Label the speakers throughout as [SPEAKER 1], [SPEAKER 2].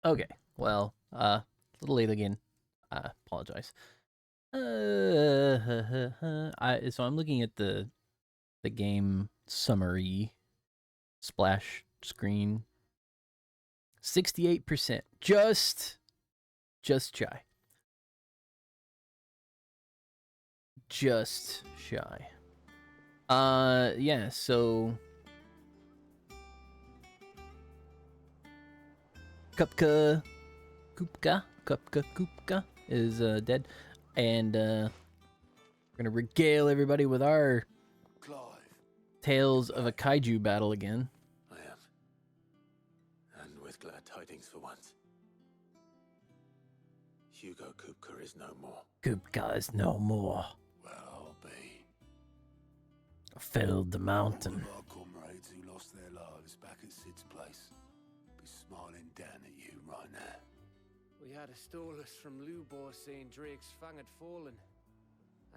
[SPEAKER 1] Okay. Well, a little late again. Apologize. So I'm looking at the game summary splash screen. 68%. Just shy. Just shy. Yeah, so Kupka is dead, and we're gonna regale everybody with our
[SPEAKER 2] Clive,
[SPEAKER 1] tales of a kaiju battle again.
[SPEAKER 2] I am. And with glad tidings for once. Hugo Kupka is no more.
[SPEAKER 1] Kupka is no more.
[SPEAKER 2] Well, I'll be.
[SPEAKER 1] Felled the mountain.
[SPEAKER 2] All of our comrades who lost their lives back at Sid's place be smiling down at you right now.
[SPEAKER 3] We had a stolus from Lubor saying Drake's fang had fallen.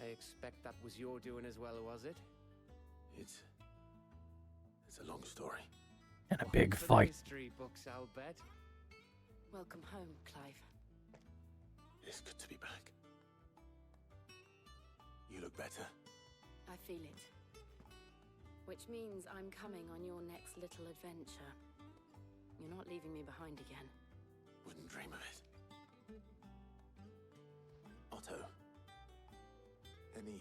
[SPEAKER 3] I expect that was your doing as well, was it?
[SPEAKER 2] It's a long story.
[SPEAKER 1] And a big
[SPEAKER 3] For the
[SPEAKER 1] fight.
[SPEAKER 3] history books, I'll bet.
[SPEAKER 4] Welcome home, Clive.
[SPEAKER 2] It's good to be back. You look better.
[SPEAKER 4] I feel it. Which means I'm coming on your next little adventure. You're not leaving me behind again.
[SPEAKER 2] Wouldn't dream of it. Otto, any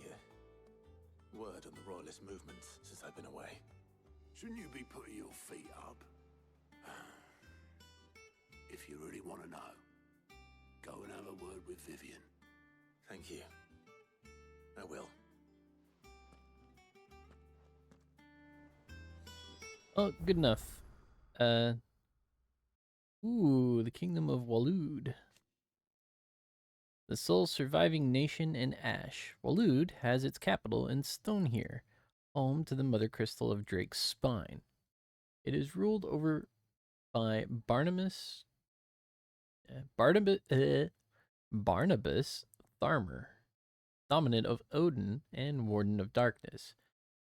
[SPEAKER 2] word on the Royalist movement since I've been away? Shouldn't you be putting your feet up? If you really want to know, go and have a word with Vivian. Thank you. I will.
[SPEAKER 1] Oh, good enough. Ooh, the Kingdom of Waloed. The sole surviving nation in Ash, Waloed has its capital in Stonehere, home to the mother crystal of Drake's spine. It is ruled over by Barnabas Tharmer, dominant of Odin and Warden of Darkness,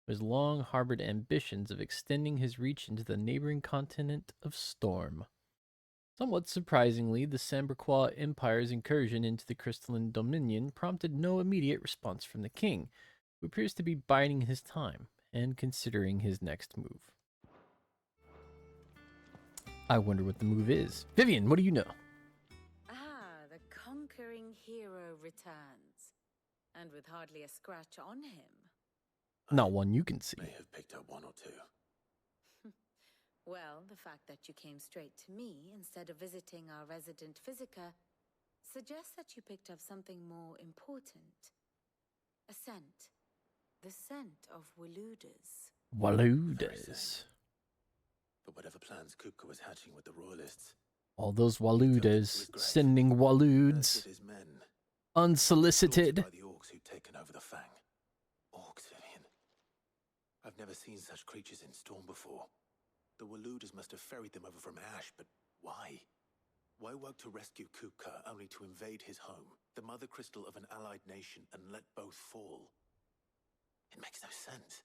[SPEAKER 1] who has long harbored ambitions of extending his reach into the neighboring continent of Storm. Somewhat surprisingly, the Samberquois Empire's incursion into the Crystalline Dominion prompted no immediate response from the king, who appears to be biding his time and considering his next move. I wonder what the move is. Vivian, what do you know?
[SPEAKER 4] Ah, the conquering hero returns. And with hardly a scratch on him.
[SPEAKER 1] Not one you can see.
[SPEAKER 2] May have picked up one or two.
[SPEAKER 4] Well, the fact that you came straight to me instead of visiting our resident physiker suggests that you picked up something more important. A scent. The scent of Waluders.
[SPEAKER 1] Waluders.
[SPEAKER 2] But whatever plans Kupka was hatching with the Royalists,
[SPEAKER 1] All those Waluders sending Waludes
[SPEAKER 2] his men,
[SPEAKER 1] unsolicited.
[SPEAKER 2] by the orcs who'd taken over the Fang. Orcs, Vivian. I've never seen such creatures in Storm before. The Waluders must have ferried them over from Ash, but why? Why work to rescue Kupka only to invade his home, the mother crystal of an allied nation, and let both fall? It makes no sense.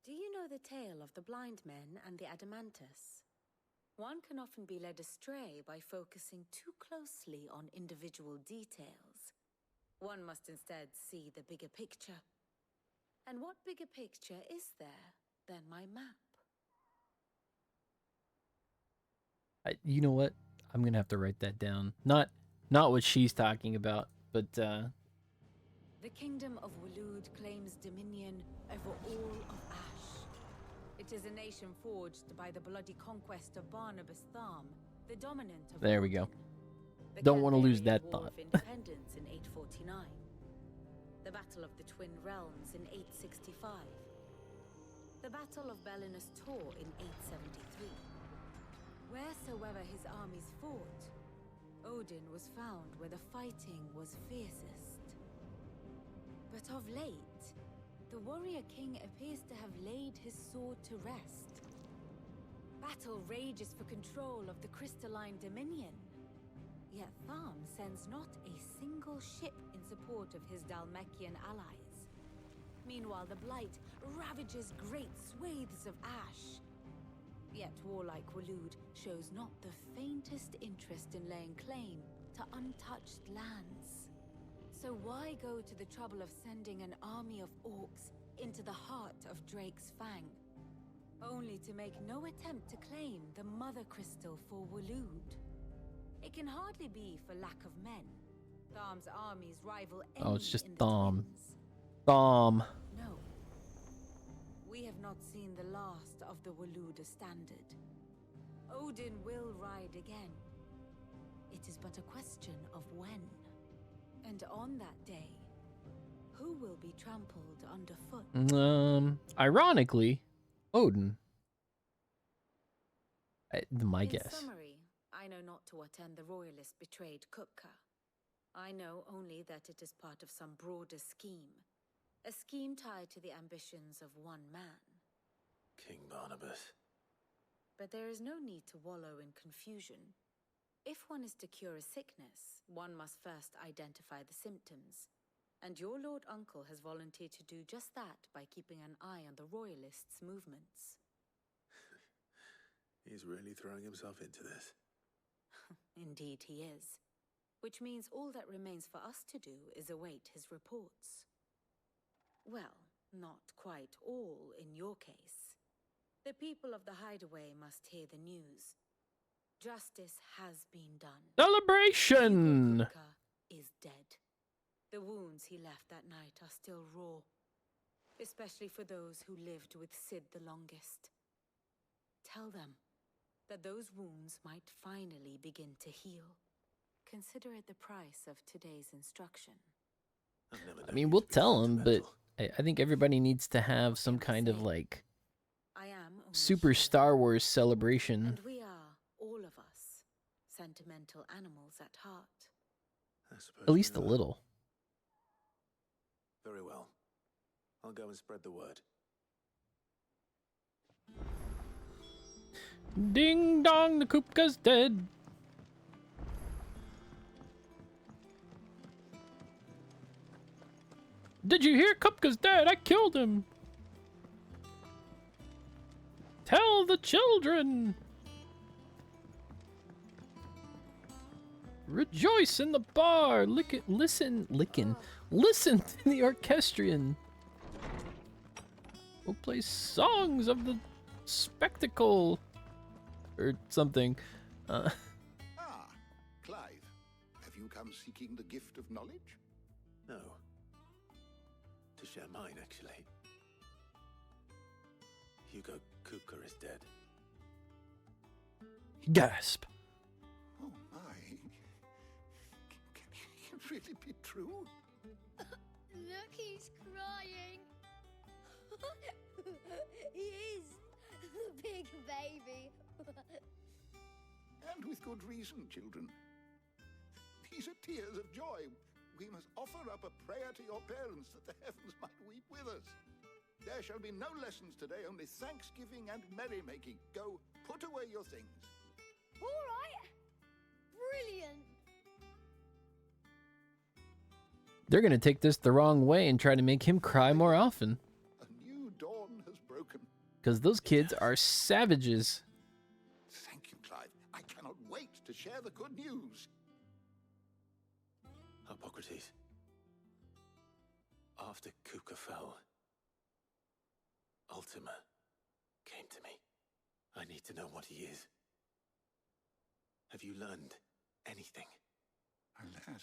[SPEAKER 4] Do you know the tale of the blind men and the Adamantus? One can often be led astray by focusing too closely on individual details. One must instead see the bigger picture. And what bigger picture is there than my map?
[SPEAKER 1] You know what? I'm gonna have to write that down. Not what she's talking about, but
[SPEAKER 4] The kingdom of Waloed claims dominion over all of Ash. It is a nation forged by the bloody conquest of Barnabas Tharm, the dominant of
[SPEAKER 1] there we go.
[SPEAKER 4] Odin. The
[SPEAKER 1] Don't want to lose
[SPEAKER 4] Calvarian
[SPEAKER 1] that
[SPEAKER 4] War
[SPEAKER 1] thought.
[SPEAKER 4] of Independence in 849. The Battle of the Twin Realms in 865. The Battle of Belinus Tor in 873. Wheresoever his armies fought, Odin was found where the fighting was fiercest. But of late, the warrior king appears to have laid his sword to rest. Battle rages for control of the crystalline dominion. Yet Tharm sends not a single ship in support of his Dhalmekian allies. Meanwhile, the Blight ravages great swathes of Ash. Yet warlike Waloed shows not the faintest interest in laying claim to untouched lands. So why go to the trouble of sending an army of orcs into the heart of Drake's Fang, only to make no attempt to claim the Mother Crystal for Waloed? It can hardly be for lack of men. Tharm's armies rival any
[SPEAKER 1] Oh, it's just
[SPEAKER 4] in the
[SPEAKER 1] Tharm.
[SPEAKER 4] Twins.
[SPEAKER 1] Thom.
[SPEAKER 4] No. We have not seen the last of the Waloed standard. Odin will ride again. It is but a question of when. And on that day, who will be trampled underfoot?
[SPEAKER 1] Ironically, Odin. My
[SPEAKER 4] In
[SPEAKER 1] guess.
[SPEAKER 4] summary, I know not to what end the royalist betrayed Kupka. I know only that it is part of some broader scheme. A scheme tied to the ambitions of one man.
[SPEAKER 2] King Barnabas.
[SPEAKER 4] But there is no need to wallow in confusion. If one is to cure a sickness, one must first identify the symptoms. And your Lord Uncle has volunteered to do just that by keeping an eye on the royalists' movements.
[SPEAKER 2] He's really throwing himself into this.
[SPEAKER 4] Indeed he is. Which means all that remains for us to do is await his reports. Well, not quite all in your case. The people of the Hideaway must hear the news. Justice has been done.
[SPEAKER 1] Celebration!
[SPEAKER 4] Hugo Kupka is dead. The wounds he left that night are still raw, especially for those who lived with Sid the longest. Tell them that those wounds might finally begin to heal. Consider it the price of today's instruction.
[SPEAKER 1] I mean, we'll tell him, but I think everybody needs to have some kind of, like,
[SPEAKER 4] I am only
[SPEAKER 1] super
[SPEAKER 4] human,
[SPEAKER 1] Star Wars celebration.
[SPEAKER 4] and we are, all of us, sentimental animals at heart.
[SPEAKER 2] I suppose
[SPEAKER 1] At least a
[SPEAKER 2] we are.
[SPEAKER 1] little.
[SPEAKER 2] Very well. I'll go and spread the word.
[SPEAKER 1] Ding dong, the Kupka's dead. Did you hear? Kupka's dead. I killed him. Tell the children. Rejoice in the bar. Listen to the orchestrion. We'll play songs of the spectacle. Or something.
[SPEAKER 5] Ah, Clive. Have you come seeking the gift of knowledge?
[SPEAKER 2] No. To share mine, actually. Hugo Kupka is dead.
[SPEAKER 1] Gasp.
[SPEAKER 5] Oh my. Can it really be true?
[SPEAKER 6] Look, he's crying. He is. The big baby.
[SPEAKER 5] And with good reason, children. These are tears of joy. We must offer up a prayer to your parents that the heavens might weep with us. There shall be no lessons today, only thanksgiving and merrymaking. Go, put away your things.
[SPEAKER 6] All right. Brilliant.
[SPEAKER 1] They're gonna take this the wrong way and try to make him cry more often.
[SPEAKER 5] A new dawn has broken.
[SPEAKER 1] Because those kids are savages.
[SPEAKER 5] Thank you, Clive. I cannot wait to share the good news.
[SPEAKER 2] Hippocrates. After Kupka fell, Ultima came to me. I need to know what he is. Have you learned anything?
[SPEAKER 5] Alas,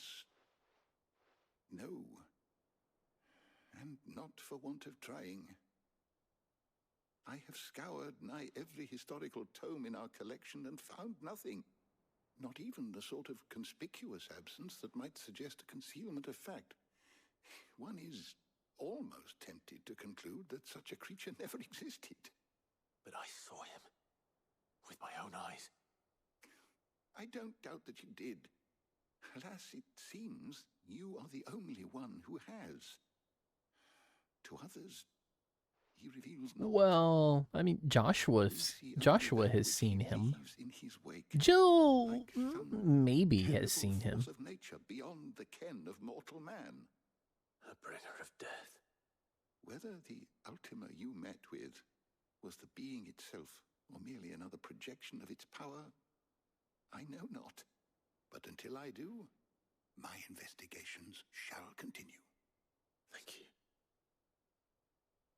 [SPEAKER 5] no. And not for want of trying. I have scoured nigh every historical tome in our collection and found nothing. Not even the sort of conspicuous absence that might suggest a concealment of fact. One is almost tempted to conclude that such a creature never existed.
[SPEAKER 2] But I saw him. With my own eyes.
[SPEAKER 5] I don't doubt that you did. Alas, it seems you are the only one who has. To others, he reveals not.
[SPEAKER 1] Well, I mean, Joshua
[SPEAKER 5] We see only
[SPEAKER 1] Joshua
[SPEAKER 5] that
[SPEAKER 1] has
[SPEAKER 5] which
[SPEAKER 1] seen
[SPEAKER 5] he
[SPEAKER 1] him.
[SPEAKER 5] leaves in his wake.
[SPEAKER 1] Jill
[SPEAKER 5] Like some
[SPEAKER 1] maybe
[SPEAKER 5] terrible
[SPEAKER 1] has seen him.
[SPEAKER 5] force of nature beyond the ken of mortal man.
[SPEAKER 2] A bringer of death.
[SPEAKER 5] Whether the Ultima you met with was the being itself or merely another projection of its power? I know not. But until I do, my investigations shall continue.
[SPEAKER 2] Thank you.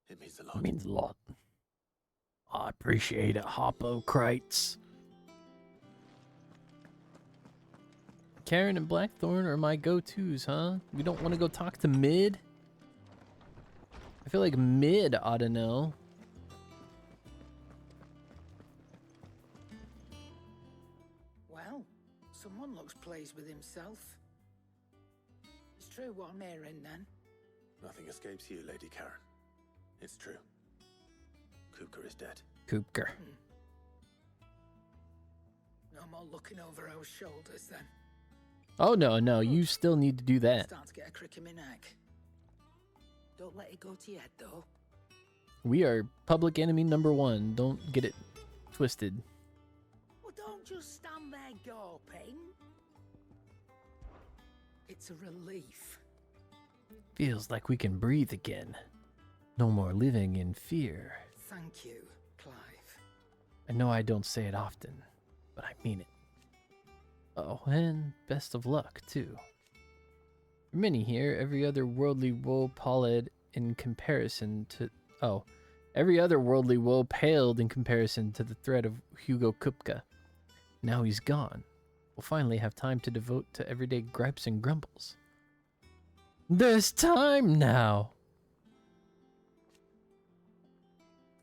[SPEAKER 2] It means a
[SPEAKER 1] It
[SPEAKER 2] lot.
[SPEAKER 1] means a lot. I appreciate it, Hippocrates. Karen and Blackthorn are my go-tos, huh? We don't want to go talk to Mid? I feel like Mid ought to know.
[SPEAKER 7] Well, someone looks pleased with himself. It's true what I'm hearing, then.
[SPEAKER 2] Nothing escapes you, Lady Karen. It's true. Kupka is dead.
[SPEAKER 1] Kupka.
[SPEAKER 7] No more looking over our shoulders, then.
[SPEAKER 1] Oh, no, you still need to do that.
[SPEAKER 7] Start to get a crick in my neck. Don't let it go to your head, though.
[SPEAKER 1] We are public enemy number 1. Don't get it twisted.
[SPEAKER 7] Well, don't just stand there gawping. It's a relief.
[SPEAKER 1] Feels like we can breathe again. No more living in fear.
[SPEAKER 7] Thank you, Clive.
[SPEAKER 1] I know I don't say it often, but I mean it. Oh, and best of luck, too. For many here, every other worldly woe palled in comparison to... Oh, every other worldly woe paled in comparison to the threat of Hugo Kupka. Now he's gone. We'll finally have time to devote to everyday gripes and grumbles. There's time now!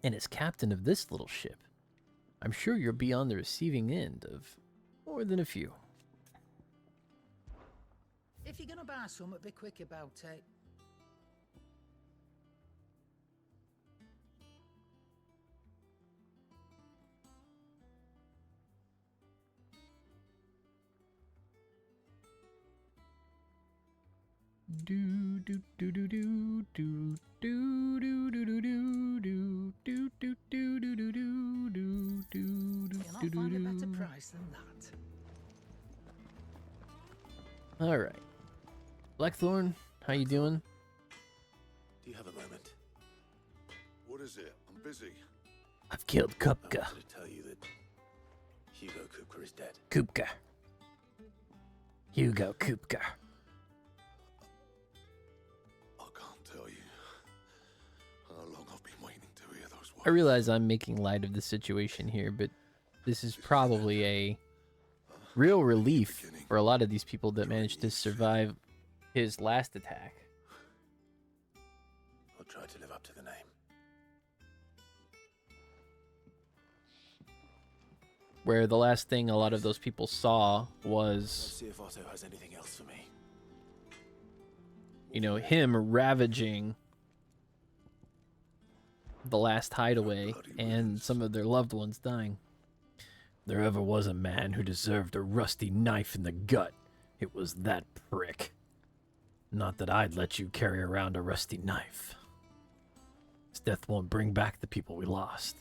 [SPEAKER 1] And as captain of this little ship, I'm sure you'll be on the receiving end of more than a few.
[SPEAKER 7] If you're gonna buy something, be quick about it.
[SPEAKER 1] Do do do do do do do do do do do do do do do do do do do
[SPEAKER 7] You'll not find a better price than that.
[SPEAKER 1] All right, Blackthorn, how you doing?
[SPEAKER 2] Do you have a moment?
[SPEAKER 8] What is it? I'm busy.
[SPEAKER 1] I've killed
[SPEAKER 2] I
[SPEAKER 1] Kupka.
[SPEAKER 2] wanted to tell you that Hugo Kupka is dead.
[SPEAKER 1] Kupka. Hugo Kupka.
[SPEAKER 8] I can't tell you how long I've been waiting to hear those words.
[SPEAKER 1] I realize I'm making light of the situation here, but this is probably a real relief for a lot of these people that managed to survive his last attack.
[SPEAKER 2] I'll try to live up to the name.
[SPEAKER 1] Where the last thing a lot of those people saw
[SPEAKER 2] Let's
[SPEAKER 1] was,
[SPEAKER 2] see if Otto has anything else for me.
[SPEAKER 1] you know, him ravaging the last hideaway and some of their loved ones dying. There ever was a man who deserved a rusty knife in the gut. It was that prick. Not that I'd let you carry around a rusty knife. His death won't bring back the people we lost,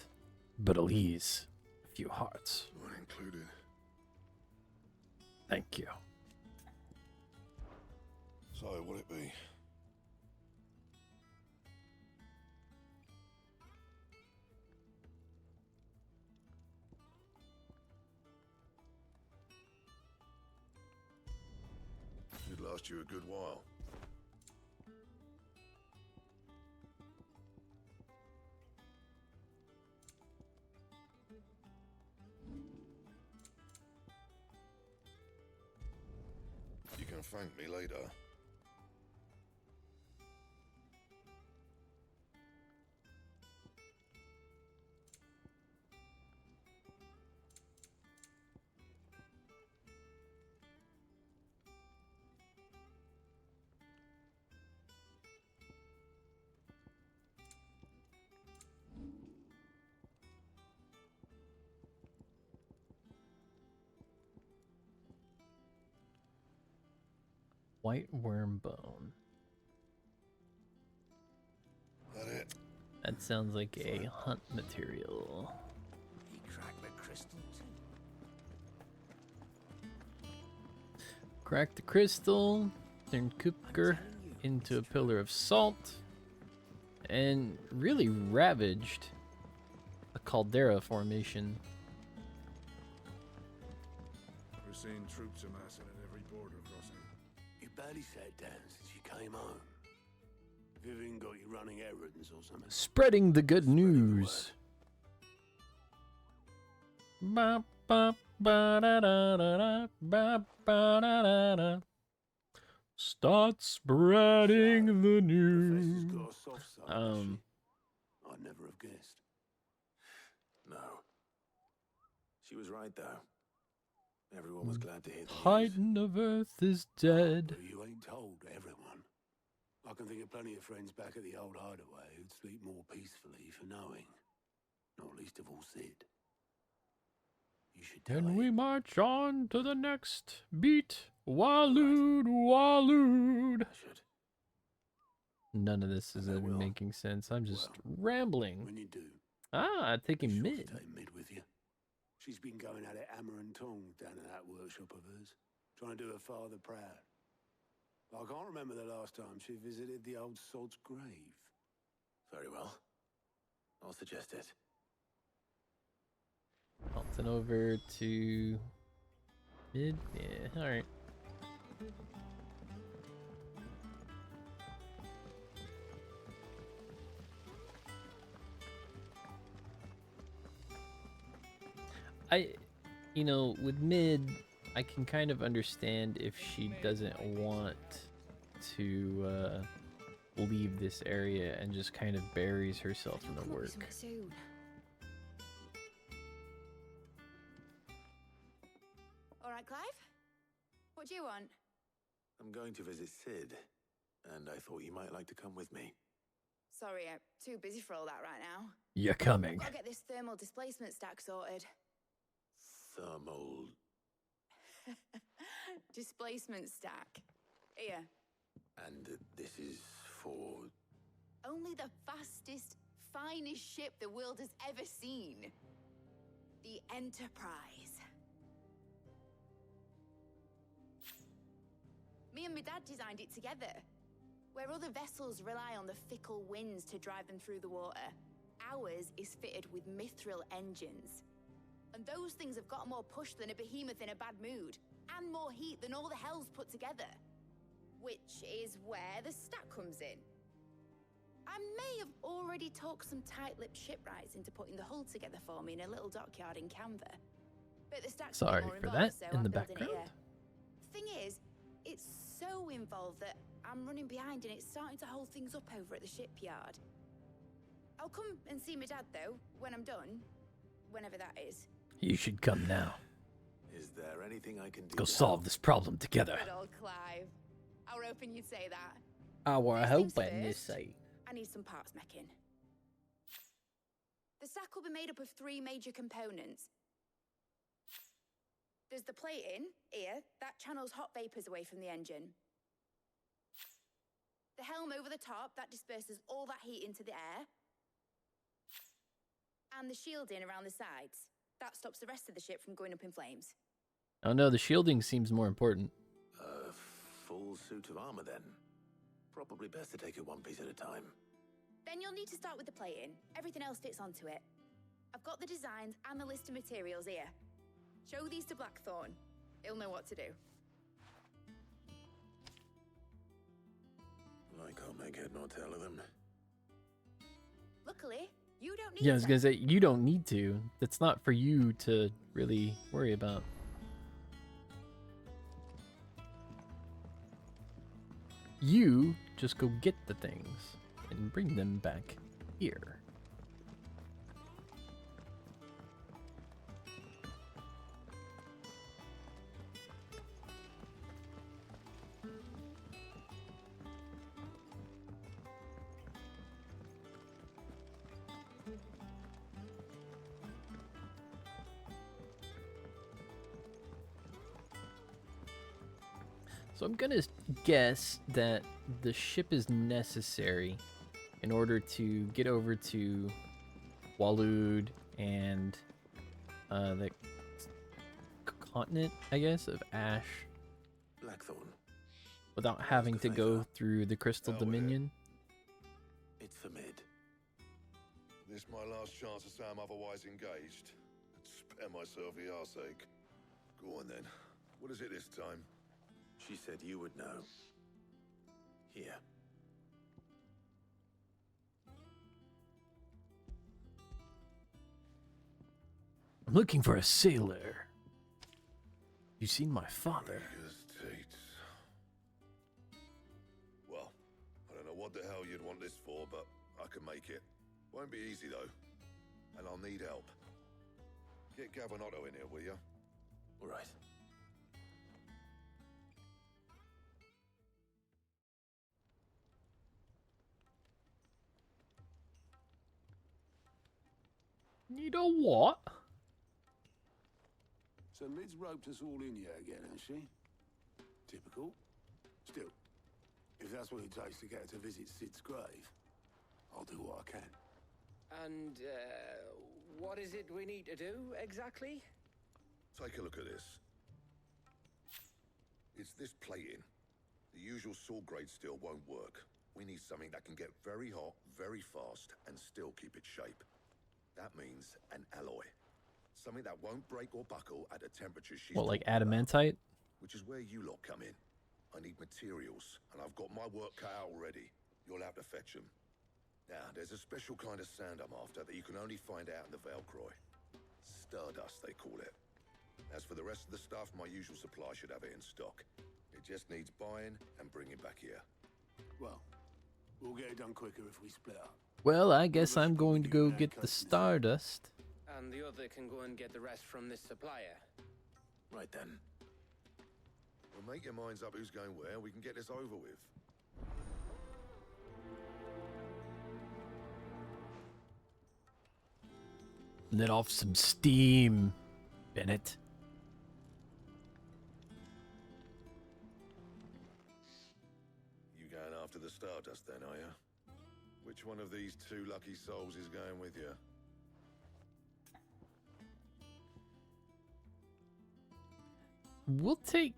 [SPEAKER 1] but it'll ease a few hearts.
[SPEAKER 8] Mine included.
[SPEAKER 1] Thank you.
[SPEAKER 8] So, will it be? Should last you a good while. You can thank me later.
[SPEAKER 1] White worm bone.
[SPEAKER 8] That it?
[SPEAKER 1] That sounds like a hunt material.
[SPEAKER 7] He cracked the crystal too.
[SPEAKER 1] Cracked the crystal, turned Kupker into a pillar of salt, and really ravaged a caldera formation.
[SPEAKER 8] We're seeing troops amassing at every border crossing.
[SPEAKER 9] You barely sat down since you came home. Vivian got you running errands or something.
[SPEAKER 1] Spreading the good news. Ba, ba, ba, da, da, da, da, ba, ba, da, da, da. Start spreading the news.
[SPEAKER 9] Professor's got a soft side, does she? I'd never have guessed.
[SPEAKER 2] No. She was right, though. Everyone was glad to hear the news.
[SPEAKER 1] Titan of Earth is dead.
[SPEAKER 9] But you ain't told everyone. I can think of plenty of friends back at the old hideaway who'd sleep more peacefully for knowing. Not least of all Sid. You should tell
[SPEAKER 1] Then
[SPEAKER 9] him.
[SPEAKER 1] we march on to the next beat. Walood, Walood.
[SPEAKER 2] I should.
[SPEAKER 1] None of this is
[SPEAKER 9] I will.
[SPEAKER 1] making sense. I'm just
[SPEAKER 9] Well,
[SPEAKER 1] rambling.
[SPEAKER 9] When you do,
[SPEAKER 1] Taking
[SPEAKER 9] be sure
[SPEAKER 1] mid.
[SPEAKER 9] to take Mid with you. She's been going at it hammer and tongs down in that workshop of hers, trying to do her father proud. I can't remember the last time she visited the old sod's grave.
[SPEAKER 2] Very well. I'll suggest it.
[SPEAKER 1] Melting over to mid. Yeah, alright. With mid, I can kind of understand if she doesn't want to leave this area and just kind of buries herself in the work.
[SPEAKER 6] Soon. All right, Clive. What do you want?
[SPEAKER 2] I'm going to visit Sid, and I thought you might like to come with me.
[SPEAKER 6] Sorry, I'm too busy for all that right now.
[SPEAKER 1] You're coming.
[SPEAKER 6] Gotta get this thermal displacement stack sorted.
[SPEAKER 2] Thermal...
[SPEAKER 6] Displacement stack. Here.
[SPEAKER 2] And this is for...
[SPEAKER 6] Only the fastest, finest ship the world has ever seen. The Enterprise. Me and my dad designed it together. Where other vessels rely on the fickle winds to drive them through the water, ours is fitted with mithril engines. And those things have got more push than a behemoth in a bad mood, and more heat than all the hells put together. Which is where the stack comes in. I may have already talked some tight-lipped shipwrights into putting the hull together for me in a little dockyard in Canva. But the stack's a bit
[SPEAKER 1] Sorry
[SPEAKER 6] more
[SPEAKER 1] for
[SPEAKER 6] involved,
[SPEAKER 1] that
[SPEAKER 6] so
[SPEAKER 1] in
[SPEAKER 6] I'm
[SPEAKER 1] the
[SPEAKER 6] building it
[SPEAKER 1] background.
[SPEAKER 6] here. Thing is, it's so involved that I'm running behind and it's starting to hold things up over at the shipyard. I'll come and see my dad, though, when I'm done. Whenever that is.
[SPEAKER 1] You should come now.
[SPEAKER 2] Is there anything I can do
[SPEAKER 1] Go
[SPEAKER 2] to
[SPEAKER 1] solve
[SPEAKER 2] help?
[SPEAKER 1] this problem together.
[SPEAKER 6] Good old Clive. I were hoping you'd say that.
[SPEAKER 1] I were
[SPEAKER 6] First things
[SPEAKER 1] hoping you
[SPEAKER 6] first.
[SPEAKER 1] say.
[SPEAKER 6] I need some parts meching. The stack will be made up of 3 major components. There's the plating, here, that channels hot vapors away from the engine. The helm over the top, that disperses all that heat into the air. And the shielding around the sides. That stops the rest of the ship from going up in flames.
[SPEAKER 1] Oh no, the shielding seems more important.
[SPEAKER 2] A full suit of armor, then. Probably best to take it one piece at a time.
[SPEAKER 6] Then you'll need to start with the plating. Everything else fits onto it. I've got the designs and the list of materials here. Show these to Blackthorn. He'll know what to do.
[SPEAKER 2] I can't make head nor tail of them.
[SPEAKER 6] Luckily, you don't need
[SPEAKER 1] Yeah, I was
[SPEAKER 6] to.
[SPEAKER 1] gonna say, you don't need to. That's not for you to really worry about. You just go get the things and bring them back here. So I'm gonna guess that the ship is necessary in order to get over to Walood and the continent, I guess, of Ash
[SPEAKER 2] Blackthorn,
[SPEAKER 1] without having to go
[SPEAKER 2] favor.
[SPEAKER 1] through the Crystal
[SPEAKER 8] Oh, yeah.
[SPEAKER 1] Dominion.
[SPEAKER 2] it's for Mid.
[SPEAKER 8] This my last chance to say I'm otherwise engaged. Spare myself the arseache. Go on then. What is it this time?
[SPEAKER 2] She said you would know. Here.
[SPEAKER 1] I'm looking for a sailor. You seen my father?
[SPEAKER 8] Well, I don't know what the hell you'd want this for, but I can make it. Won't be easy though. And I'll need help. Get Gavin Otto in here, will you?
[SPEAKER 2] All right.
[SPEAKER 1] Need a what?
[SPEAKER 9] So Lid's roped us all in here again, has she? Typical. Still, if that's what it takes to get her to visit Sid's grave, I'll do what I can.
[SPEAKER 3] And, what is it we need to do, exactly?
[SPEAKER 8] Take a look at this. It's this plating. The usual saw grade steel won't work. We need something that can get very hot, very fast, and still keep its shape. That means an alloy. Something that won't break or buckle at the temperature she's
[SPEAKER 1] What, like
[SPEAKER 8] talking about,
[SPEAKER 1] adamantite?
[SPEAKER 8] which is where you lot come in. I need materials, and I've got my work cut out already. You'll have to fetch them. Now, there's a special kind of sand I'm after that you can only find out in the Velcroy. Stardust, they call it. As for the rest of the stuff, my usual supply should have it in stock. It just needs buying and bringing back here.
[SPEAKER 9] Well, we'll get it done quicker if we split up.
[SPEAKER 1] Well, I guess I'm going to go get the stardust.
[SPEAKER 3] And the other can go and get the rest from this supplier.
[SPEAKER 2] Right then.
[SPEAKER 8] Well, make your minds up who's going where, we can get this over with.
[SPEAKER 1] Let off some steam, Bennett.
[SPEAKER 8] You going after the Stardust then, are you? Which one of these two lucky souls is going with you?
[SPEAKER 1] We'll take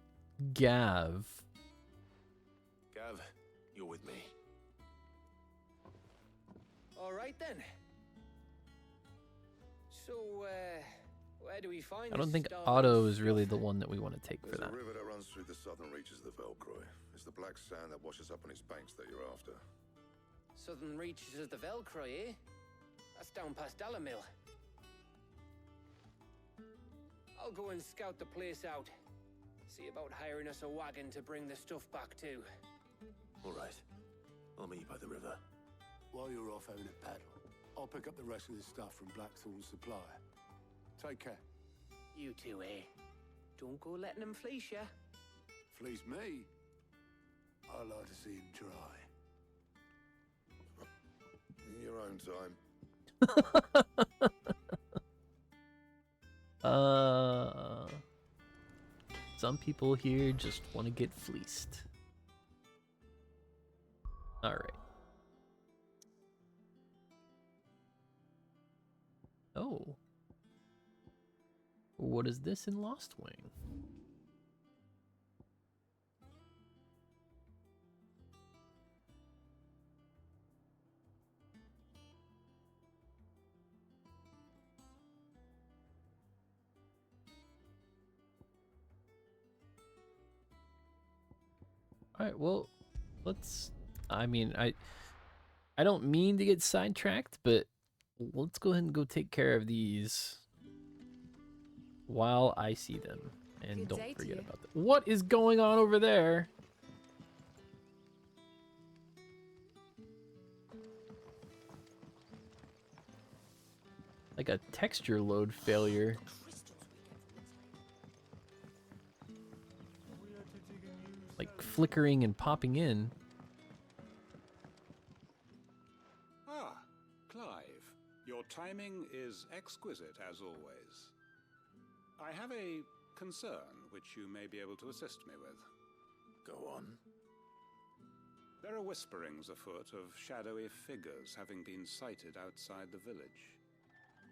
[SPEAKER 1] Gav.
[SPEAKER 2] Gav, you're with me.
[SPEAKER 3] All right, then. So, where do we find
[SPEAKER 1] I don't
[SPEAKER 3] this
[SPEAKER 1] think
[SPEAKER 3] stardust
[SPEAKER 1] Otto is really
[SPEAKER 3] stuff?
[SPEAKER 1] the one that we want to take for
[SPEAKER 8] There's
[SPEAKER 1] that.
[SPEAKER 8] a river that runs through the southern reaches of the Velcroy. It's the black sand that washes up on its banks that you're after.
[SPEAKER 3] Southern reaches of the Velcroy, eh? That's down past Allamil. I'll go and scout the place out. See about hiring us a wagon to bring the stuff back to.
[SPEAKER 2] All right. I'll meet you by the river.
[SPEAKER 9] While you're off having a paddle, I'll pick up the rest of the stuff from Blackthorn's supplier. Take care.
[SPEAKER 3] You two, eh? Don't go letting them fleece ya.
[SPEAKER 9] Fleece me? I like to see him try.
[SPEAKER 8] In your own time.
[SPEAKER 1] Some people here just want to get fleeced. All right. Oh. What is this in Lost Wing? All right, well, let's I mean, I don't mean to get sidetracked, but let's go ahead and go take care of these while I see them. And
[SPEAKER 10] Good
[SPEAKER 1] don't
[SPEAKER 10] day to
[SPEAKER 1] forget
[SPEAKER 10] you.
[SPEAKER 1] about that. What is going on over there? Like a texture load failure. Like flickering and popping in.
[SPEAKER 11] Ah, Clive. Your timing is exquisite, as always. I have a concern which you may be able to assist me with.
[SPEAKER 2] Go on.
[SPEAKER 11] There are whisperings afoot of shadowy figures having been sighted outside the village.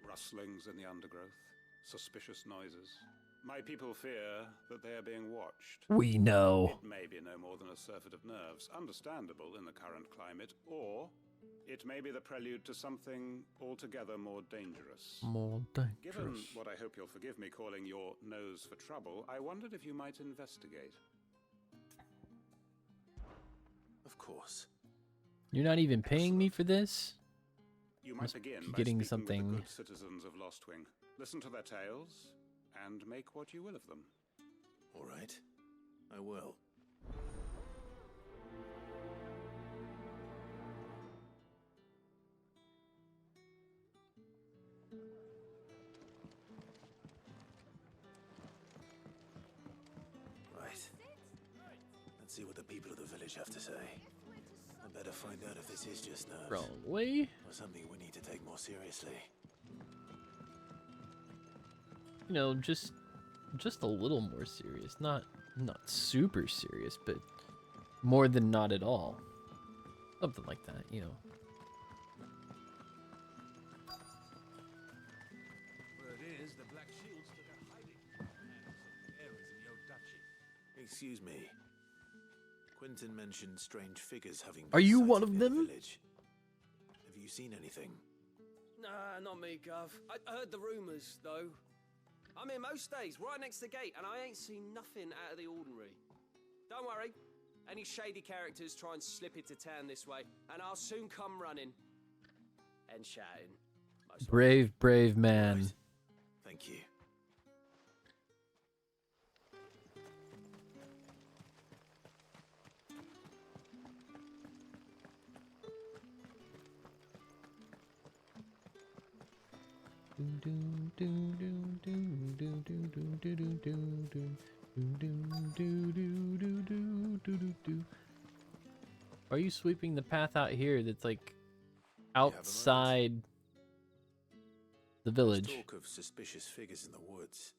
[SPEAKER 11] Rustlings in the undergrowth, suspicious noises. My people fear that they are being watched.
[SPEAKER 1] We know.
[SPEAKER 11] It may be no more than a surfeit of nerves, understandable in the current climate, or It may be the prelude to something altogether more dangerous.
[SPEAKER 1] More dangerous.
[SPEAKER 11] Given what I hope you'll forgive me calling your nose for trouble, I wondered if you might investigate.
[SPEAKER 2] Of course.
[SPEAKER 1] You're not even paying me for this?
[SPEAKER 11] You
[SPEAKER 1] Must
[SPEAKER 11] might begin
[SPEAKER 1] be
[SPEAKER 11] by
[SPEAKER 1] getting
[SPEAKER 11] speaking
[SPEAKER 1] something.
[SPEAKER 11] with the good citizens of Lostwing. Listen to their tales, and make what you will of them.
[SPEAKER 2] All right. I will. Right. Let's see what the people of the village have to say. I better find out if this is just nerves.
[SPEAKER 1] Wrong way.
[SPEAKER 2] Or something we need to take more seriously.
[SPEAKER 1] You know, just a little more serious. Not super serious, but more than not at all. Something like that, you know.
[SPEAKER 9] Word is the Black Shields took a hiding from the hands of the heirs in your duchy.
[SPEAKER 2] Excuse me. Quentin mentioned strange figures having been
[SPEAKER 1] Are you
[SPEAKER 2] sighted
[SPEAKER 1] one of
[SPEAKER 2] near the
[SPEAKER 1] them?
[SPEAKER 2] village. Have you seen anything?
[SPEAKER 10] Nah, not me, Gov. I heard the rumours, though. I'm here most days, right next to the gate, and I ain't seen nothing out of the ordinary. Don't worry. Any shady characters try and slip into town this way, and I'll soon come running. And shouting.
[SPEAKER 1] Brave, brave man.
[SPEAKER 2] Right. Thank you.
[SPEAKER 1] Are you sweeping the path out here that's like outside the village?
[SPEAKER 2] There's talk of suspicious figures in the woods.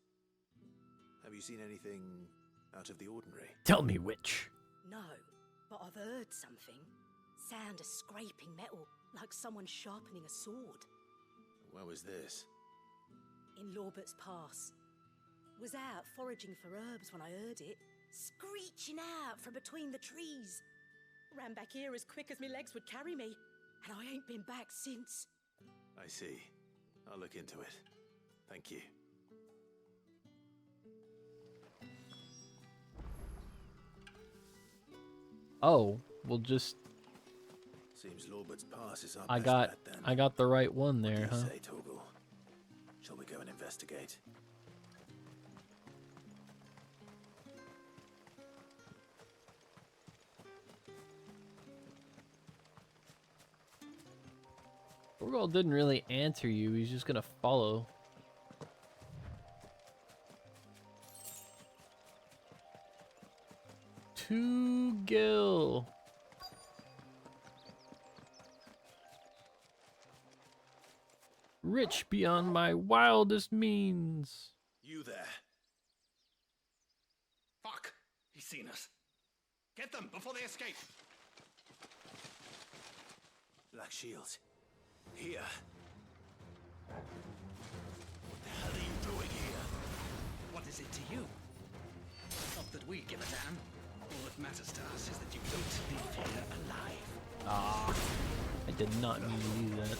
[SPEAKER 2] Have you seen anything out of the ordinary?
[SPEAKER 1] Tell me which.
[SPEAKER 12] No, but I've heard something. Sound of scraping metal, like someone sharpening a sword.
[SPEAKER 2] Where was this?
[SPEAKER 12] In Lorbert's Pass. Was out foraging for herbs when I heard it, screeching out from between the trees. Ran back here as quick as my legs would carry me, and I ain't been back since.
[SPEAKER 2] I see. I'll look into it. Thank you.
[SPEAKER 1] Oh, well, just
[SPEAKER 2] Seems Lorbert's Pass is our
[SPEAKER 1] I
[SPEAKER 2] best
[SPEAKER 1] got
[SPEAKER 2] bet, then.
[SPEAKER 1] I got the right one
[SPEAKER 2] What do
[SPEAKER 1] there,
[SPEAKER 2] you
[SPEAKER 1] huh?
[SPEAKER 2] say, Torgal? Shall we go and investigate?
[SPEAKER 1] Torgal didn't really answer you. He's just gonna follow. To Gil. Rich beyond my wildest means.
[SPEAKER 2] You there.
[SPEAKER 13] Fuck! He's seen us. Get them before they escape.
[SPEAKER 2] Black Shields. Here. What the hell are you doing here?
[SPEAKER 13] What is it to you? Not that we give a damn. All that matters to us is that you don't leave here alive.
[SPEAKER 1] Ah, I did not mean to do that.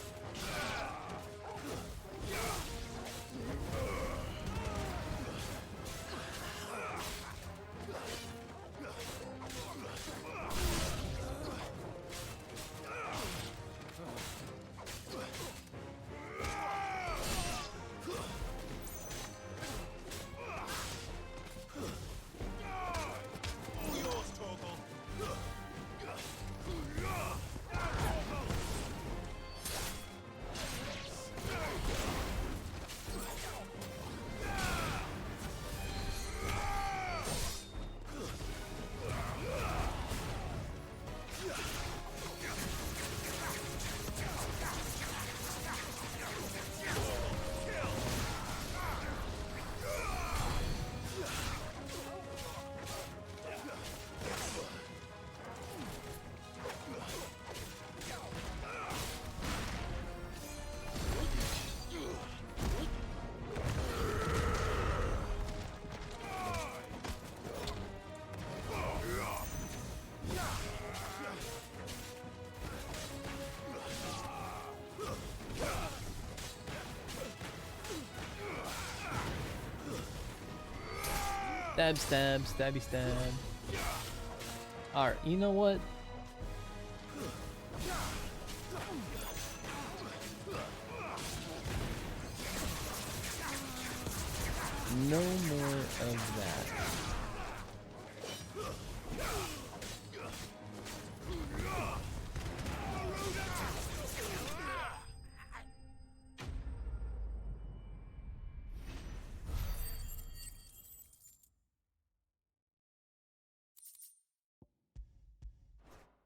[SPEAKER 1] Stab, stab, stabby, stab. Alright, you know what? No more of that.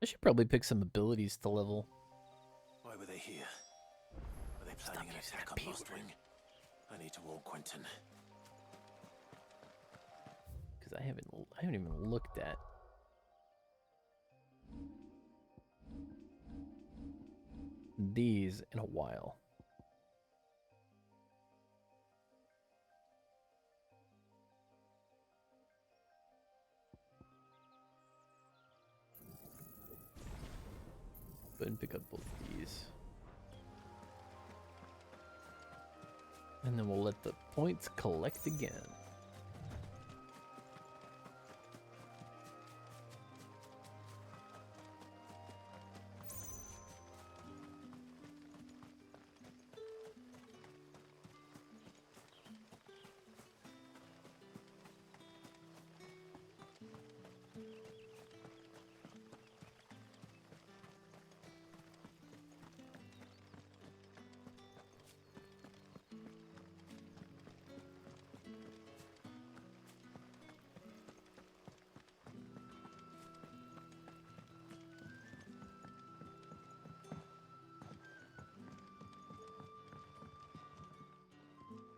[SPEAKER 1] I should probably pick some abilities to level.
[SPEAKER 2] Why were they here? Were they planning an attack on Lostwing? I need to warn Quentin.
[SPEAKER 1] Because I haven't even looked at these in a while. Go ahead and pick up both of these. And then we'll let the points collect again.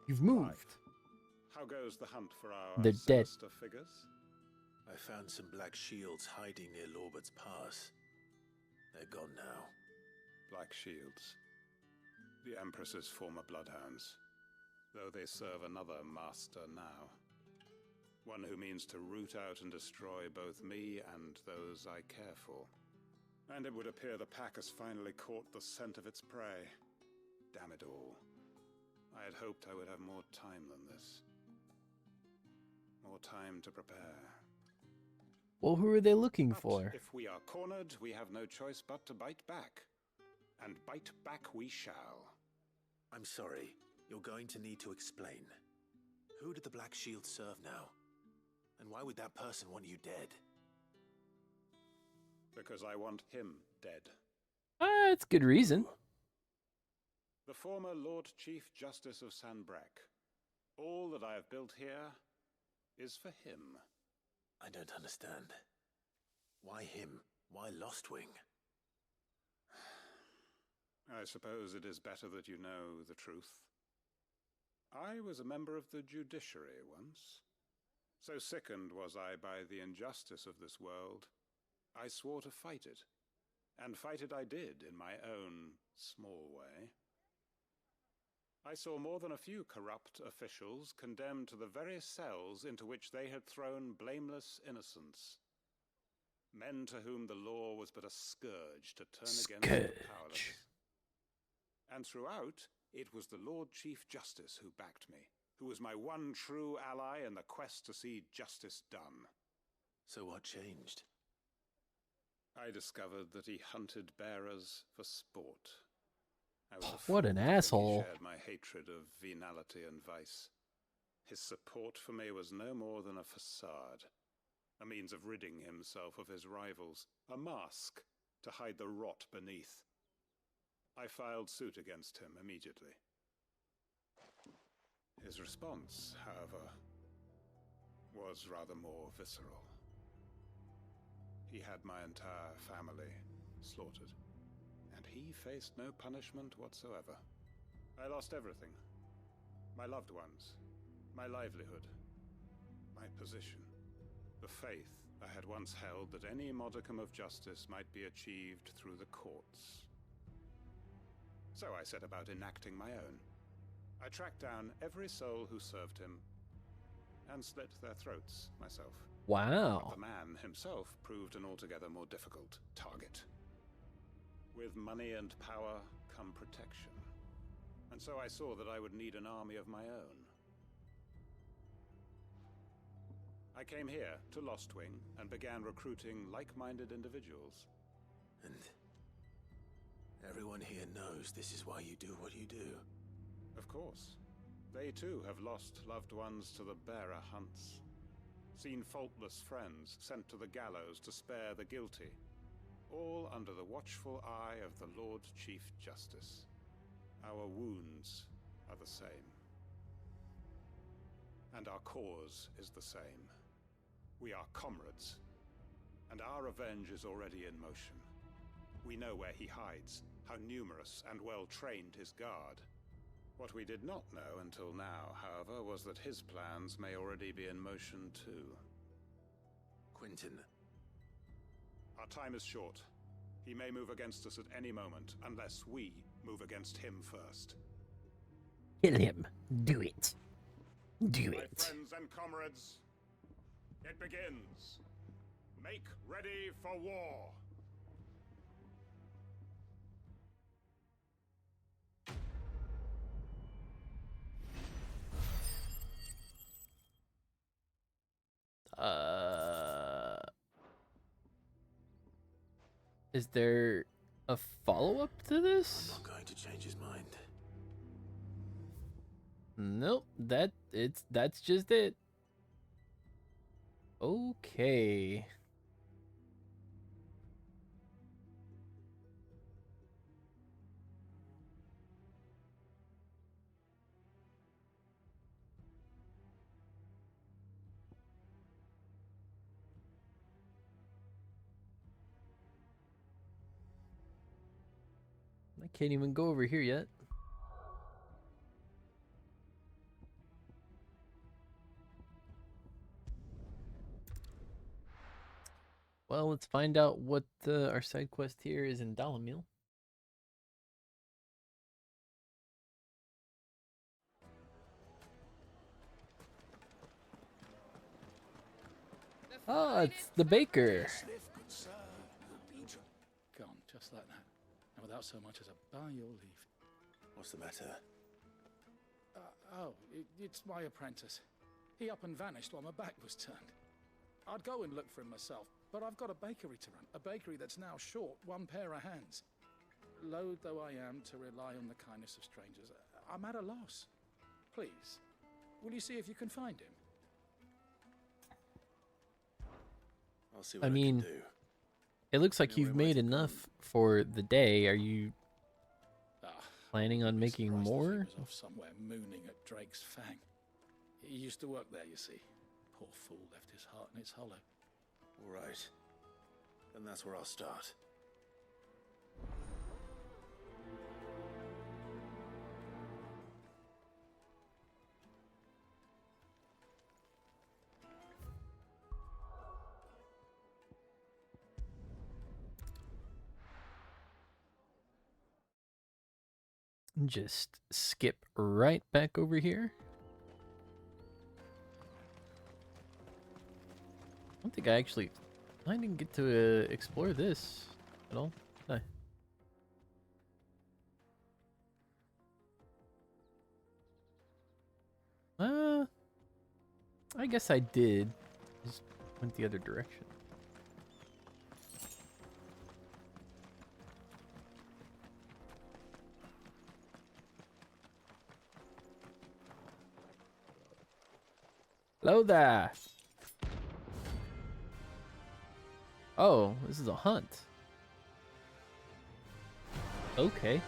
[SPEAKER 1] You've moved.
[SPEAKER 11] How goes the hunt for our
[SPEAKER 1] They're dead.
[SPEAKER 11] sinister figures?
[SPEAKER 2] I found some black shields hiding near Lorbert's Pass. They're gone now.
[SPEAKER 11] Black shields. The Empress's former bloodhounds. Though they serve another master now. One who means to root out and destroy both me and those I care for. And it would appear the pack has finally caught the scent of its prey. Damn it all. I had hoped I would have more time than this. More time to prepare.
[SPEAKER 1] Well, who are they looking
[SPEAKER 11] But
[SPEAKER 1] for?
[SPEAKER 11] if we are cornered, we have no choice but to bite back. And bite back we shall.
[SPEAKER 2] I'm sorry. You're going to need to explain. Who did the Black Shield serve now? And why would that person want you dead?
[SPEAKER 11] Because I want him dead.
[SPEAKER 1] That's good reason.
[SPEAKER 11] The former Lord Chief Justice of Sanbreque. All that I have built here is for him.
[SPEAKER 2] I don't understand. Why him? Why Lostwing?
[SPEAKER 11] I suppose it is better that you know the truth. I was a member of the judiciary once. So sickened was I by the injustice of this world, I swore to fight it. And fight it I did in my own small way. I saw more than a few corrupt officials condemned to the very cells into which they had thrown blameless innocents. Men to whom the law was but a scourge to turn against the powerless. And throughout, it was the Lord Chief Justice who backed me, who was my one true ally in the quest to see justice done.
[SPEAKER 2] So what changed?
[SPEAKER 11] I discovered that he hunted bearers for sport. I was
[SPEAKER 1] What an asshole.
[SPEAKER 11] He shared my hatred of venality and vice. His support for me was no more than a facade, a means of ridding himself of his rivals, a mask to hide the rot beneath. I filed suit against him immediately. His response, however, was rather more visceral. He had my entire family slaughtered, and he faced no punishment whatsoever. I lost everything. My loved ones, my livelihood, my position, the faith I had once held that any modicum of justice might be achieved through the courts. So I set about enacting my own. I tracked down every soul who served him and slit their throats myself.
[SPEAKER 1] Wow.
[SPEAKER 11] But the man himself proved an altogether more difficult target. With money and power come protection. And so I saw that I would need an army of my own. I came here to Lostwing and began recruiting like-minded individuals.
[SPEAKER 2] And everyone here knows this is why you do what you do.
[SPEAKER 11] Of course. They too have lost loved ones to the bearer hunts. Seen faultless friends sent to the gallows to spare the guilty. All under the watchful eye of the Lord Chief Justice. Our wounds are the same. And our cause is the same. We are comrades. And our revenge is already in motion. We know where he hides, how numerous and well-trained his guard. What we did not know until now, however, was that his plans may already be in motion too.
[SPEAKER 2] Quentin.
[SPEAKER 11] Our time is short. He may move against us at any moment, unless we move against him first.
[SPEAKER 1] Kill him. Do it. Do
[SPEAKER 11] My
[SPEAKER 1] it.
[SPEAKER 11] friends and comrades, it begins. Make ready for war.
[SPEAKER 1] Is there a follow-up to this?
[SPEAKER 2] I'm not going to change his mind.
[SPEAKER 1] Nope, that's just it. Okay. I can't even go over here yet. Well, let's find out what our side quest here is in Dalamil. Ah, it's the baker.
[SPEAKER 13] Gone, just like that. And without so much as a by your leave.
[SPEAKER 2] What's the matter?
[SPEAKER 13] It's my apprentice. He up and vanished while my back was turned. I'd go and look for him myself, but I've got a bakery to run. A bakery that's now short one pair of hands. Loath though I am to rely on the kindness of strangers, I'm at a loss. Please, will you see if you can find him?
[SPEAKER 2] I'll see what I can do.
[SPEAKER 1] It looks like you've made enough for the day. Are you planning on making more?
[SPEAKER 13] He was off somewhere mooning at Drake's Fang. He used to work there, you see. Poor fool left his heart in its hollow.
[SPEAKER 2] All right. Then that's where I'll start.
[SPEAKER 1] Just skip right back over here. I don't think I didn't get to explore this at all, did I? I guess I did. Just went the other direction. Hello there. Oh, this is a hunt. Okay.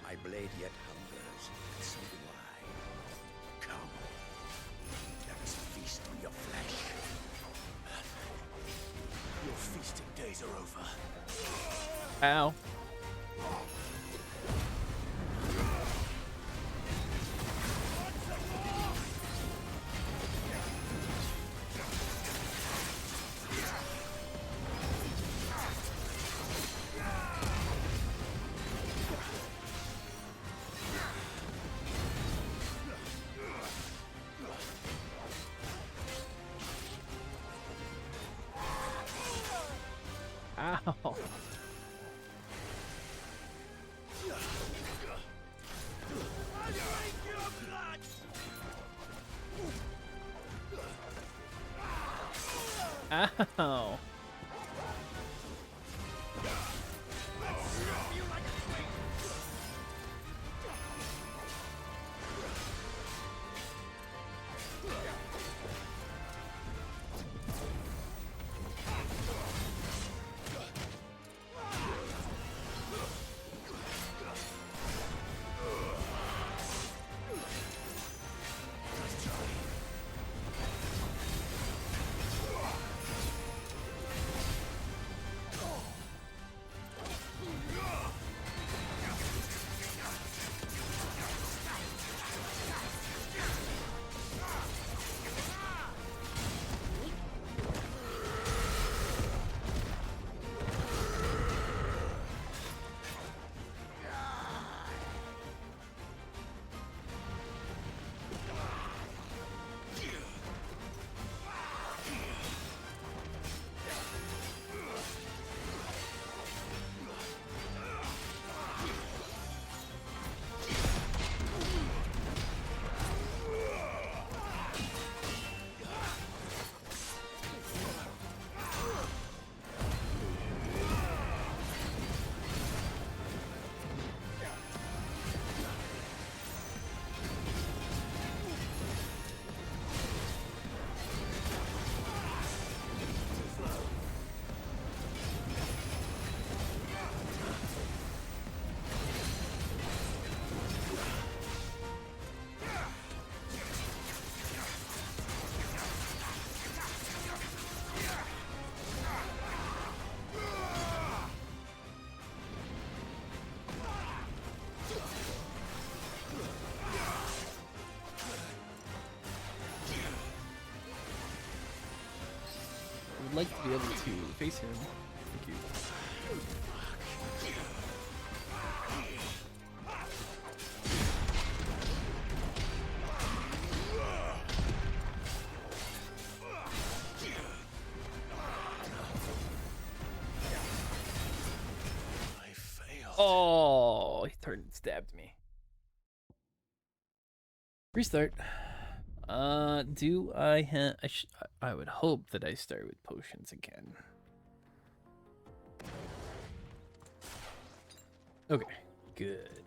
[SPEAKER 14] My blade yet hungers, and so do I. Come, let us feast on your flesh.
[SPEAKER 2] Your feasting days are over.
[SPEAKER 1] Ow. Ow. Ow. I'd like to be able to face him. Thank you.
[SPEAKER 2] I failed.
[SPEAKER 1] Oh, he turned and stabbed me. Restart. Do I have? I would hope that I start with potions again. Okay, good.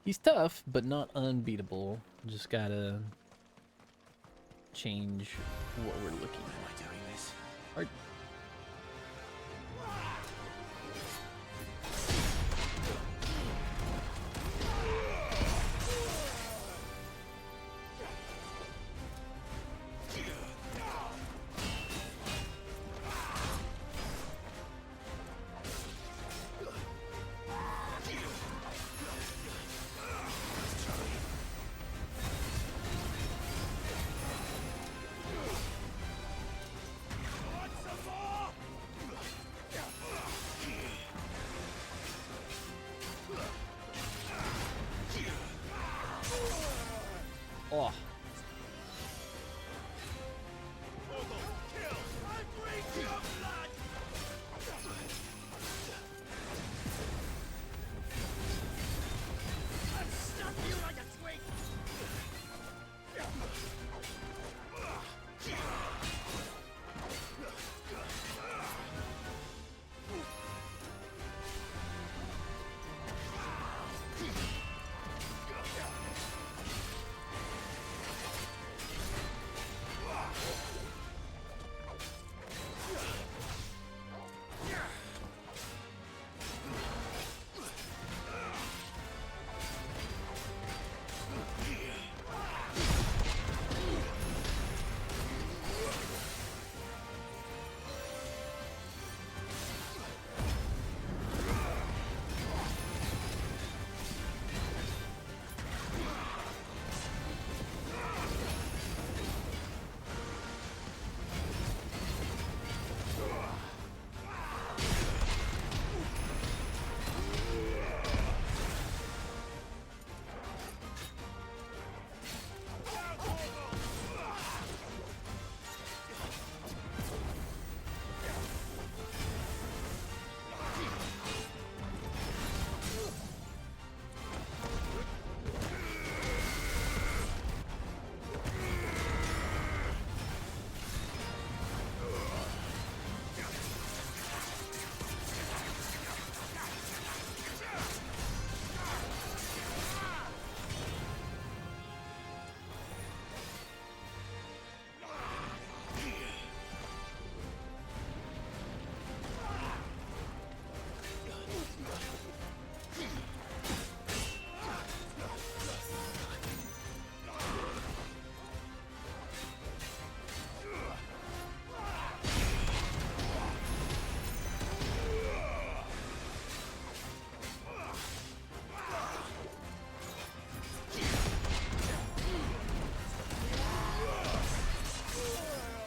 [SPEAKER 1] He's tough, but not unbeatable. Just gotta change what we're looking at.
[SPEAKER 2] Am I doing this?
[SPEAKER 1] Are oh.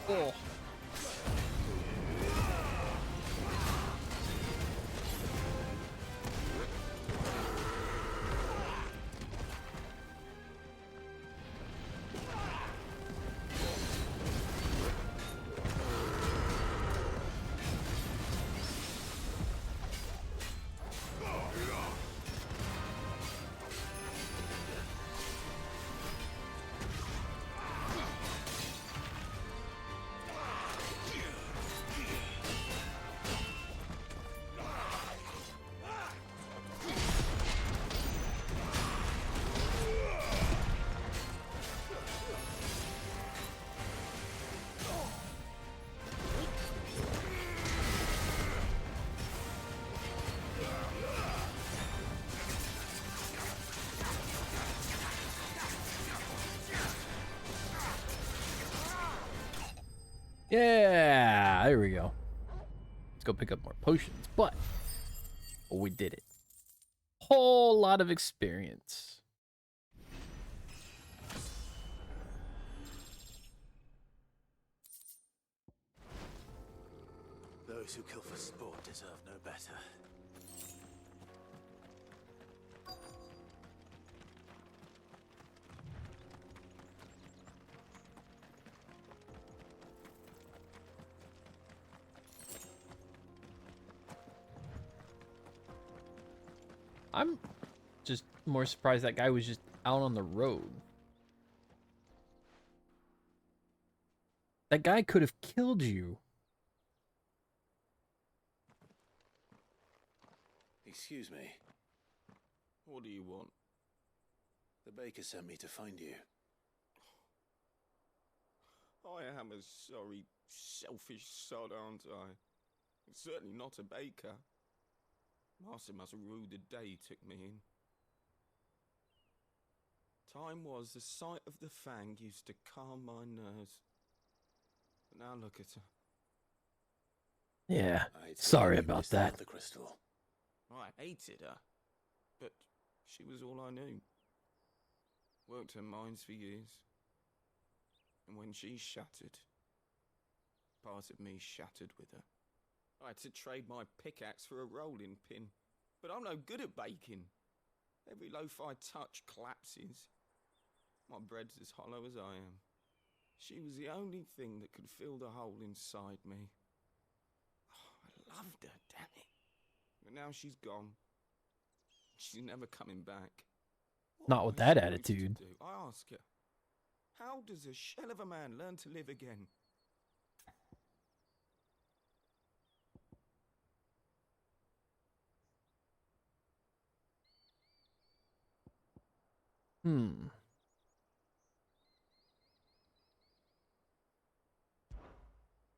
[SPEAKER 1] Oh. Yeah, there we go. Let's go pick up more potions, but we did it. Whole lot of experience.
[SPEAKER 2] Those who kill for sport deserve no better.
[SPEAKER 1] I'm just more surprised that guy was just out on the road. That guy could have killed you.
[SPEAKER 2] Excuse me.
[SPEAKER 15] What do you want?
[SPEAKER 2] The baker sent me to find you.
[SPEAKER 15] I am a sorry, selfish sod, aren't I? Certainly not a baker. Master must have rue the day he took me in. Time was the sight of the fang used to calm my nerves. But now look at her.
[SPEAKER 1] Yeah, sorry about that.
[SPEAKER 2] The crystal.
[SPEAKER 15] I hated her, but she was all I knew. Worked her mines for years. And when she shattered, part of me shattered with her. I had to trade my pickaxe for a rolling pin, but I'm no good at baking. Every loaf I touch collapses. My bread's as hollow as I am. She was the only thing that could fill the hole inside me. Oh, I loved her, damn it. But now she's gone. She's never coming back.
[SPEAKER 1] Not with that attitude.
[SPEAKER 15] I ask her, how does a shell of a man learn to live again?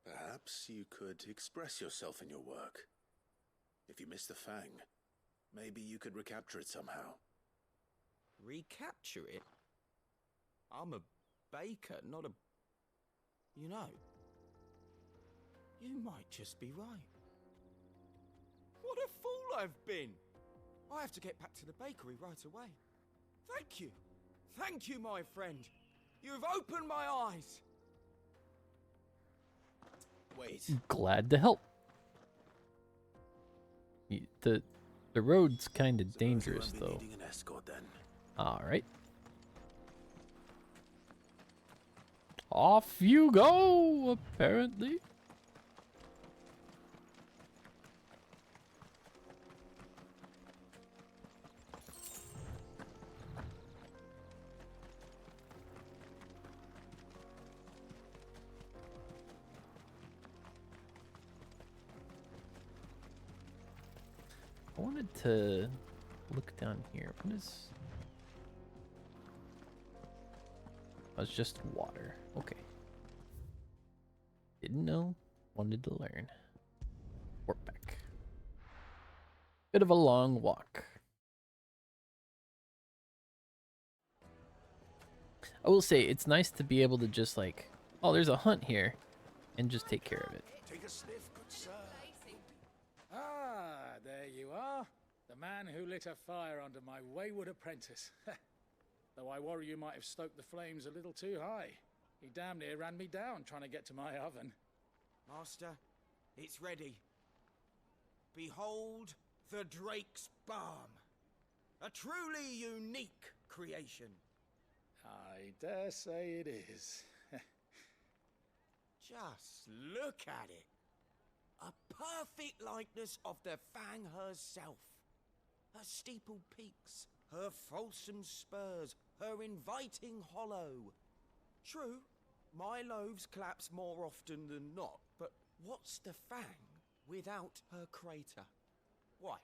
[SPEAKER 2] Perhaps you could express yourself in your work. If you miss the fang, maybe you could recapture it somehow.
[SPEAKER 15] Recapture it? I'm a baker, not a... You know, you might just be right. What a fool I've been! I have to get back to the bakery right away. Thank you. Thank you, my friend. You've opened my eyes.
[SPEAKER 2] Wait.
[SPEAKER 1] Glad to help. The road's kind of dangerous, though.
[SPEAKER 2] Needing an escort, then.
[SPEAKER 1] All right. Off you go, apparently. I wanted to look down here. What is... Oh, it's just water. Okay. Didn't know. Wanted to learn. Warp back. Bit of a long walk. I will say, it's nice to be able to just like, oh, there's a hunt here, and just take care of it.
[SPEAKER 9] Take a sniff, good sir.
[SPEAKER 13] Ah, there you are. The man who lit a fire under my wayward apprentice. Though I worry you might have stoked the flames a little too high. He damn near ran me down trying to get to my oven.
[SPEAKER 15] Master, it's ready. Behold the Drake's Balm. A truly unique creation.
[SPEAKER 13] I dare say it is.
[SPEAKER 15] Just look at it. A perfect likeness of the Fang herself. Her steepled peaks, her fulsome spurs, her inviting hollow. True, my loaves collapse more often than not, but what's the Fang without her crater? Why,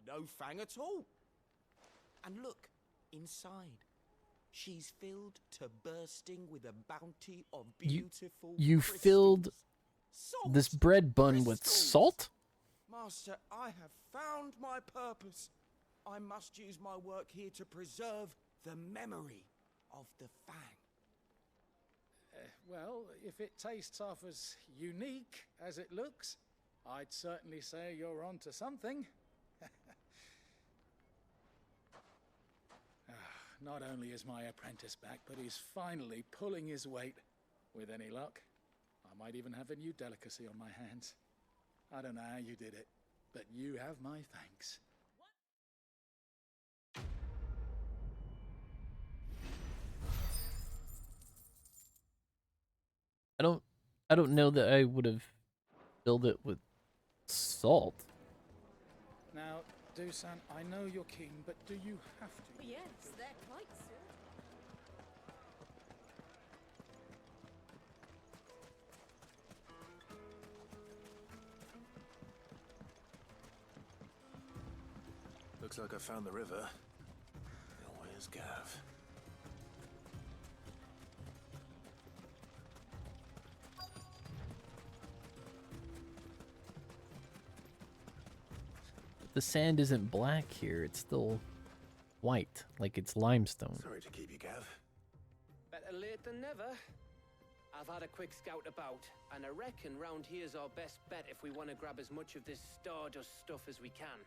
[SPEAKER 15] no Fang at all. And look, inside. She's filled to bursting with a bounty of beautiful
[SPEAKER 1] You
[SPEAKER 15] crystals.
[SPEAKER 1] filled
[SPEAKER 15] Salt
[SPEAKER 1] this bread bun with
[SPEAKER 15] crystals.
[SPEAKER 1] salt?
[SPEAKER 15] Master, I have found my purpose. I must use my work here to preserve the memory of the Fang.
[SPEAKER 13] Well, if it tastes half as unique as it looks, I'd certainly say you're onto something. Not only is my apprentice back, but he's finally pulling his weight. With any luck, I might even have a new delicacy on my hands. I don't know how you did it, but you have my thanks.
[SPEAKER 1] I don't know that I would have filled it with salt.
[SPEAKER 13] Now, Dusan, I know you're keen, but do you have to?
[SPEAKER 12] Yes, they're quite soon.
[SPEAKER 2] Looks like I found the river. Now, where's Gav?
[SPEAKER 1] The sand isn't black here, it's still white, like it's limestone.
[SPEAKER 2] Sorry to keep you, Gav.
[SPEAKER 3] Better late than never. I've had a quick scout about, and I reckon round here's our best bet if we want to grab as much of this Stardust stuff as we can.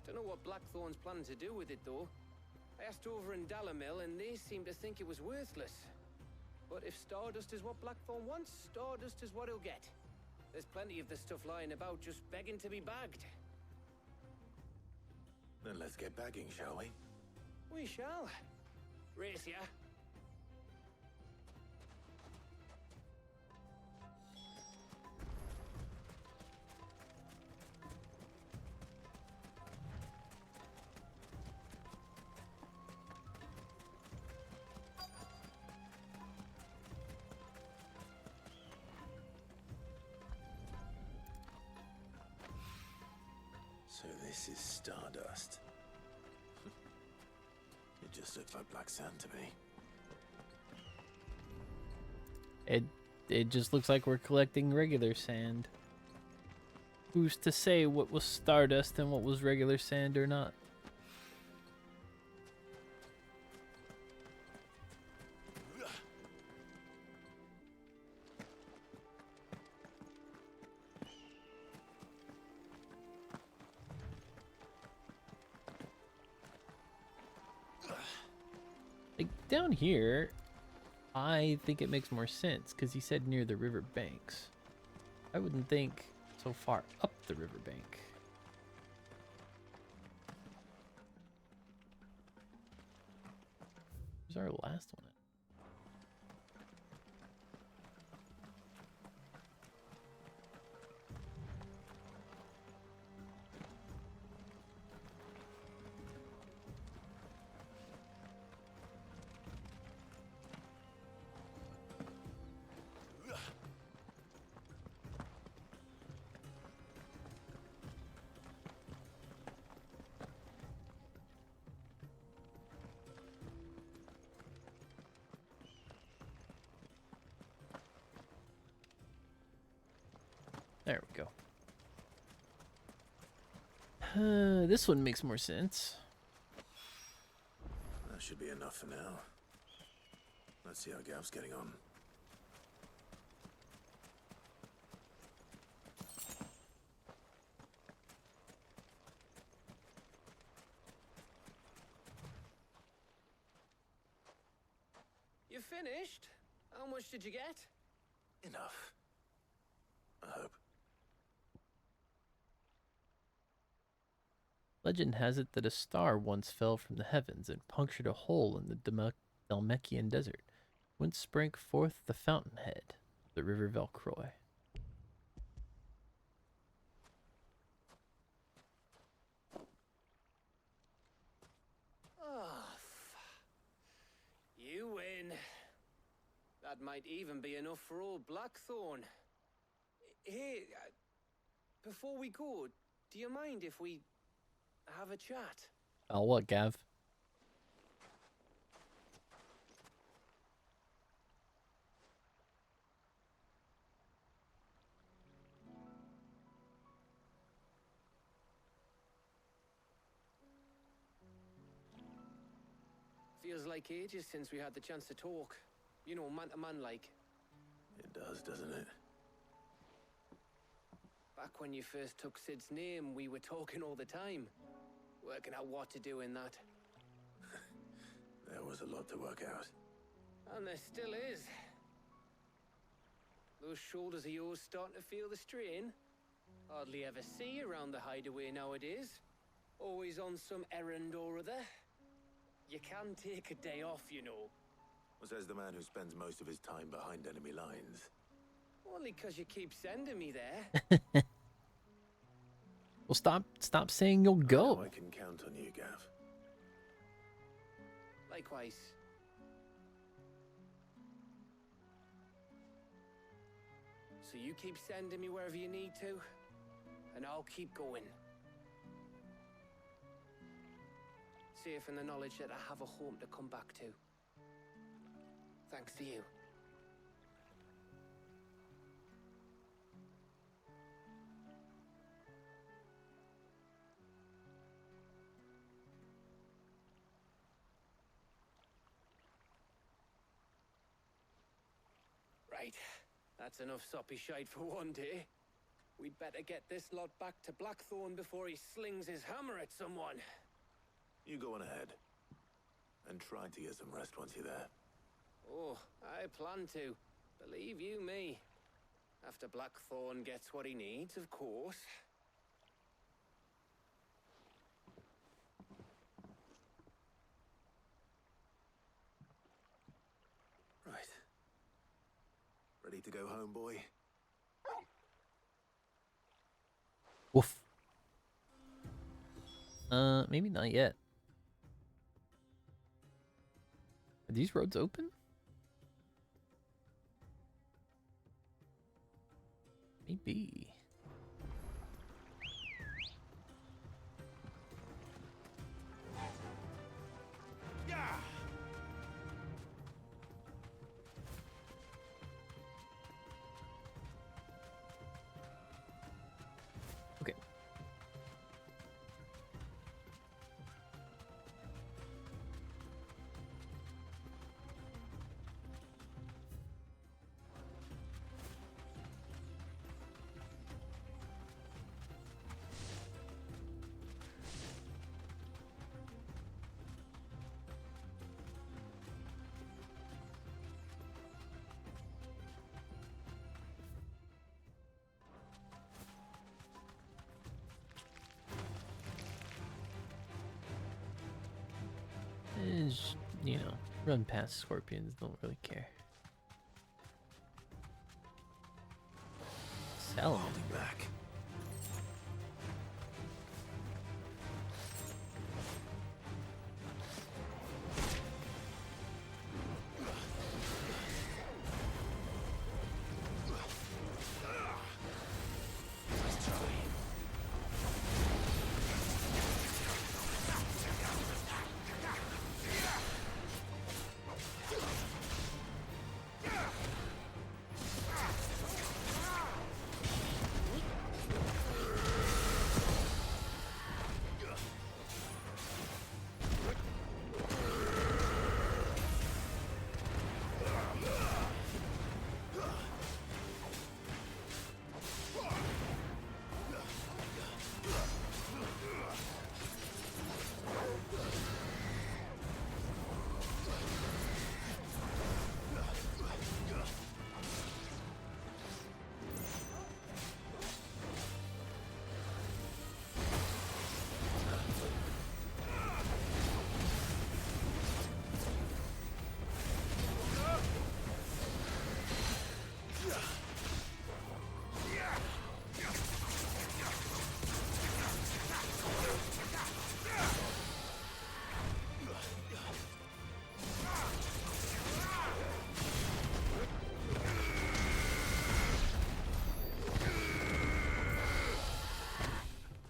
[SPEAKER 3] Don't know what Blackthorn's planning to do with it, though. I asked over in Dalamil, and they seem to think it was worthless. But if Stardust is what Blackthorn wants, Stardust is what he'll get. There's plenty of the stuff lying about, just begging to be bagged.
[SPEAKER 2] Then let's get bagging, shall we?
[SPEAKER 3] We shall. Race ya.
[SPEAKER 2] So this is Stardust. It just looks like black sand to me.
[SPEAKER 1] It just looks like we're collecting regular sand. Who's to say what was Stardust and what was regular sand or not? Like down here, I think it makes more sense because he said near the river banks. I wouldn't think so far up the riverbank. Where's our last one? There we go. This one makes more sense.
[SPEAKER 2] That should be enough for now. Let's see how Gav's getting on.
[SPEAKER 3] You finished? How much did you get?
[SPEAKER 2] Enough. I hope.
[SPEAKER 1] Legend has it that a star once fell from the heavens and punctured a hole in the Dalmekian desert, whence sprang forth the fountainhead, the river Velcroy.
[SPEAKER 3] Oh, you win. That might even be enough for old Blackthorn. Hey, before we go, do you mind if we have a chat?
[SPEAKER 1] Oh, what, Gav?
[SPEAKER 3] Feels like ages since we had the chance to talk. You know, man to man like.
[SPEAKER 2] It does, doesn't it?
[SPEAKER 3] Back when you first took Sid's name, we were talking all the time. Working out what to do in that.
[SPEAKER 2] There was a lot to work out.
[SPEAKER 3] And there still is. Those shoulders of yours starting to feel the strain. Hardly ever see you around the hideaway nowadays. Always on some errand or other. You can take a day off, you know.
[SPEAKER 2] Says the man who spends most of his time behind enemy lines.
[SPEAKER 3] Only 'cause you keep sending me there.
[SPEAKER 1] Well, stop saying you'll go.
[SPEAKER 2] I can count on you, Gav.
[SPEAKER 3] Likewise. So you keep sending me wherever you need to, and I'll keep going. Safe in the knowledge that I have a home to come back to. Thanks to you. Right. That's enough soppy shite for one day. We'd better get this lot back to Blackthorn before he slings his hammer at someone.
[SPEAKER 2] You go on ahead. And try to get some rest once you're there.
[SPEAKER 3] Oh, I plan to. Believe you me. After Blackthorn gets what he needs, of course.
[SPEAKER 2] Right. Ready to go home, boy?
[SPEAKER 1] Woof. Maybe not yet. Are these roads open? Maybe.
[SPEAKER 8] Yeah!
[SPEAKER 1] Okay. Is, you know, run past scorpions, don't really care. Salamander.
[SPEAKER 2] Back.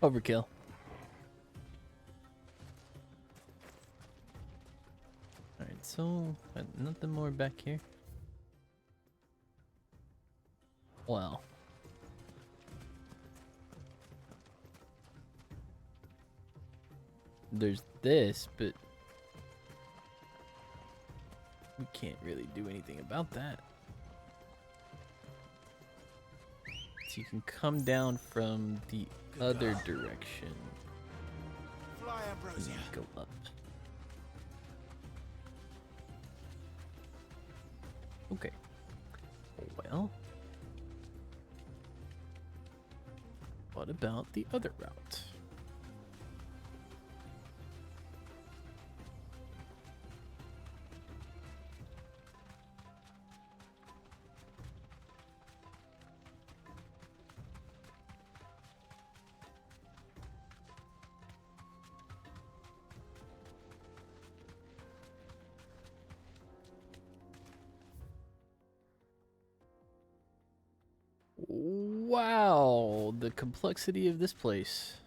[SPEAKER 1] Overkill. Alright, so nothing more back here. Well. There's this, but we can't really do anything about that. So you can come down from the other direction.
[SPEAKER 2] Fly, Ambrosia.
[SPEAKER 1] And go up. Okay. Well, what about the other route? Wow, the complexity of this place.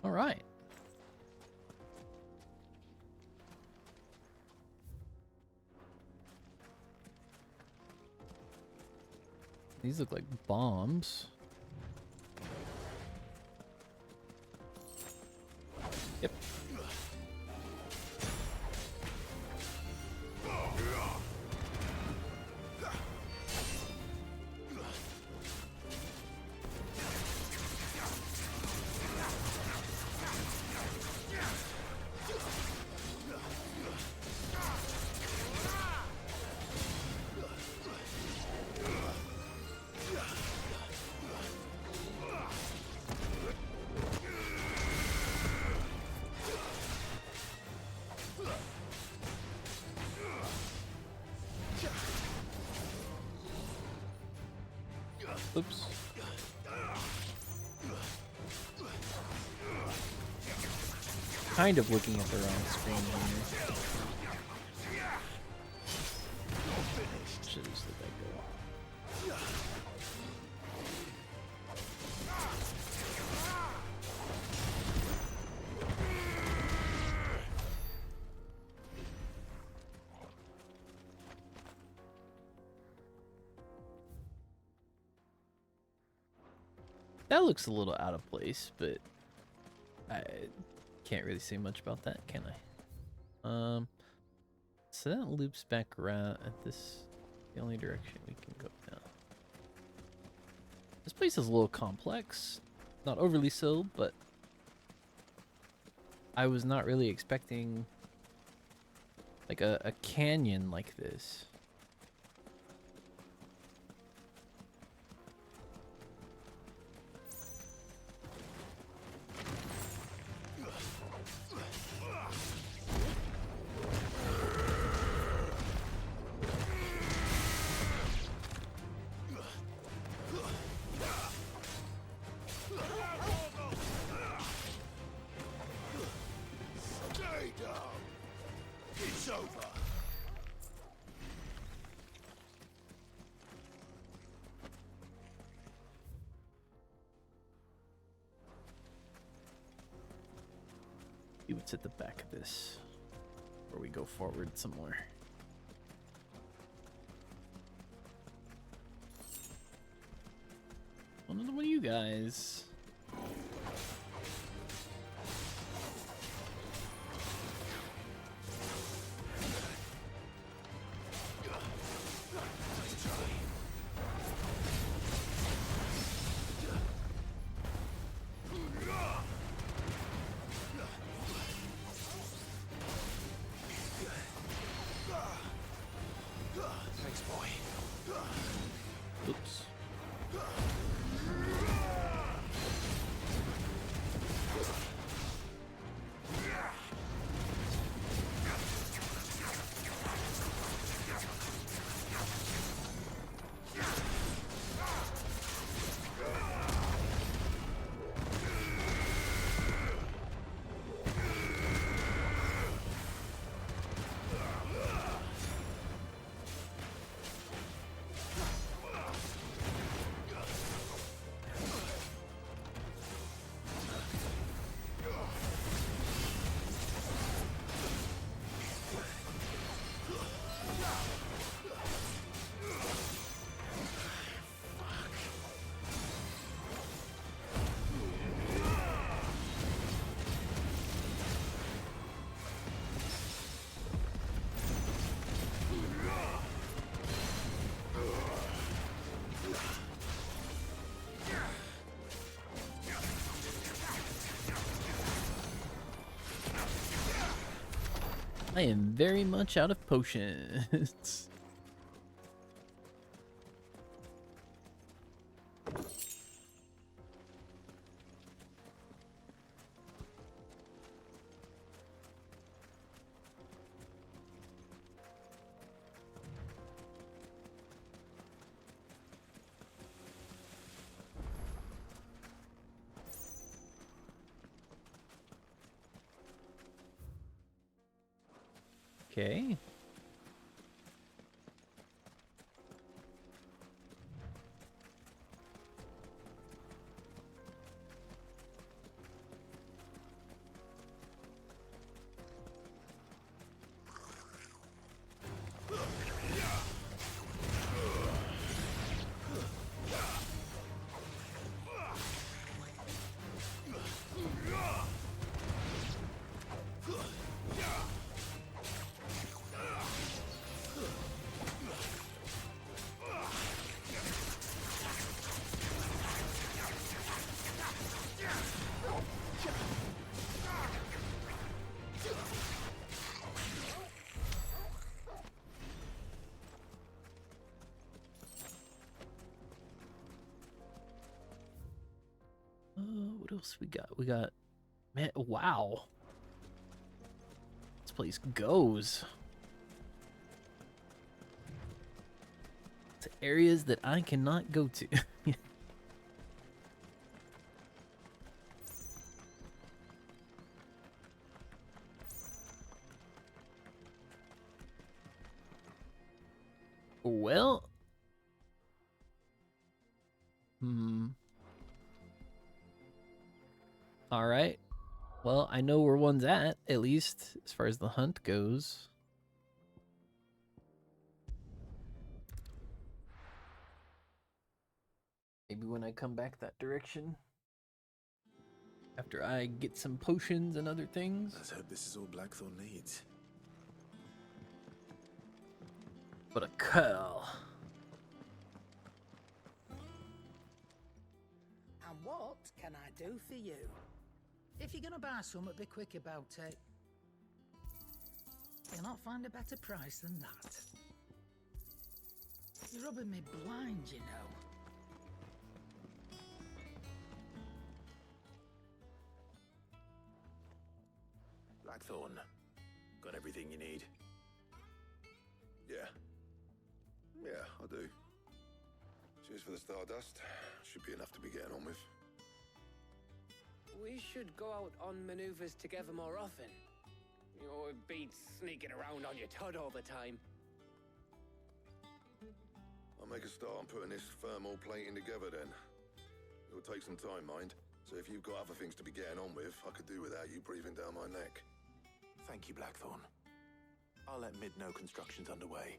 [SPEAKER 1] All right. These look like bombs. Yep. Oops. Kind of looking at the wrong screen here. Should just let that go. That looks a little out of place, but I can't really say much about that, can I? So that loops back around at this, the only direction we can go now. This place is a little complex. Not overly so, but I was not really expecting like a canyon like this.
[SPEAKER 14] Stay down. It's over.
[SPEAKER 1] See what's at the back of this, or we go forward somewhere. Another one of you guys.
[SPEAKER 2] Thanks, boy.
[SPEAKER 1] Oops. I am very much out of potions. Okay. What else we got? We got, man, wow. This place goes to areas that I cannot go to. Well, all right. Well, I know where one's at least, as far as the hunt goes. Maybe when I come back that direction. After I get some potions and other things.
[SPEAKER 2] Let's hope this is all Blackthorn needs.
[SPEAKER 1] What a curl.
[SPEAKER 7] And what can I do for you? If you're gonna buy something, be quick about it. You'll not find a better price than that. You're rubbing me blind, you know.
[SPEAKER 2] Blackthorn, got everything you need?
[SPEAKER 8] Yeah. Yeah, I do. Cheers for the Stardust. Should be enough to be getting on with.
[SPEAKER 3] We should go out on maneuvers together more often. You know, it beats sneaking around on your tud all the time.
[SPEAKER 8] I'll make a start on putting this thermal plating together then. It'll take some time, mind. So if you've got other things to be getting on with, I could do without you breathing down my neck.
[SPEAKER 2] Thank you, Blackthorn. I'll let Mid know construction's underway.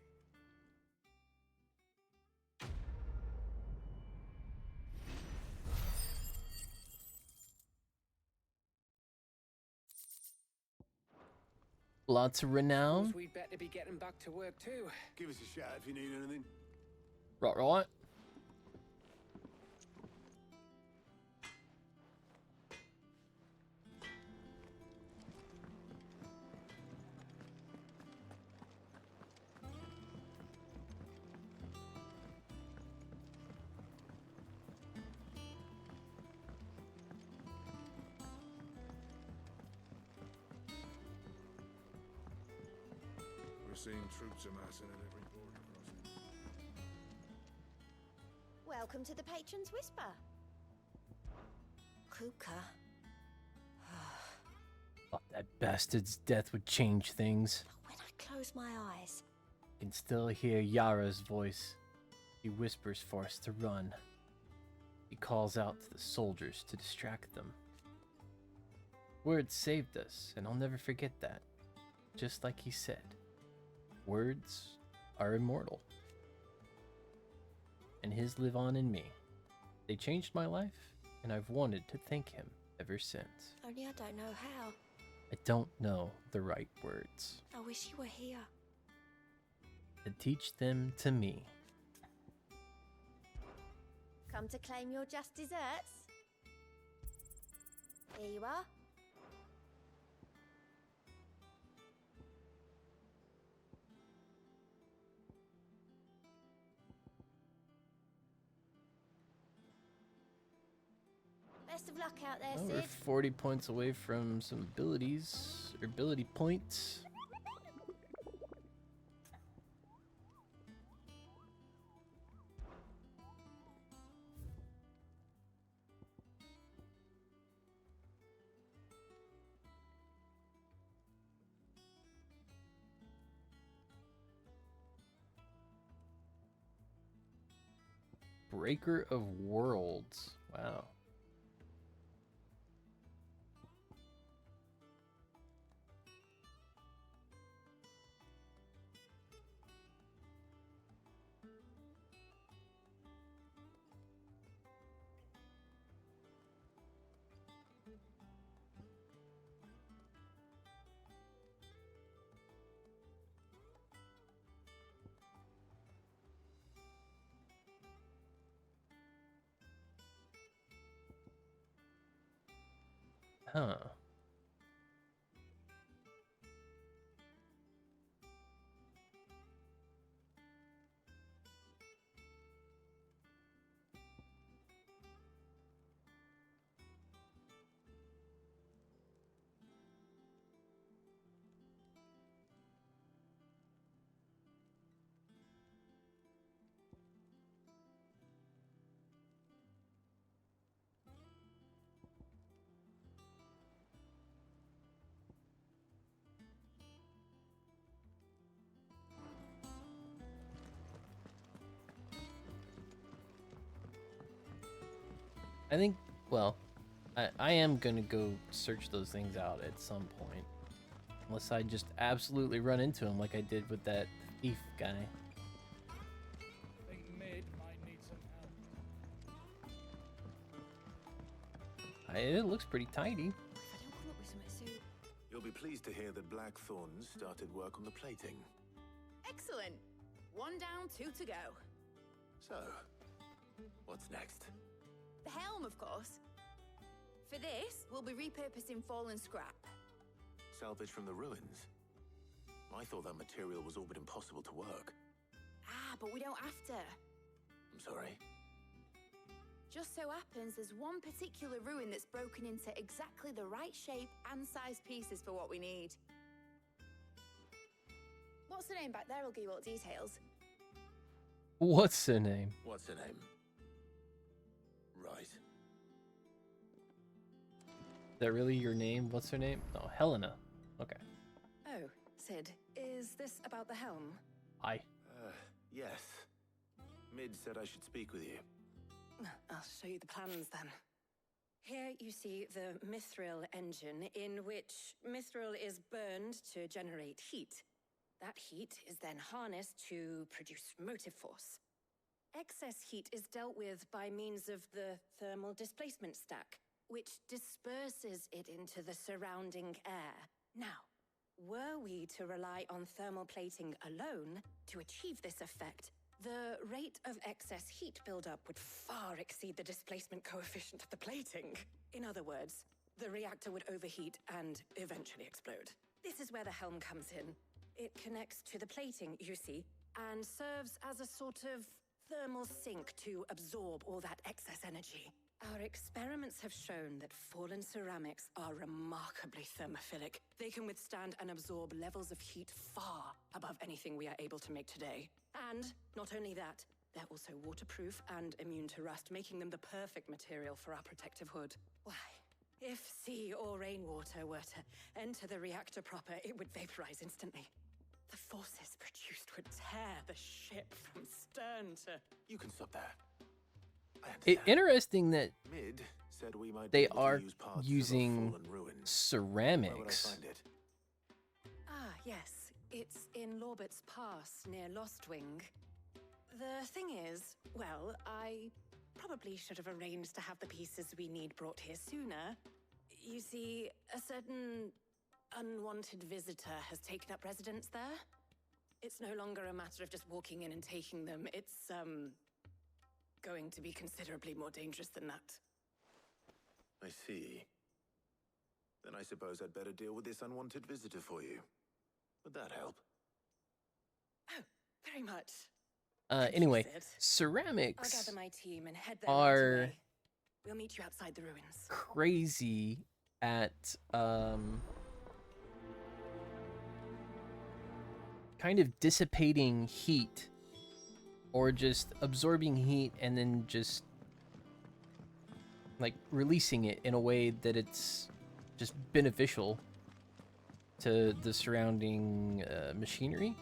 [SPEAKER 1] Lots of renown.
[SPEAKER 3] We'd better be getting back to work too.
[SPEAKER 9] Give us a shout if you need anything.
[SPEAKER 1] Right.
[SPEAKER 16] We're seeing troops amassing at every border crossing.
[SPEAKER 17] Welcome to the Patron's Whisper.
[SPEAKER 4] Kuka.
[SPEAKER 1] Thought that bastard's death would change things.
[SPEAKER 4] When I close my eyes,
[SPEAKER 1] I can still hear Yara's voice. He whispers for us to run. He calls out to the soldiers to distract them. Words saved us, and I'll never forget that. Just like he said, words are immortal. And his live on in me. They changed my life, and I've wanted to thank him ever since.
[SPEAKER 4] only I don't know how.
[SPEAKER 1] I don't know the right words.
[SPEAKER 4] I wish you were here.
[SPEAKER 1] To teach them to me.
[SPEAKER 17] Come to claim your just desserts? Here you are. Best of luck out there,
[SPEAKER 1] Oh, we're
[SPEAKER 17] Sid.
[SPEAKER 1] 40 points away from some abilities, or ability points. Breaker of Worlds. Wow. Huh. I think, well, I am gonna go search those things out at some point. Unless I just absolutely run into him like I did with that thief guy.
[SPEAKER 13] I think Mid might need some help.
[SPEAKER 1] It looks pretty tidy.
[SPEAKER 17] If I don't come up with something soon.
[SPEAKER 2] You'll be pleased to hear that Blackthorn started work on the plating.
[SPEAKER 6] Excellent. One down, two to go.
[SPEAKER 2] So, what's next?
[SPEAKER 6] The helm, of course. For this, we'll be repurposing fallen scrap.
[SPEAKER 2] Salvage from the ruins? I thought that material was all but impossible to work.
[SPEAKER 6] Ah, but we don't have to.
[SPEAKER 2] I'm sorry.
[SPEAKER 6] Just so happens there's one particular ruin that's broken into exactly the right shape and size pieces for what we need. What's the name back there? I'll give you all the details.
[SPEAKER 1] What's the name?
[SPEAKER 2] What's her name? Right.
[SPEAKER 1] Is that really your name? What's her name? Oh, Helena. Okay.
[SPEAKER 12] Oh, Sid, is this about the helm?
[SPEAKER 1] Hi.
[SPEAKER 2] Yes. Mid said I should speak with you.
[SPEAKER 12] I'll show you the plans then. Here you see the mithril engine, in which mithril is burned to generate heat. That heat is then harnessed to produce motive force. Excess heat is dealt with by means of the thermal displacement stack, which disperses it into the surrounding air. Now, were we to rely on thermal plating alone to achieve this effect, the rate of excess heat buildup would far exceed the displacement coefficient of the plating. In other words, the reactor would overheat and eventually explode. This is where the helm comes in. It connects to the plating, you see, and serves as a sort of thermal sink to absorb all that excess energy. Our experiments have shown that fallen ceramics are remarkably thermophilic. They can withstand and absorb levels of heat far above anything we are able to make today. And not only that, they're also waterproof and immune to rust, making them the perfect material for our protective hood. Why, if sea or rainwater were to enter the reactor proper, it would vaporize instantly. The forces produced would tear the ship from stern to...
[SPEAKER 2] You can stop there.
[SPEAKER 1] Interesting that
[SPEAKER 2] Mid said we might
[SPEAKER 1] they
[SPEAKER 2] be able to
[SPEAKER 1] are
[SPEAKER 2] use parts
[SPEAKER 1] using
[SPEAKER 2] of a fallen ruin. Where would I
[SPEAKER 1] ceramics.
[SPEAKER 2] find it?
[SPEAKER 12] Ah, yes. It's in Lorbert's Pass, near Lostwing. The thing is, well, I probably should have arranged to have the pieces we need brought here sooner. You see, a certain unwanted visitor has taken up residence there. It's no longer a matter of just walking in and taking them. It's, going to be considerably more dangerous than that.
[SPEAKER 2] I see. Then I suppose I'd better deal with this unwanted visitor for you. Would that help?
[SPEAKER 12] Oh, very much.
[SPEAKER 1] Anyway,
[SPEAKER 12] I'll
[SPEAKER 1] ceramics
[SPEAKER 12] gather my team and head there right
[SPEAKER 1] are
[SPEAKER 12] away. We'll meet you outside the ruins.
[SPEAKER 1] crazy at kind of dissipating heat or just absorbing heat and then just like releasing it in a way that it's just beneficial to the surrounding machinery.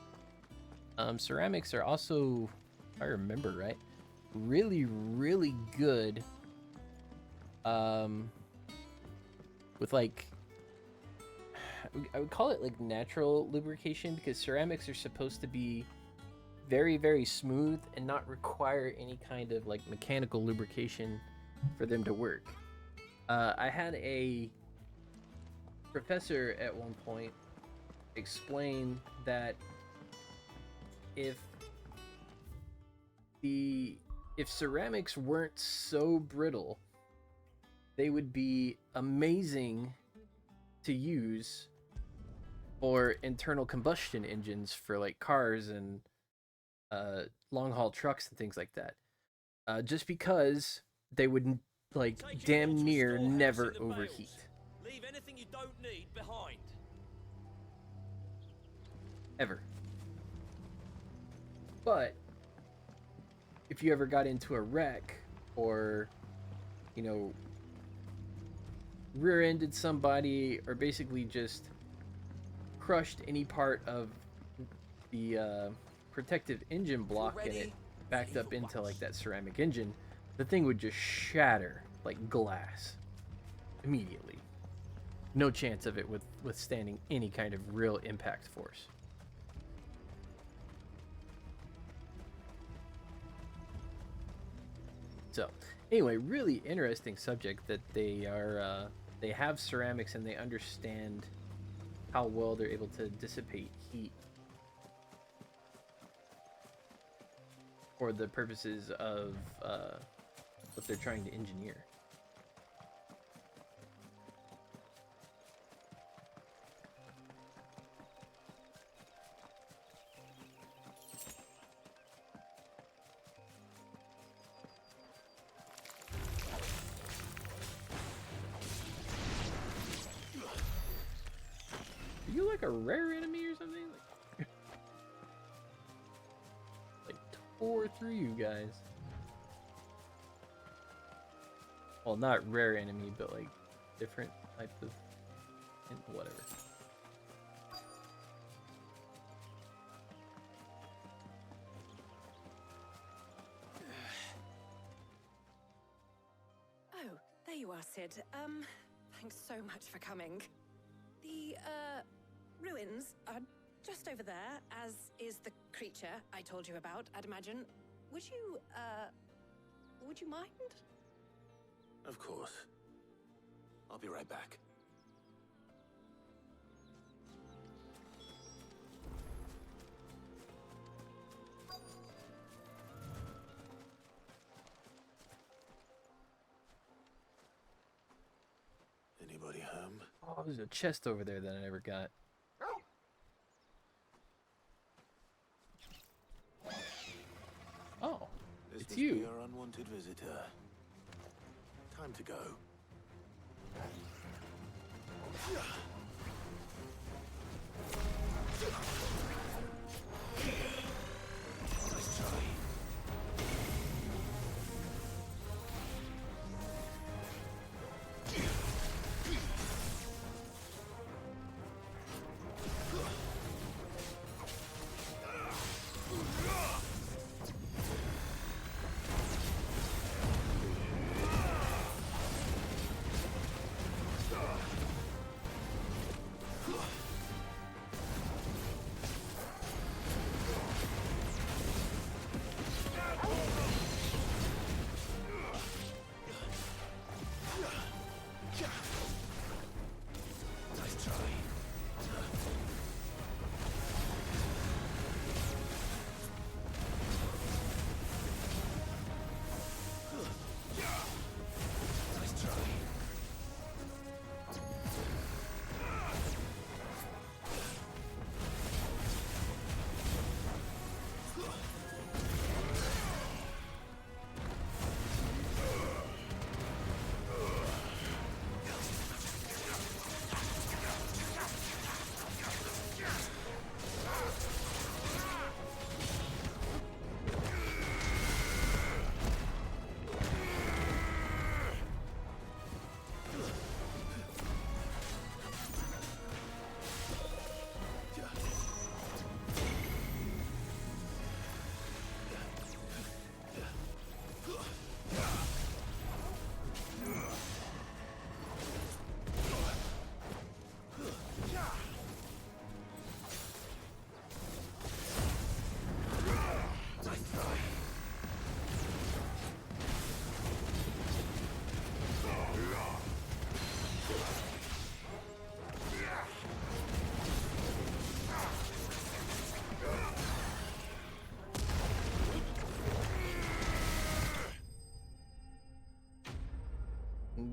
[SPEAKER 1] Ceramics are also, if I remember right, really, really good with like, I would call it like natural lubrication, because ceramics are supposed to be very, very smooth and not require any kind of like mechanical lubrication for them to work. I had a professor at one point explain that if ceramics weren't so brittle, they would be amazing to use for internal combustion engines for like cars and long haul trucks and things like that. Just because they would like damn near never overheat.
[SPEAKER 10] Leave anything you don't need behind.
[SPEAKER 1] Ever. But if you ever got into a wreck or, you know, rear-ended somebody or basically just crushed any part of the protective engine block and it backed up into like that ceramic engine, the thing would just shatter like glass immediately. No chance of it withstanding any kind of real impact force. So, anyway, really interesting subject that they are they have ceramics and they understand how well they're able to dissipate heat. for the purposes of what they're trying to engineer. Are you like a rare enemy or something? Like tore through you guys. Well, not rare enemy, but like different type of whatever.
[SPEAKER 12] Oh, there you are, Sid. Thanks so much for coming. The, ruins are just over there, as is the creature I told you about, I'd imagine. Would you mind?
[SPEAKER 2] Of course. I'll be right back. Anybody home?
[SPEAKER 1] Oh, there's a chest over there that I never got. Oh,
[SPEAKER 2] This
[SPEAKER 1] it's
[SPEAKER 2] must
[SPEAKER 1] you.
[SPEAKER 2] be our unwanted visitor. Time to go. Nice try. Nice try. Nice try.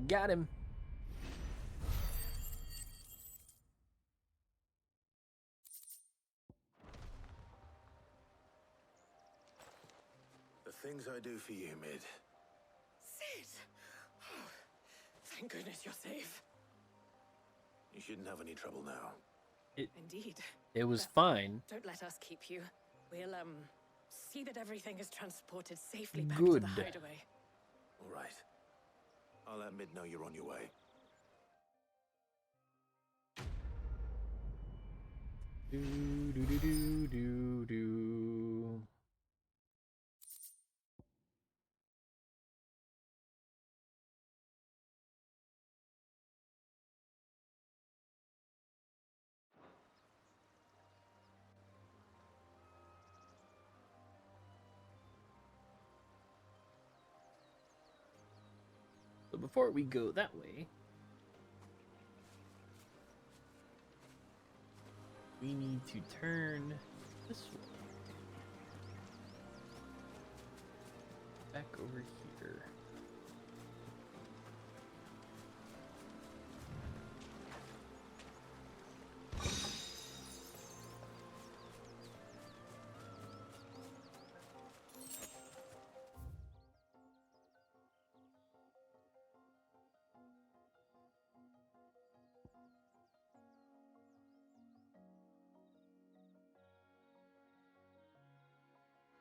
[SPEAKER 1] Got him.
[SPEAKER 2] The things I do for you, Mid.
[SPEAKER 12] Sid! Oh, thank goodness you're safe.
[SPEAKER 2] You shouldn't have any trouble now.
[SPEAKER 12] Indeed.
[SPEAKER 1] It was
[SPEAKER 12] But
[SPEAKER 1] fine.
[SPEAKER 12] Don't let us keep you. We'll, see that everything is transported safely back
[SPEAKER 1] Good.
[SPEAKER 12] to the hideaway.
[SPEAKER 2] All right. I'll let Mid know you're on your way.
[SPEAKER 1] Do do do do do do. So before we go that way, we need to turn this way. over here.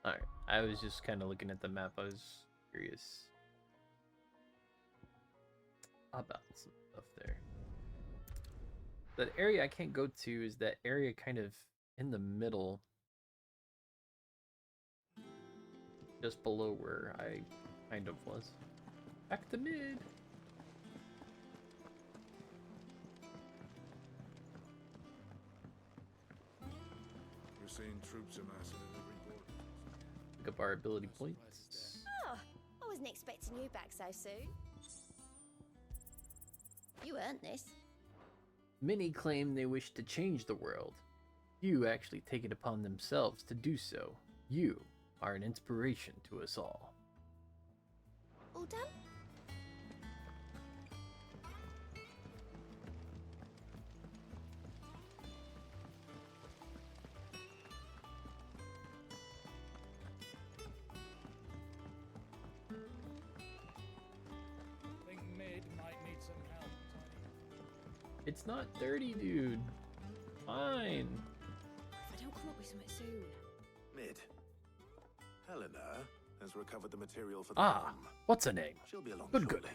[SPEAKER 1] Alright, I was just kind of looking at the map. I was curious about some stuff there. The area I can't go to is that area kind of in the middle, just below where I kind of was. Back to mid.
[SPEAKER 16] We're seeing troops amassing at every border.
[SPEAKER 1] Pick up our ability points.
[SPEAKER 17] Oh, I wasn't expecting you back so soon. You earned this.
[SPEAKER 1] Many claim they wish to change the world. Few actually take it upon themselves to do so. You are an inspiration to us all.
[SPEAKER 17] All done?
[SPEAKER 13] I think mid might need some help, Tiny.
[SPEAKER 1] It's not dirty, dude. Fine.
[SPEAKER 17] If I don't come up with something soon.
[SPEAKER 2] Mid. Helena has recovered the material for the
[SPEAKER 1] Ah,
[SPEAKER 2] bomb.
[SPEAKER 1] what's her name?
[SPEAKER 2] She'll be along
[SPEAKER 1] Good,
[SPEAKER 2] shortly.
[SPEAKER 1] good.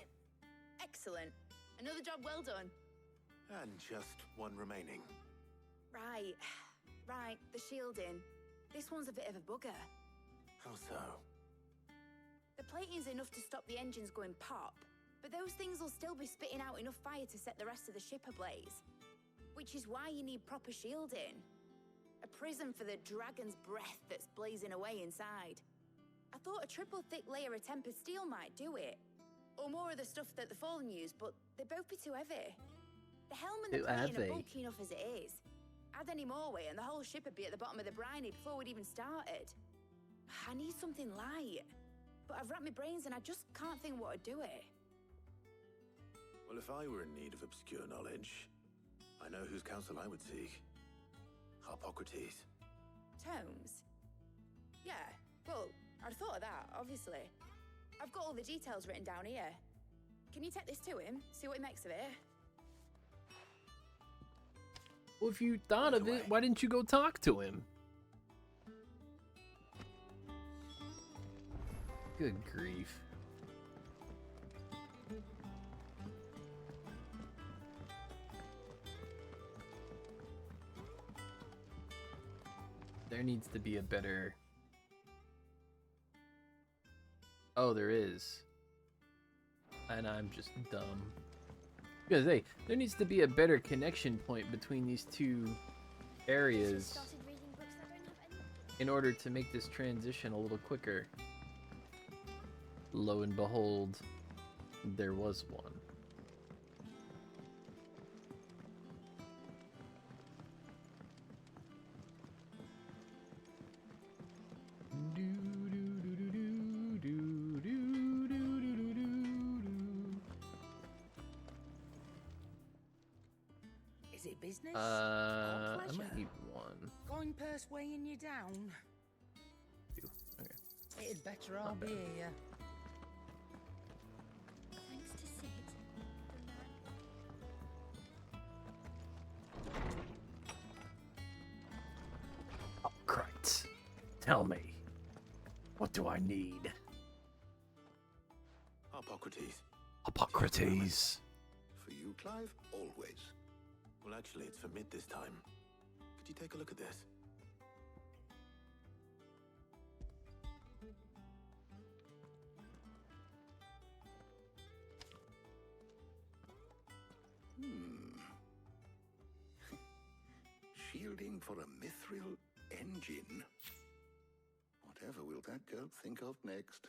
[SPEAKER 6] Excellent. Another job well done.
[SPEAKER 2] And just one remaining.
[SPEAKER 6] Right. Right, the shielding. This one's a bit of a bugger.
[SPEAKER 2] How so?
[SPEAKER 6] The plating's enough to stop the engines going pop, but those things will still be spitting out enough fire to set the rest of the ship ablaze. Which is why you need proper shielding. A prison for the dragon's breath that's blazing away inside. I thought a triple thick layer of tempered steel might do it. Or more of the stuff that the Fallen use, but they'd both be too heavy. The helm and the
[SPEAKER 1] Too
[SPEAKER 6] plating
[SPEAKER 1] heavy.
[SPEAKER 6] are bulky enough as it is. Add any more weight and the whole ship would be at the bottom of the briny before we'd even started. I need something light. But I've wrapped my brains and I just can't think what would do it.
[SPEAKER 2] Well, if I were in need of obscure knowledge, I know whose counsel I would seek. Harpocrates.
[SPEAKER 6] Tomes? Yeah, well, I'd thought of that, obviously. I've got all the details written down here. Can you take this to him, see what he makes of it?
[SPEAKER 1] Well, if you thought of it, why didn't you go talk to him? Good grief. There needs to be a better... Oh, there is. And I'm just dumb. Because, hey, there needs to be a better connection point between these two areas in order to make this transition a little quicker. Lo and behold, there was one.
[SPEAKER 7] Is it business? or
[SPEAKER 1] I
[SPEAKER 7] pleasure?
[SPEAKER 1] might need one.
[SPEAKER 7] Coin purse weighing you down?
[SPEAKER 1] Okay.
[SPEAKER 7] It'd better all be here.
[SPEAKER 17] Thanks to Sid.
[SPEAKER 1] Oh, Christ. Tell me, what do I need?
[SPEAKER 2] Harpocrates.
[SPEAKER 1] Hippocrates.
[SPEAKER 5] For you, Clive, always.
[SPEAKER 2] Well, actually, it's for mid this time. Could you take a look at this?
[SPEAKER 5] Shielding for a mithril engine. Whatever will that girl think of next?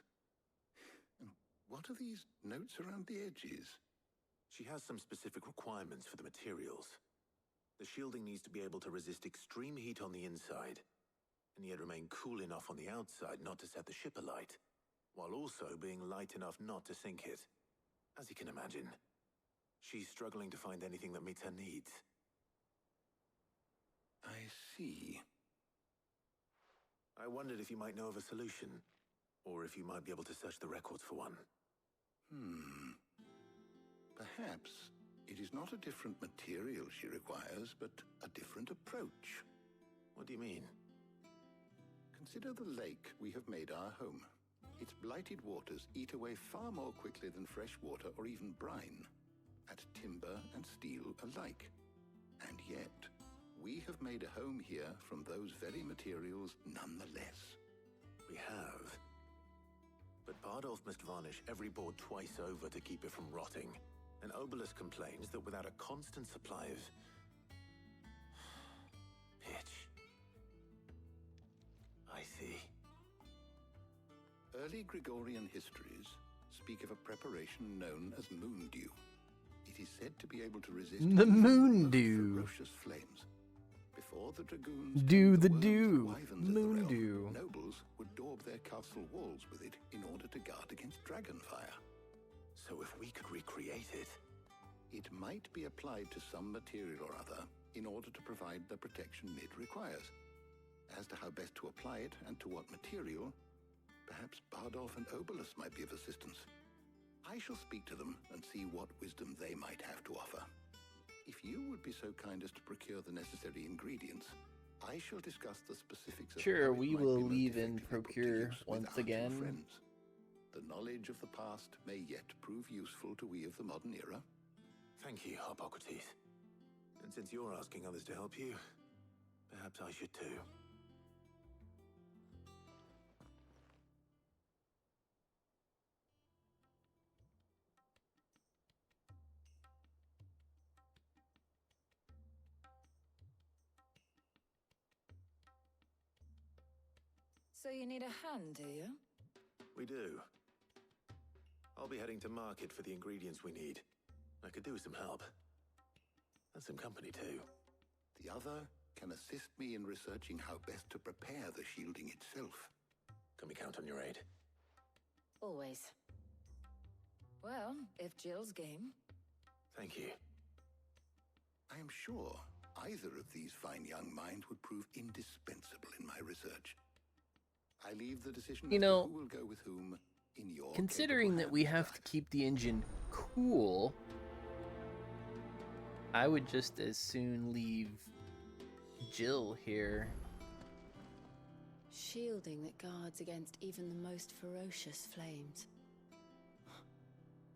[SPEAKER 5] And what are these notes around the edges?
[SPEAKER 2] She has some specific requirements for the materials. The shielding needs to be able to resist extreme heat on the inside, and yet remain cool enough on the outside not to set the ship alight. while also being light enough not to sink it. As you can imagine, she's struggling to find anything that meets her needs.
[SPEAKER 5] I see.
[SPEAKER 2] I wondered if you might know of a solution, or if you might be able to search the records for one.
[SPEAKER 5] Perhaps it is not a different material she requires, but a different approach.
[SPEAKER 2] What do you mean?
[SPEAKER 5] Consider the lake we have made our home. Its blighted waters eat away far more quickly than fresh water or even brine, at timber and steel alike. And yet, we have made a home here from those very materials nonetheless.
[SPEAKER 2] We have. But Bardolph must varnish every board twice over to keep it from rotting. And Obelus complains that without a constant supply of pitch. I see.
[SPEAKER 5] Early Gregorian histories speak of a preparation known as moon dew. It is said to be able to resist
[SPEAKER 1] The moon dew.
[SPEAKER 5] ferocious flames. Before the dragoons
[SPEAKER 1] Do
[SPEAKER 5] tamed
[SPEAKER 1] the
[SPEAKER 5] worms and
[SPEAKER 1] dew.
[SPEAKER 5] wyverns of the
[SPEAKER 1] Moon
[SPEAKER 5] realm,
[SPEAKER 1] dew.
[SPEAKER 5] nobles would daub their castle walls with it in order to guard against dragon fire.
[SPEAKER 2] So if we could recreate it...
[SPEAKER 5] It might be applied to some material or other in order to provide the protection it requires. As to how best to apply it and to what material, perhaps Bardolph and Obelus might be of assistance. I shall speak to them and see what wisdom they might have to offer. If you would be so kind as to procure the necessary ingredients, I shall discuss the specifics of
[SPEAKER 1] Sure,
[SPEAKER 5] how it
[SPEAKER 1] we
[SPEAKER 5] might
[SPEAKER 1] will
[SPEAKER 5] be most
[SPEAKER 1] leave and
[SPEAKER 5] effectively put to
[SPEAKER 1] procure
[SPEAKER 5] use with
[SPEAKER 1] once
[SPEAKER 5] our two
[SPEAKER 1] again.
[SPEAKER 5] friends. The knowledge of the past may yet prove useful to we of the modern era.
[SPEAKER 2] Thank you, Hippocrates. And since you're asking others to help you, perhaps I should too.
[SPEAKER 18] So you need a hand, do you?
[SPEAKER 2] We do. I'll be heading to market for the ingredients we need. I could do with some help. And some company too.
[SPEAKER 5] The other can assist me in researching how best to prepare the shielding itself.
[SPEAKER 2] Can we count on your aid?
[SPEAKER 18] Always. Well, if Jill's game.
[SPEAKER 2] Thank you.
[SPEAKER 5] I am sure either of these fine young minds would prove indispensable in my research. I leave the decision
[SPEAKER 1] You
[SPEAKER 5] as
[SPEAKER 1] know,
[SPEAKER 5] to who will go with whom in your
[SPEAKER 1] considering that we have to keep the engine cool, I would just as soon leave Jill here.
[SPEAKER 19] Shielding that guards against even the most ferocious flames.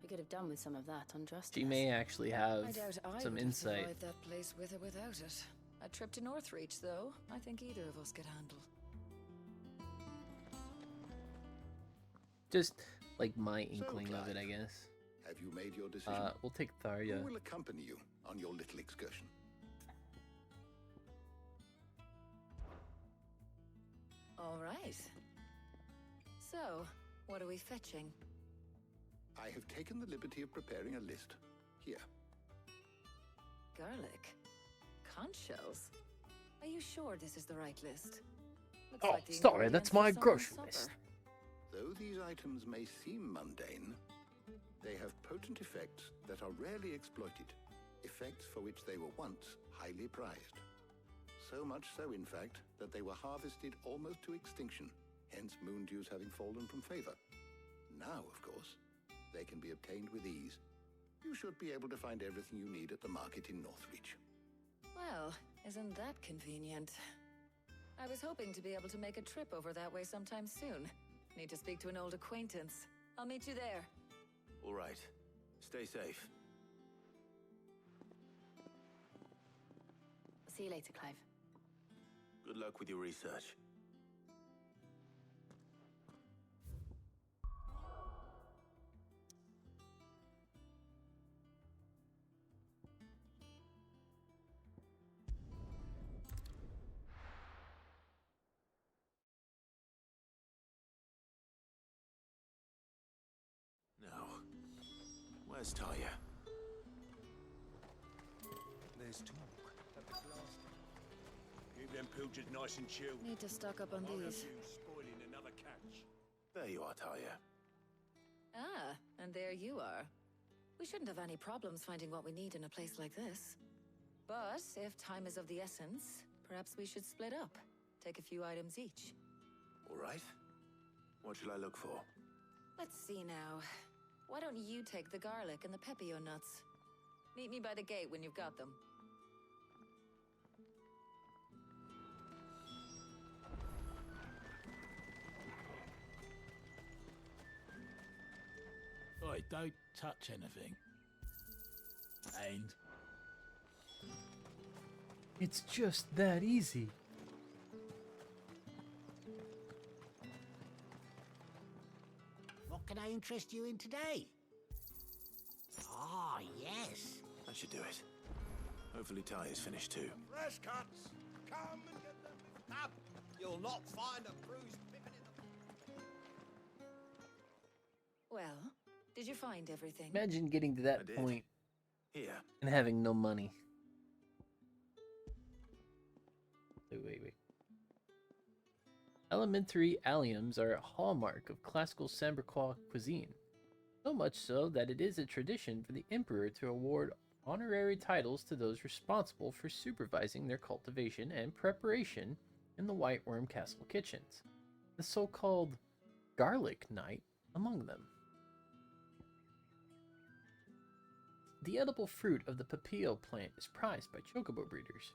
[SPEAKER 19] We could have done with some of that on Justice.
[SPEAKER 1] She may actually have
[SPEAKER 18] I doubt I
[SPEAKER 1] some
[SPEAKER 18] would have
[SPEAKER 1] insight.
[SPEAKER 18] survived that place with or without it. A trip to Northreach, though, I think either of us could handle.
[SPEAKER 1] Just like my inkling of it, I guess.
[SPEAKER 5] Have you made your decision?
[SPEAKER 1] We'll take Tharya.
[SPEAKER 5] Who will accompany you on your little excursion?
[SPEAKER 18] All right. So, what are we fetching?
[SPEAKER 5] I have taken the liberty of preparing a list. Here.
[SPEAKER 18] Garlic. Conch shells. Are you sure this is the right list? Looks
[SPEAKER 1] Oh,
[SPEAKER 18] like the
[SPEAKER 1] sorry,
[SPEAKER 18] ingredients
[SPEAKER 1] that's
[SPEAKER 18] for
[SPEAKER 1] my
[SPEAKER 18] someone's
[SPEAKER 1] grocery
[SPEAKER 18] supper.
[SPEAKER 1] list.
[SPEAKER 5] Though these items may seem mundane, they have potent effects that are rarely exploited, effects for which they were once highly prized. So much so, in fact, that they were harvested almost to extinction, hence moon dews having fallen from favor. Now, of course, they can be obtained with ease. You should be able to find everything you need at the market in Northreach.
[SPEAKER 18] Well, isn't that convenient? I was hoping to be able to make a trip over that way sometime soon. Need to speak to an old acquaintance. I'll meet you there.
[SPEAKER 2] All right. Stay safe.
[SPEAKER 19] I'll see you later, Clive.
[SPEAKER 2] Good luck with your research. Now, where's Talia?
[SPEAKER 16] There's talk at the glass. Keep them pilchards nice and chilled.
[SPEAKER 18] Need to stock up on
[SPEAKER 16] I'll have
[SPEAKER 18] these.
[SPEAKER 16] you spoiling another catch.
[SPEAKER 2] There you are, Talia.
[SPEAKER 18] Ah, and there you are. We shouldn't have any problems finding what we need in a place like this. But if time is of the essence, perhaps we should split up. Take a few items each.
[SPEAKER 2] All right. What shall I look for?
[SPEAKER 18] Let's see now. Why don't you take the garlic and the pepio nuts? Meet me by the gate when you've got them.
[SPEAKER 20] Oi, don't touch anything. And
[SPEAKER 1] It's just that easy.
[SPEAKER 21] What can I interest you in today? Ah, yes.
[SPEAKER 2] That should do it. Hopefully Ty is finished too.
[SPEAKER 14] Fresh cuts! Come and get them lifted up! You'll not find a bruised pippin in the...
[SPEAKER 18] Well, did you find everything?
[SPEAKER 1] Imagine getting to that point
[SPEAKER 2] Here.
[SPEAKER 1] and having no money. Wait. Elementary alliums are a hallmark of classical Sambriquois cuisine. So much so that it is a tradition for the emperor to award honorary titles to those responsible for supervising their cultivation and preparation in the White Worm Castle kitchens, the so-called garlic knight among them. The edible fruit of the papillo plant is prized by chocobo breeders.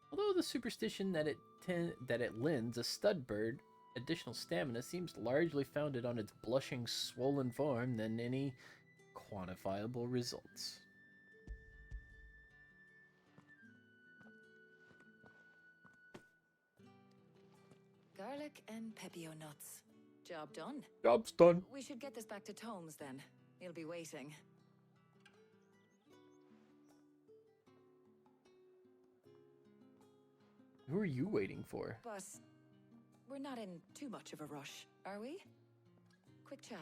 [SPEAKER 1] Although the superstition that it lends a stud bird additional stamina seems largely founded on its blushing, swollen form than any quantifiable results.
[SPEAKER 18] Garlic and pepio nuts. Job done.
[SPEAKER 1] Job's done.
[SPEAKER 18] We should get this back to Tomes then. He'll be waiting.
[SPEAKER 1] Who are you waiting for?
[SPEAKER 18] Boss, we're not in too much of a rush, are we? Quick chat.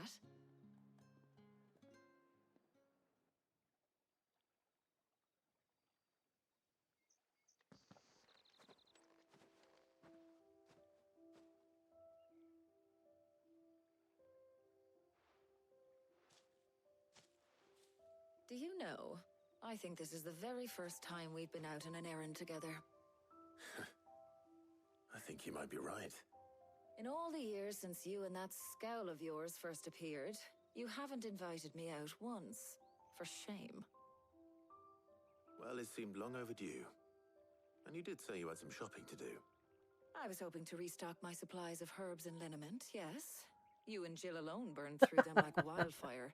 [SPEAKER 18] Do you know, I think this is the very first time we've been out on an errand together.
[SPEAKER 2] I think you might be right.
[SPEAKER 18] In all the years since you and that scowl of yours first appeared, you haven't invited me out once. For shame.
[SPEAKER 2] Well, it seemed long overdue. And you did say you had some shopping to do.
[SPEAKER 18] I was hoping to restock my supplies of herbs and liniment, yes. You and Jill alone burned through them like wildfire.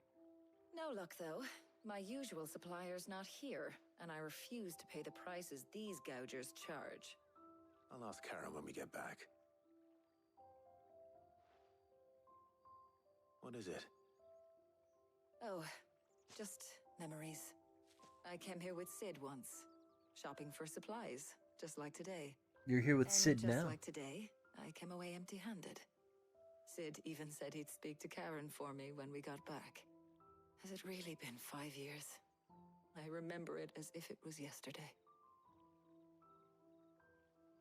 [SPEAKER 18] No luck, though. My usual supplier's not here, and I refuse to pay the prices these gougers charge.
[SPEAKER 2] I'll ask Karen when we get back. What is it?
[SPEAKER 18] Oh, just memories. I came here with Sid once, shopping for supplies, just like today.
[SPEAKER 1] You're here with
[SPEAKER 18] And
[SPEAKER 1] Sid
[SPEAKER 18] just
[SPEAKER 1] now.
[SPEAKER 18] like today, I came away empty-handed. Sid even said he'd speak to Karen for me when we got back. Has it really been 5 years? I remember it as if it was yesterday.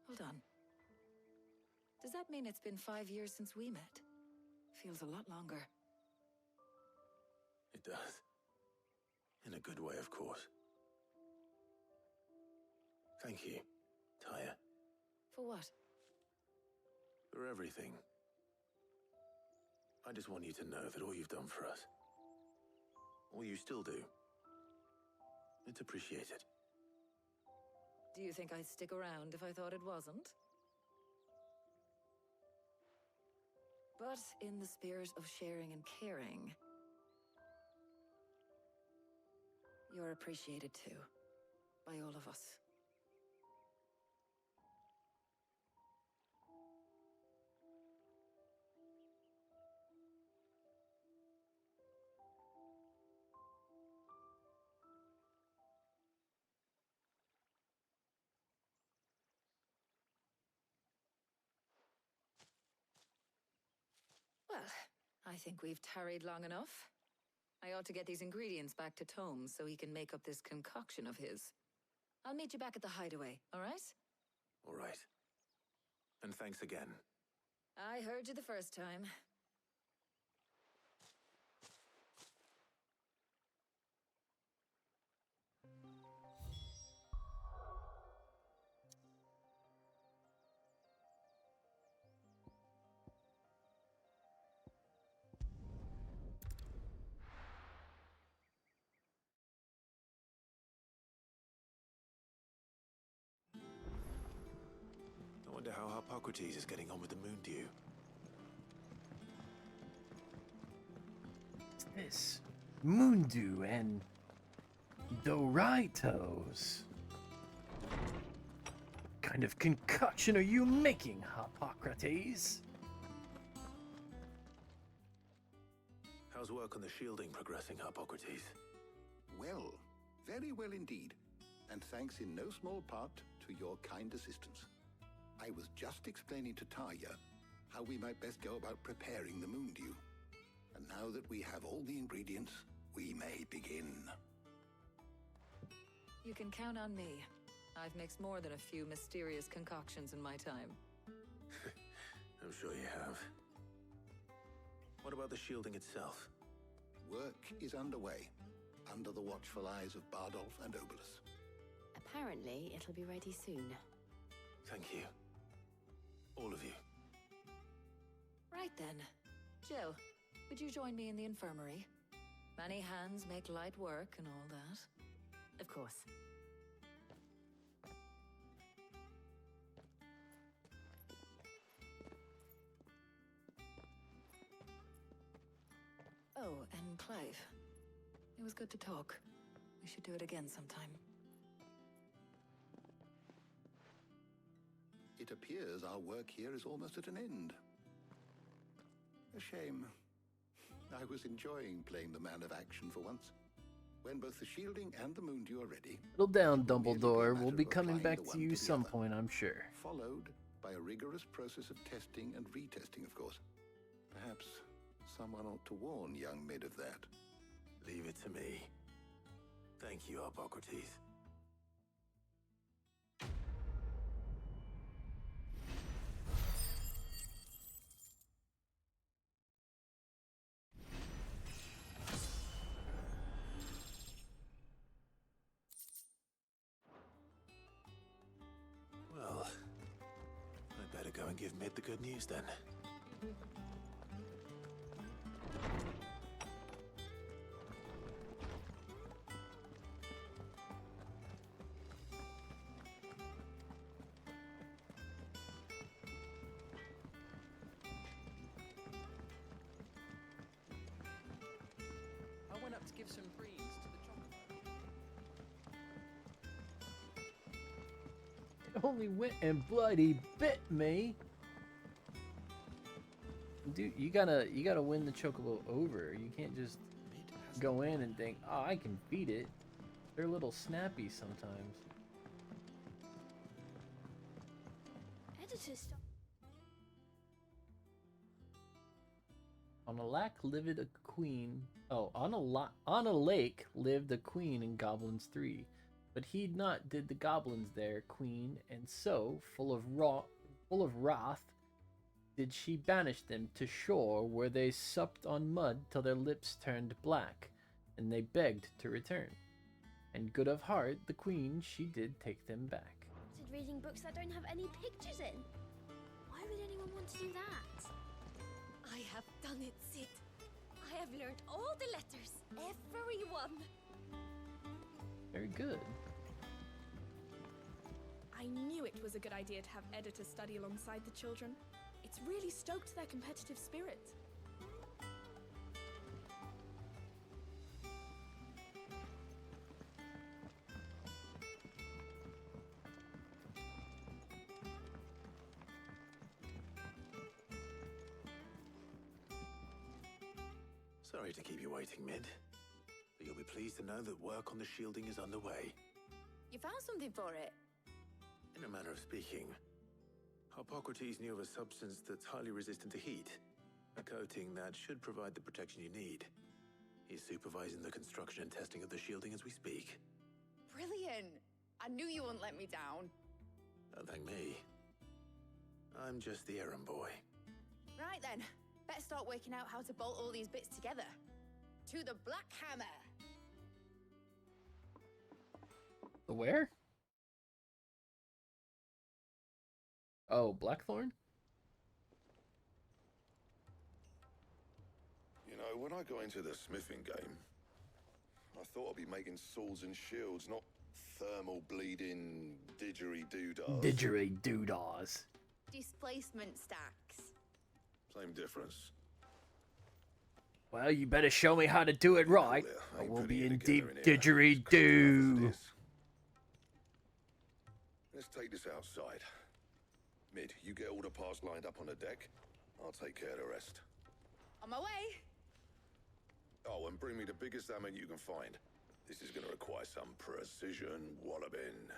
[SPEAKER 18] Hold on. Does that mean it's been 5 years since we met? Feels a lot longer.
[SPEAKER 2] It does. In a good way, of course. Thank you, Taya,
[SPEAKER 18] For what?
[SPEAKER 2] for everything. I just want you to know that all you've done for us, all you still do, it's appreciated.
[SPEAKER 18] Do you think I'd stick around if I thought it wasn't? But in the spirit of sharing and caring, you're appreciated too, by all of us. Well, I think we've tarried long enough. I ought to get these ingredients back to Tomes so he can make up this concoction of his. I'll meet you back at the hideaway, all right?
[SPEAKER 2] All right. And thanks again.
[SPEAKER 18] I heard you the first time.
[SPEAKER 2] Harpocrates is getting on with the Moondew.
[SPEAKER 1] What's this? Moondew and Doritos. What kind of concoction are you making, Harpocrates?
[SPEAKER 2] How's work on the shielding progressing, Harpocrates?
[SPEAKER 5] Well, very well indeed. And thanks in no small part to your kind assistance. I was just explaining to Tarja how we might best go about preparing the Moondew. And now that we have all the ingredients, we may begin.
[SPEAKER 18] You can count on me. I've mixed more than a few mysterious concoctions in my time.
[SPEAKER 2] I'm sure you have. What about the shielding itself?
[SPEAKER 5] Work is underway, under the watchful eyes of Bardolph and Obolus.
[SPEAKER 19] Apparently, it'll be ready soon.
[SPEAKER 2] Thank you. All of you.
[SPEAKER 18] Right then. Jill, would you join me in the infirmary? Many hands make light work and all that.
[SPEAKER 19] Of course.
[SPEAKER 18] Oh, and Clive. It was good to talk. We should do it again sometime.
[SPEAKER 5] It appears our work here is almost at an end. A shame. I was enjoying playing the man of action for once. When both the shielding and the Moondew are ready,
[SPEAKER 1] Settle down, Dumbledore. We'll be coming back to you some point, I'm sure.
[SPEAKER 5] followed by a rigorous process of testing and retesting, of course. Perhaps someone ought to warn young Mid of that.
[SPEAKER 2] Leave it to me. Thank you, Harpocrates. Well, I'd better go and give Mid the good news then.
[SPEAKER 1] I went up to give some greens to the chocolate. It only went and bloody bit me. Dude, you gotta win the chocobo over. You can't just go in and think, oh, I can beat it. They're a little snappy sometimes.
[SPEAKER 17] Editor, stop.
[SPEAKER 1] On a lake lived a queen. Oh, on a lake lived a queen in Goblins 3, but he'd not did the goblins there, queen, and so full of wrath, did she banish them to shore, where they supped on mud till their lips turned black, and they begged to return. And good of heart, the queen, she did take them back.
[SPEAKER 17] Started reading books that don't have any pictures in. Why would anyone want to do that? I have done it, Sid. I have learned all the letters. Every one.
[SPEAKER 1] Very good.
[SPEAKER 11] I knew it was a good idea to have editors study alongside the children. It's really stoked their competitive spirit.
[SPEAKER 2] Sorry to keep you waiting, Mid. But you'll be pleased to know that work on the shielding is underway.
[SPEAKER 6] You found something for it?
[SPEAKER 2] In a manner of speaking, Harpocrates knew of a substance that's highly resistant to heat. A coating that should provide the protection you need. He's supervising the construction and testing of the shielding as we speak.
[SPEAKER 6] Brilliant! I knew you wouldn't let me down.
[SPEAKER 2] Don't thank me. I'm just the errand boy.
[SPEAKER 6] Right then, better start working out how to bolt all these bits together. To the Black Hammer!
[SPEAKER 1] The where? Oh, Blackthorn?
[SPEAKER 8] You know, when I got into the smithing game, I thought I'd be making swords and shields, not thermal bleeding didgeridoo-dahs.
[SPEAKER 1] Didgeridoo-dahs.
[SPEAKER 6] displacement stacks.
[SPEAKER 8] Same difference.
[SPEAKER 1] Well, you better show me how to do it right, or we'll be in deep didgeridoo.
[SPEAKER 8] Let's take this outside. Mid, you get all the parts lined up on the deck. I'll take care of the rest.
[SPEAKER 6] On my way.
[SPEAKER 8] Oh, and bring me the biggest hammer you can find. This is going to require some precision walloping.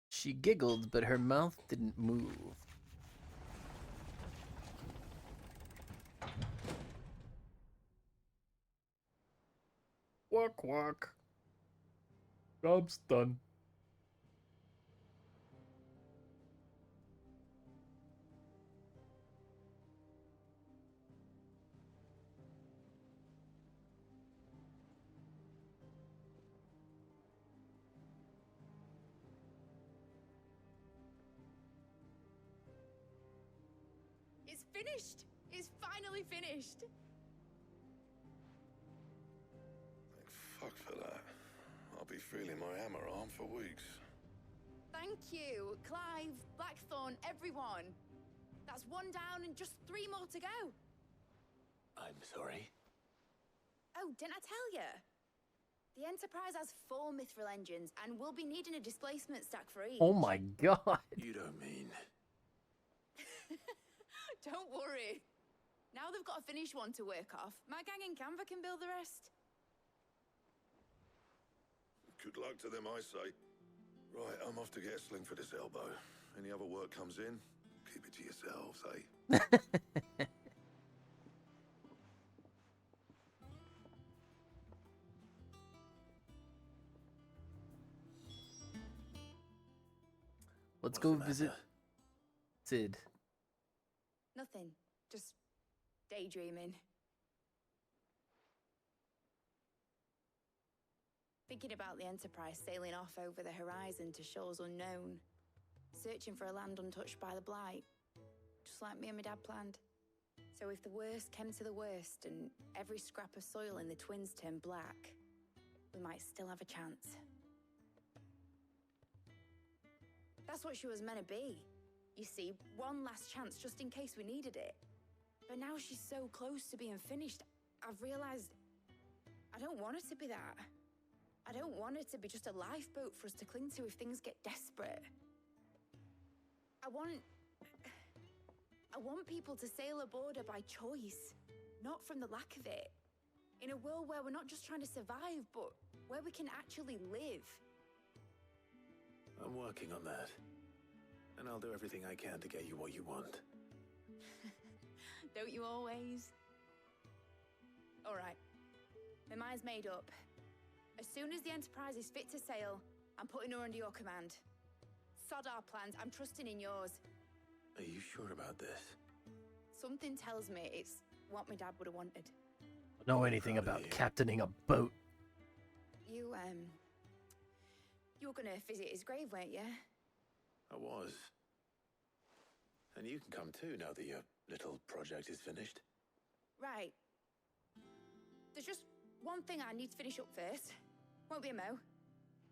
[SPEAKER 1] She giggled, but her mouth didn't move. Quack quack. Job's done.
[SPEAKER 6] It's finished. It's finally finished.
[SPEAKER 8] Thank fuck for that. I'll be feeling my hammer arm for weeks.
[SPEAKER 6] Thank you, Clive, Blackthorn, everyone. That's one down and just 3 more to go.
[SPEAKER 2] I'm sorry.
[SPEAKER 6] Oh, didn't I tell you? The Enterprise has 4 mithril engines, and we'll be needing a displacement stack for each.
[SPEAKER 1] Oh my god.
[SPEAKER 2] You don't mean...
[SPEAKER 6] Don't worry. Now they've got a finished one to work off. My gang in Canva can build the rest.
[SPEAKER 8] Good luck to them, I say. Right, I'm off to get a sling for this elbow. Any other work comes in, keep it to yourselves, eh?
[SPEAKER 1] Let's go visit Sid.
[SPEAKER 6] Nothing. Just daydreaming. Thinking about the Enterprise sailing off over the horizon to shores unknown. Searching for a land untouched by the Blight. Just like me and my dad planned. So if the worst came to the worst and every scrap of soil in the Twins turned black, we might still have a chance. That's what she was meant to be. You see, one last chance just in case we needed it. But now she's so close to being finished, I've realized I don't want it to be that. I don't want it to be just a lifeboat for us to cling to if things get desperate. I want people to sail aboard her by choice, not from the lack of it. In a world where we're not just trying to survive, but where we can actually live.
[SPEAKER 2] I'm working on that. And I'll do everything I can to get you what you want.
[SPEAKER 6] Don't you always? All right. My mind's made up. As soon as the Enterprise is fit to sail, I'm putting her under your command. Sod our plans, I'm trusting in yours.
[SPEAKER 2] Are you sure about this?
[SPEAKER 6] Something tells me it's what my dad would have wanted.
[SPEAKER 1] I don't know anything about captaining a boat.
[SPEAKER 6] You were gonna visit his grave, weren't you?
[SPEAKER 2] I was. And you can come too now that your little project is finished.
[SPEAKER 6] Right. There's just one thing I need to finish up first. Won't be a mo.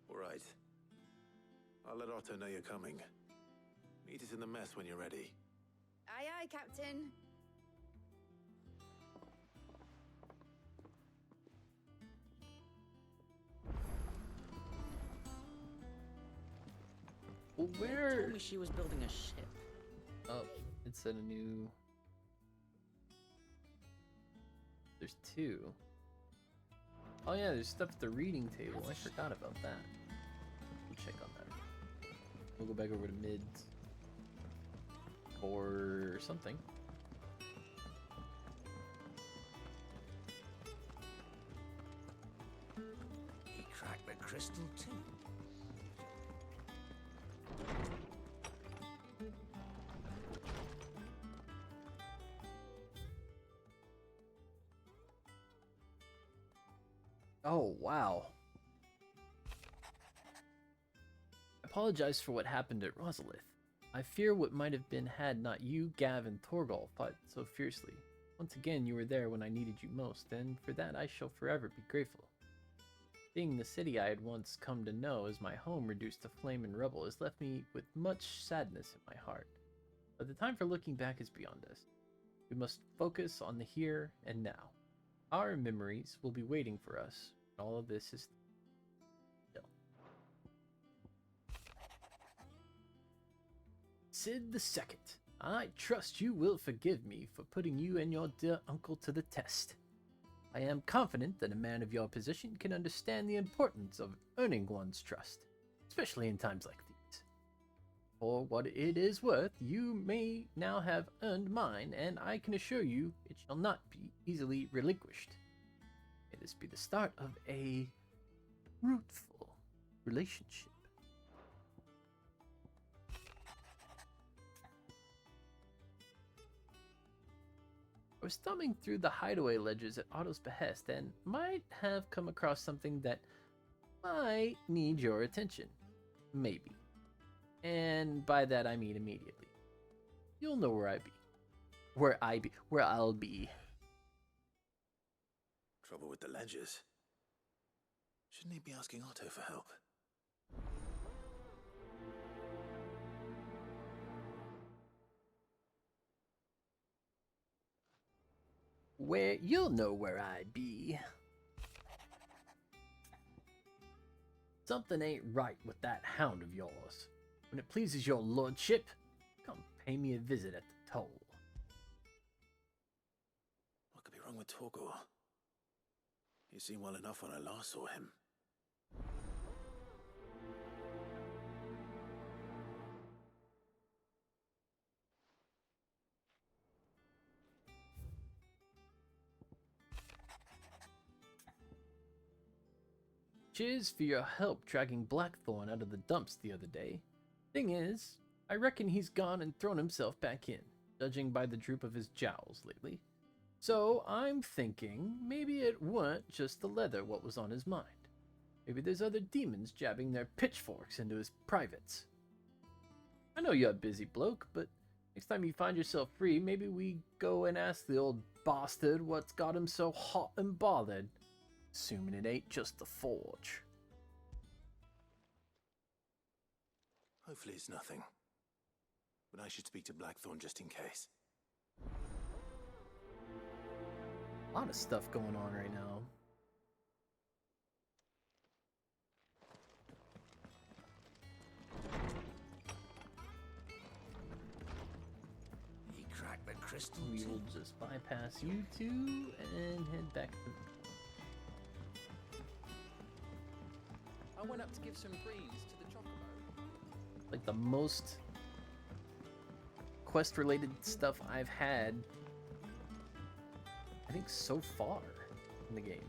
[SPEAKER 2] All right. I'll let Otto know you're coming. Meet us in the mess when you're ready.
[SPEAKER 6] Aye, aye, Captain.
[SPEAKER 1] Where?
[SPEAKER 15] Told me she was building a ship.
[SPEAKER 1] Oh, it said a new. There's 2. Oh yeah, there's stuff at the reading table. I forgot about that. We'll check on that. We'll go back over to mids. Or something.
[SPEAKER 21] He cracked the crystal too.
[SPEAKER 1] Oh, wow. I apologize for what happened at Rosalith. I fear what might have been had not you, Gav, and Torgal fought so fiercely. Once again, you were there when I needed you most, and for that I shall forever be grateful. Seeing the city I had once come to know as my home reduced to flame and rubble has left me with much sadness in my heart. But the time for looking back is beyond us. We must focus on the here and now. Our memories will be waiting for us when all of this is still. Sid II, I trust you will forgive me for putting you and your dear uncle to the test. I am confident that a man of your position can understand the importance of earning one's trust, especially in times like these. For what it is worth, you may now have earned mine, and I can assure you it shall not be easily relinquished. May this be the start of a fruitful relationship. I was thumbing through the hideaway ledgers at Otto's behest and might have come across something that might need your attention. Maybe. And by that I mean immediately. You'll know where I'll be.
[SPEAKER 2] Trouble with the ledgers. Shouldn't he be asking Otto for help?
[SPEAKER 1] Where you'll know where I be. Something ain't right with that hound of yours. When it pleases your lordship, come pay me a visit at the toll.
[SPEAKER 2] What could be wrong with Torgor? He seemed well enough when I last saw him.
[SPEAKER 1] Cheers for your help dragging Blackthorn out of the dumps the other day. Thing is, I reckon he's gone and thrown himself back in, judging by the droop of his jowls lately. So I'm thinking maybe it weren't just the leather what was on his mind. Maybe there's other demons jabbing their pitchforks into his privates. I know you're a busy bloke, but next time you find yourself free, maybe we go and ask the old bastard what's got him so hot and bothered. Assuming it ain't just the forge.
[SPEAKER 2] Hopefully it's nothing. But I should speak to Blackthorn just in case.
[SPEAKER 1] A lot of stuff going on right now.
[SPEAKER 21] He cracked the crystal.
[SPEAKER 1] We'll just bypass you two and head back to...
[SPEAKER 15] I went up to give some breeze to the chocobo.
[SPEAKER 1] Like the most quest-related stuff I've had, I think, so far in the game.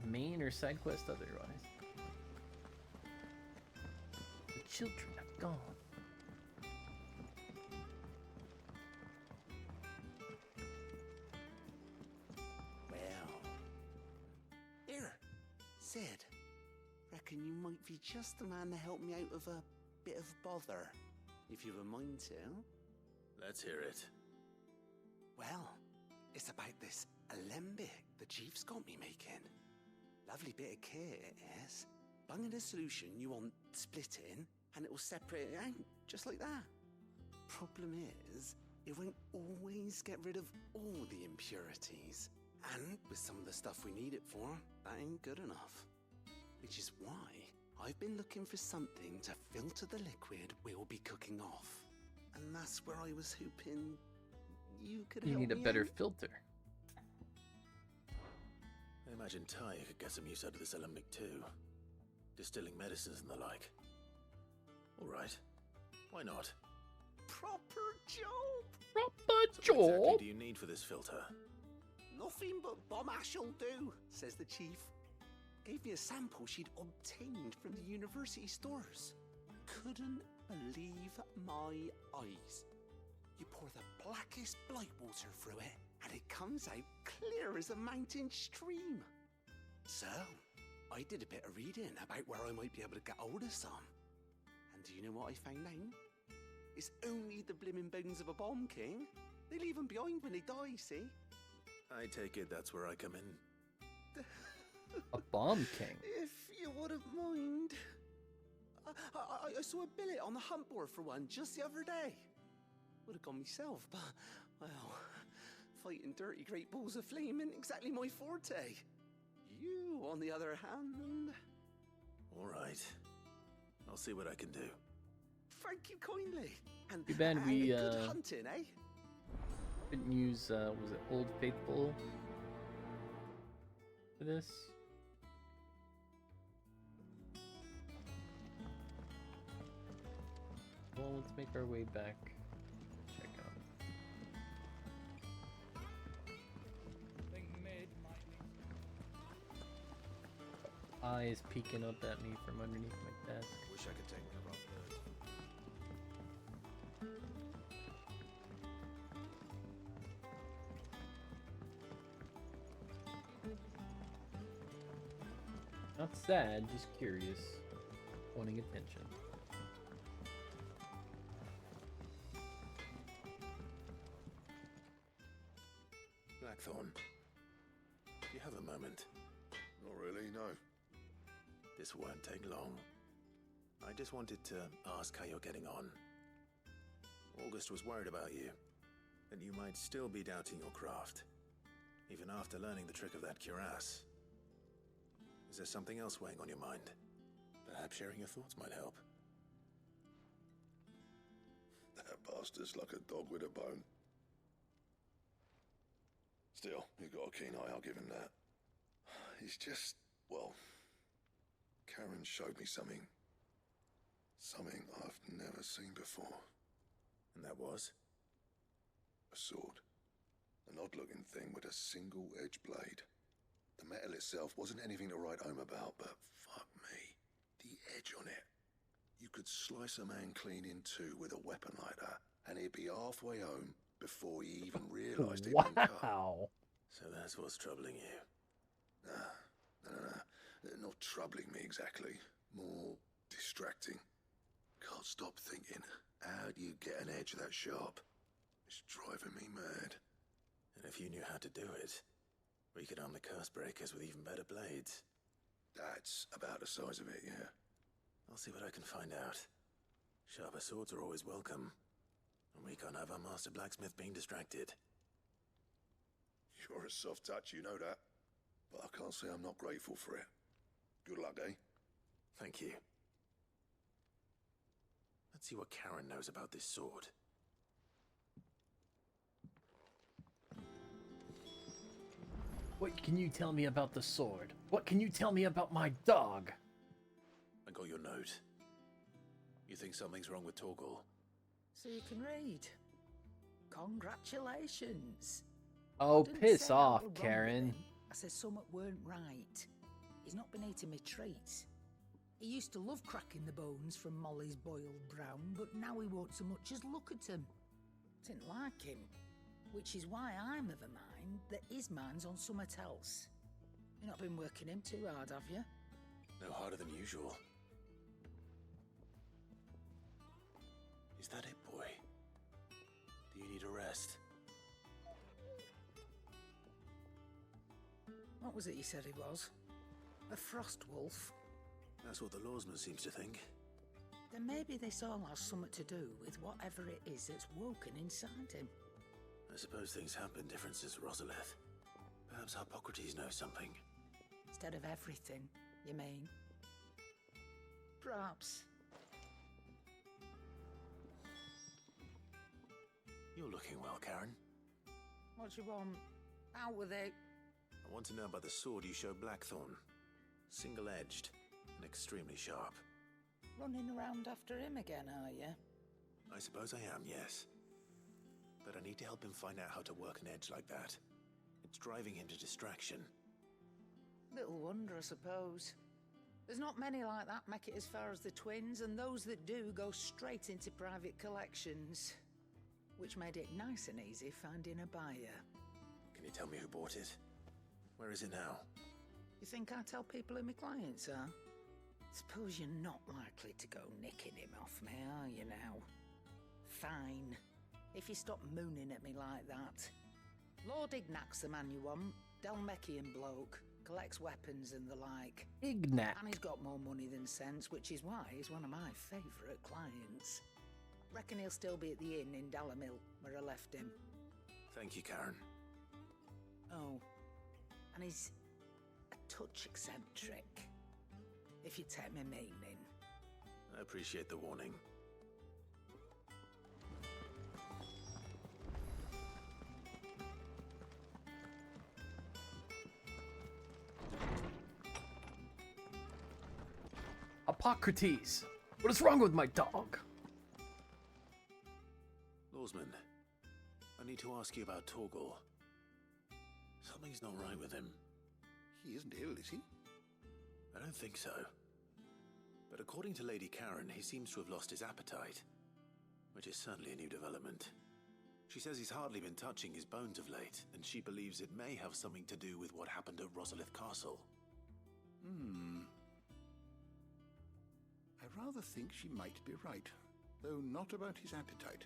[SPEAKER 1] Main or side quest otherwise. The children have gone.
[SPEAKER 21] Sid, reckon you might be just the man to help me out of a bit of bother, if you've a mind to.
[SPEAKER 2] Let's hear it.
[SPEAKER 21] Well, it's about this alembic the chief's got me making. Lovely bit of kit it is. Bunging a solution you want splitting, and it will separate it out, just like that. Problem is, it won't always get rid of all the impurities. And with some of the stuff we need it for, that ain't good enough. Which is why I've been looking for something to filter the liquid we'll be cooking off. And that's where I was hoping you could help me.
[SPEAKER 1] You need a better
[SPEAKER 21] out.
[SPEAKER 1] filter.
[SPEAKER 2] I imagine Ty could get some use out of this alembic too. Distilling medicines and the like. Alright. Why not?
[SPEAKER 21] Proper job!
[SPEAKER 1] Proper
[SPEAKER 2] So
[SPEAKER 1] job!
[SPEAKER 2] what exactly do you need for this filter?
[SPEAKER 21] Nothing but bomb ash'll do, says the chief. Gave me a sample she'd obtained from the university stores. Couldn't believe my eyes. You pour the blackest blight water through it, and it comes out clear as a mountain stream. So, I did a bit of reading about where I might be able to get hold of some. And do you know what I found out? It's only the blimmin' bones of a bomb king. They leave them behind when they die, see?
[SPEAKER 2] I take it that's where I come in.
[SPEAKER 1] A bomb king.
[SPEAKER 10] If you wouldn't mind. I saw a billet on the hunt board for one just the other day. Would have gone myself, but, well, fighting dirty great balls of flame isn't exactly my forte. You, on the other hand...
[SPEAKER 2] All right. I'll see what I can do.
[SPEAKER 10] Thank you kindly. And,
[SPEAKER 1] Too bad we,
[SPEAKER 10] good hunting, eh?
[SPEAKER 1] couldn't use, was it Old Faithful for this? Well, let's make our way back. Check out. Eyes peeking up at me from underneath my desk.
[SPEAKER 2] Wish I could take one of our birds.
[SPEAKER 1] Not sad, just curious. Wanting attention.
[SPEAKER 2] Blackthorn, do you have a moment?
[SPEAKER 8] Not really, no.
[SPEAKER 2] This won't take long. I just wanted to ask how you're getting on. August was worried about you, that you might still be doubting your craft, even after learning the trick of that cuirass. Is there something else weighing on your mind? Perhaps sharing your thoughts might help.
[SPEAKER 8] That bastard's like a dog with a bone. Still, he's got a keen eye, I'll give him that. He's just, well, Karen showed me something. Something I've never seen before.
[SPEAKER 2] And that was?
[SPEAKER 8] A sword. An odd-looking thing with a single-edged blade. The metal itself wasn't anything to write home about, but fuck me. The edge on it. You could slice a man clean in two with a weapon like that, and he'd be halfway home before he even realised he'd been cut.
[SPEAKER 1] Wow.
[SPEAKER 2] So that's what's troubling you.
[SPEAKER 8] Nah. Not troubling me exactly. More distracting. Can't stop thinking, how do you get an edge that sharp? It's driving me mad.
[SPEAKER 2] And if you knew how to do it, we could arm the curse breakers with even better blades.
[SPEAKER 8] That's about the size of it, yeah.
[SPEAKER 2] I'll see what I can find out. Sharper swords are always welcome. And we can't have our master blacksmith being distracted.
[SPEAKER 8] You're a soft touch, you know that. But I can't say I'm not grateful for it. Good luck, eh?
[SPEAKER 2] Thank you. Let's see what Karen knows about this sword.
[SPEAKER 1] What can you tell me about the sword? What can you tell me about my dog?
[SPEAKER 2] I got your note. You think something's wrong with Torgal?
[SPEAKER 7] So you can read. Congratulations.
[SPEAKER 1] Oh,
[SPEAKER 7] Didn't
[SPEAKER 1] piss
[SPEAKER 7] say that
[SPEAKER 1] off,
[SPEAKER 7] were wrong with
[SPEAKER 1] Karen.
[SPEAKER 7] him. I said something weren't right. He's not been eating me treats. He used to love cracking the bones from Molly's boiled brown, but now he won't so much as look at him. Didn't like him. Which is why I'm of a mind that his mind's on something else. You've not been working him too hard, have you?
[SPEAKER 2] No harder than usual. Is that it, boy? Do you need a rest?
[SPEAKER 7] What was it you said he was? A frost wolf?
[SPEAKER 2] That's what the lawsman seems to think.
[SPEAKER 7] Then maybe this all has something to do with whatever it is that's woken inside him.
[SPEAKER 2] I suppose things have been different since Rosalith. Perhaps Hippocrates knows something.
[SPEAKER 7] Instead of everything, you mean? Perhaps.
[SPEAKER 2] You're looking well, Karen.
[SPEAKER 7] What do you want? Out with it.
[SPEAKER 2] I want to know about the sword you showed Blackthorn. Single-edged and extremely sharp.
[SPEAKER 7] Running around after him again, are you?
[SPEAKER 2] I suppose I am, yes. But I need to help him find out how to work an edge like that. It's driving him to distraction.
[SPEAKER 7] Little wonder, I suppose. There's not many like that make it as far as the twins, and those that do go straight into private collections. Which made it nice and easy finding a buyer.
[SPEAKER 2] Can you tell me who bought it? Where is it now?
[SPEAKER 7] You think I tell people who my clients are? Suppose you're not likely to go nicking him off me, are you now? Fine. If you stop mooning at me like that. Lord Ignac's the man you want. Dalmekian bloke. collects weapons and the like.
[SPEAKER 1] Ignat.
[SPEAKER 7] And he's got more money than sense, which is why he's one of my favourite clients. Reckon he'll still be at the inn in Dalamil, where I left him.
[SPEAKER 2] Thank you, Karen.
[SPEAKER 7] Oh, and he's a touch eccentric, if you take my meaning.
[SPEAKER 2] I appreciate the warning.
[SPEAKER 1] Hippocrates, what is wrong with my dog?
[SPEAKER 2] Lawsman, I need to ask you about Torgal. Something's not right with him.
[SPEAKER 5] He isn't ill, is he?
[SPEAKER 2] I don't think so. But according to Lady Karen, he seems to have lost his appetite, which is certainly a new development. She says he's hardly been touching his bones of late, and she believes it may have something to do with what happened at Rosalith Castle.
[SPEAKER 5] I rather think she might be right, though not about his appetite.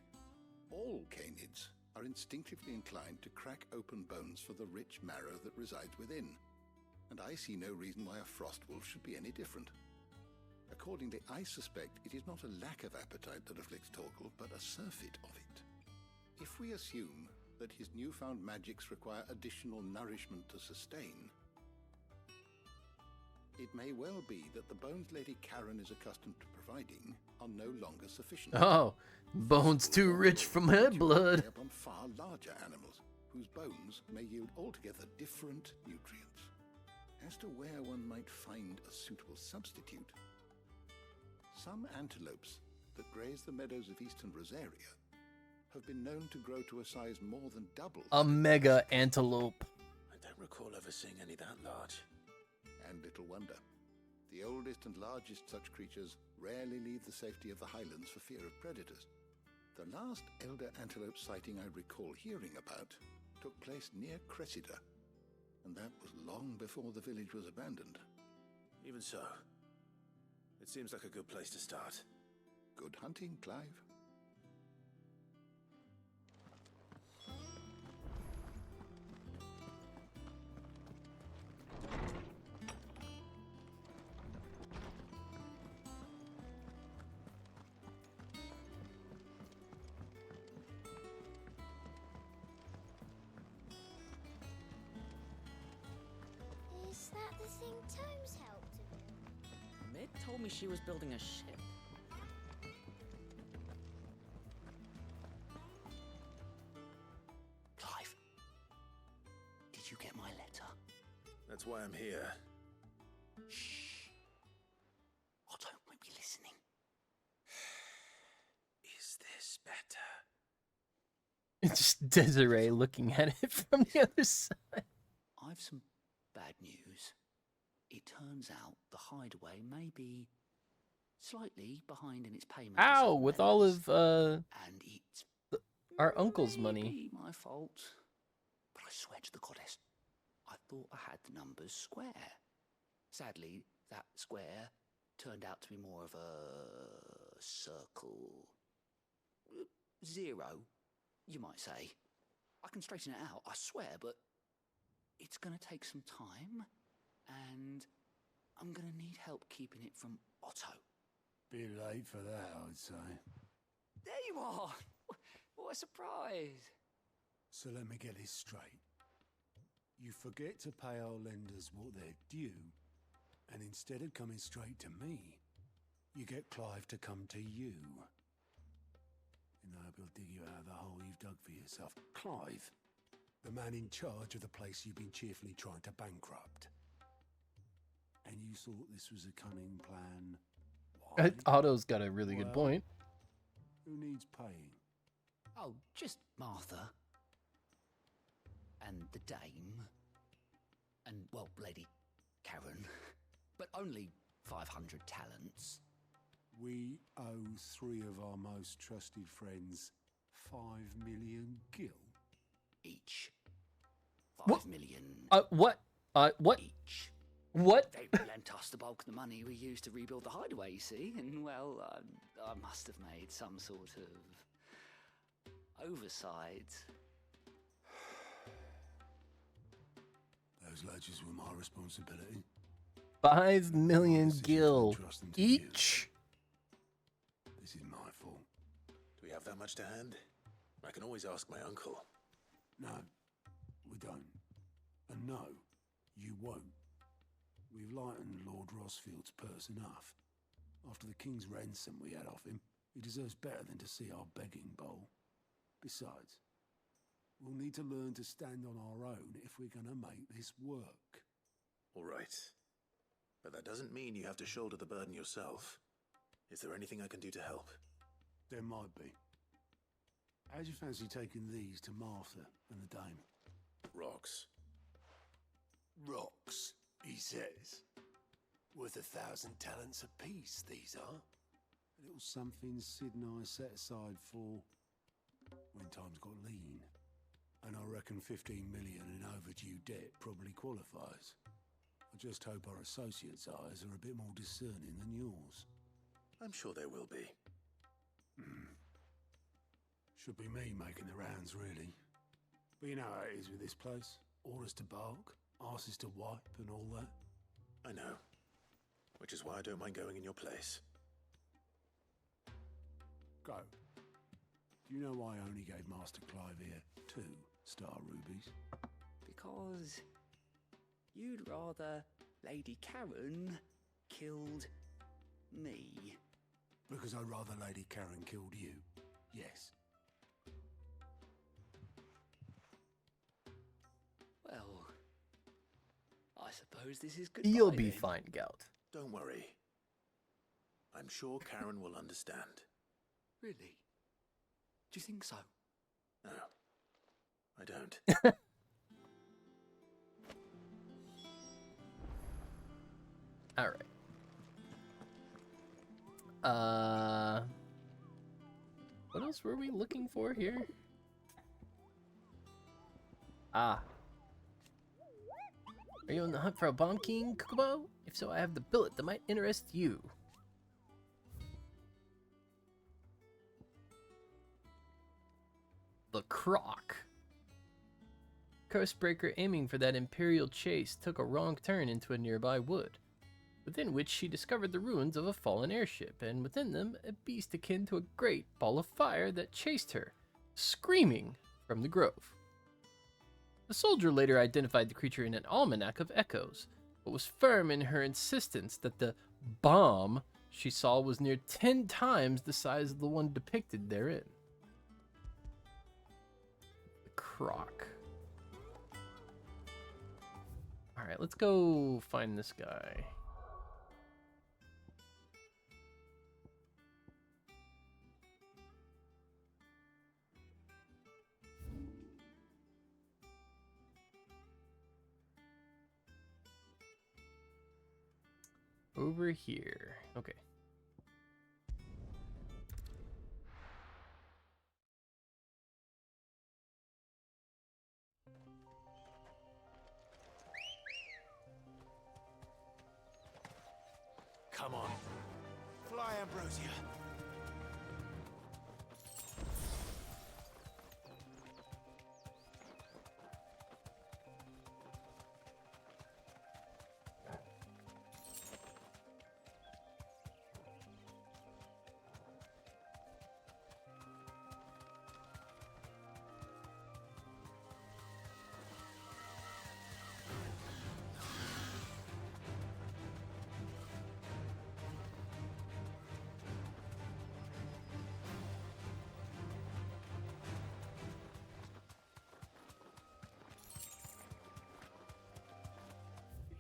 [SPEAKER 5] All canids are instinctively inclined to crack open bones for the rich marrow that resides within, and I see no reason why a frost wolf should be any different. Accordingly, I suspect it is not a lack of appetite that afflicts Torgal, but a surfeit of it. If we assume that his newfound magics require additional nourishment to sustain, it may well be that the bones Lady Karen is accustomed to providing are no longer sufficient.
[SPEAKER 1] Oh, bones too rich from her blood.
[SPEAKER 5] Upon far larger animals, whose bones may yield altogether different nutrients. As to where one might find a suitable substitute, some antelopes that graze the meadows of eastern Rosaria have been known to grow to a size more than double.
[SPEAKER 1] A mega antelope.
[SPEAKER 2] I don't recall ever seeing any that large.
[SPEAKER 5] And little wonder. The oldest and largest such creatures rarely leave the safety of the highlands for fear of predators. The last elder antelope sighting I recall hearing about took place near Cressida, and that was long before the village was abandoned.
[SPEAKER 2] Even so, it seems like a good place to start.
[SPEAKER 5] Good hunting, Clive.
[SPEAKER 17] Is that the thing Tomes helped to build?
[SPEAKER 3] Mid told me she was building a ship.
[SPEAKER 14] Clive, did you get my letter?
[SPEAKER 2] That's why I'm here.
[SPEAKER 14] Shh. Otto might be listening.
[SPEAKER 2] Is this better?
[SPEAKER 1] It's just Desiree looking at it from the other side.
[SPEAKER 14] I've some bad news. It turns out the hideaway may be slightly behind in its payment.
[SPEAKER 1] Ow! With all of
[SPEAKER 14] and it's
[SPEAKER 1] our uncle's money.
[SPEAKER 14] maybe my fault. But I swear to the goddess, I thought I had the numbers square. Sadly, that square turned out to be more of a circle. Zero, you might say. I can straighten it out, I swear, but it's going to take some time, and I'm going to need help keeping it from Otto.
[SPEAKER 9] Bit late for that, I'd say.
[SPEAKER 14] There you are! What a surprise!
[SPEAKER 9] So let me get this straight. You forget to pay our lenders what they're due, and instead of coming straight to me, you get Clive to come to you. And I hope he'll dig you out of the hole you've dug for yourself. Clive, the man in charge of the place you've been cheerfully trying to bankrupt. And you thought this was a cunning plan? Why?
[SPEAKER 1] Otto's got a really good point.
[SPEAKER 9] Who needs paying?
[SPEAKER 14] Oh, just Martha. And the dame. And, well, Lady Karen. But only 500 talents.
[SPEAKER 9] We owe 3 of our most trusted friends 5 million gil.
[SPEAKER 14] Each.
[SPEAKER 1] What?
[SPEAKER 14] 5 million.
[SPEAKER 1] What? What?
[SPEAKER 14] Each.
[SPEAKER 1] What?
[SPEAKER 14] They lent us the bulk of the money we used to rebuild the hideaway, you see, and, well, I must have made some sort of oversight.
[SPEAKER 9] those ledgers were my responsibility.
[SPEAKER 1] 5 million gil each.
[SPEAKER 9] This is my fault.
[SPEAKER 2] Do we have that much to hand? I can always ask my uncle.
[SPEAKER 9] No, we don't. And no, you won't. We've lightened Lord Rosfield's purse enough. After the king's ransom we had off him, he deserves better than to see our begging bowl. Besides, we'll need to learn to stand on our own if we're gonna make this work.
[SPEAKER 2] All right. But that doesn't mean you have to shoulder the burden yourself. Is there anything I can do to help?
[SPEAKER 9] There might be. How'd you fancy taking these to Martha and the dame?
[SPEAKER 2] Rocks.
[SPEAKER 9] Rocks, he says. Worth 1,000 talents apiece, these are. A little something Sid and I set aside for when times got lean. And I reckon 15 million in overdue debt probably qualifies. I just hope our associates' eyes are a bit more discerning than yours.
[SPEAKER 2] I'm sure there will be.
[SPEAKER 9] Should be me making the rounds, really. But you know how it is with this place. Orders to bark, arses to wipe and all that.
[SPEAKER 2] I know. Which is why I don't mind going in your place.
[SPEAKER 9] Go. Do you know why I only gave Master Clive here 2 star rubies?
[SPEAKER 14] Because you'd rather Lady Karen killed me.
[SPEAKER 9] Because I'd rather Lady Karen killed you. Yes.
[SPEAKER 14] Well, I suppose this is good.
[SPEAKER 1] You'll be fine, Gout.
[SPEAKER 2] Don't worry. I'm sure Karen will understand.
[SPEAKER 14] Really? Do you think so?
[SPEAKER 2] No, I don't.
[SPEAKER 1] All right. What else were we looking for here? Ah. Are you on the hunt for a Bomb King, Kukubo? If so, I have the billet that might interest you. The Croc. Coastbreaker, aiming for that Imperial chase, took a wrong turn into a nearby wood, within which she discovered the ruins of a fallen airship, and within them, a beast akin to a great ball of fire that chased her, screaming, from the grove. The soldier later identified the creature in an almanac of echoes, but was firm in her insistence that the bomb she saw was near 10 times the size of the one depicted therein. The Croc. Alright, let's go find this guy. Over here. Okay.
[SPEAKER 21] Come on. Fly, Ambrosia.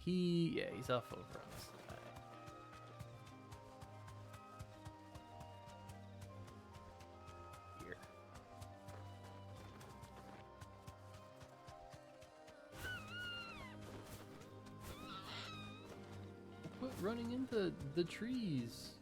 [SPEAKER 1] He's off over on this side. Here. Quit running into the trees.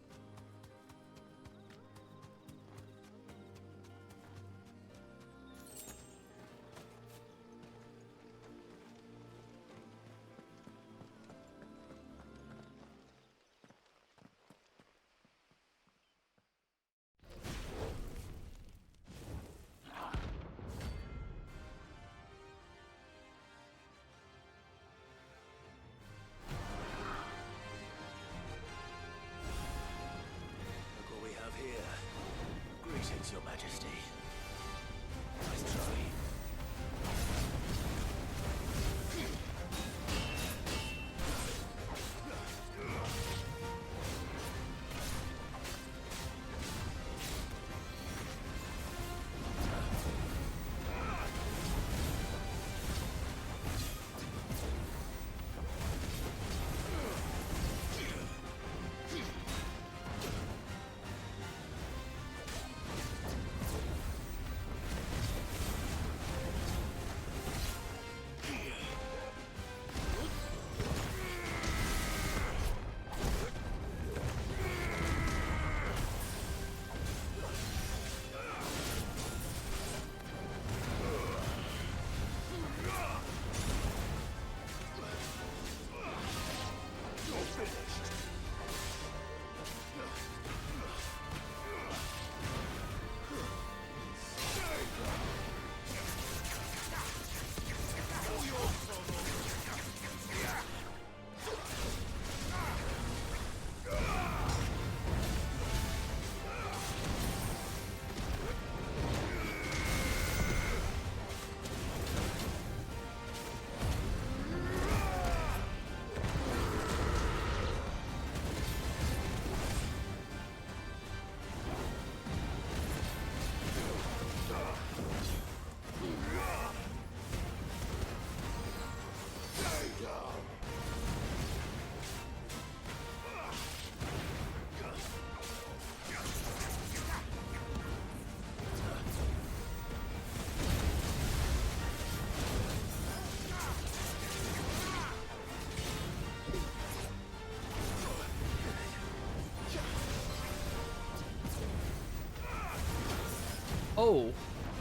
[SPEAKER 1] Oh,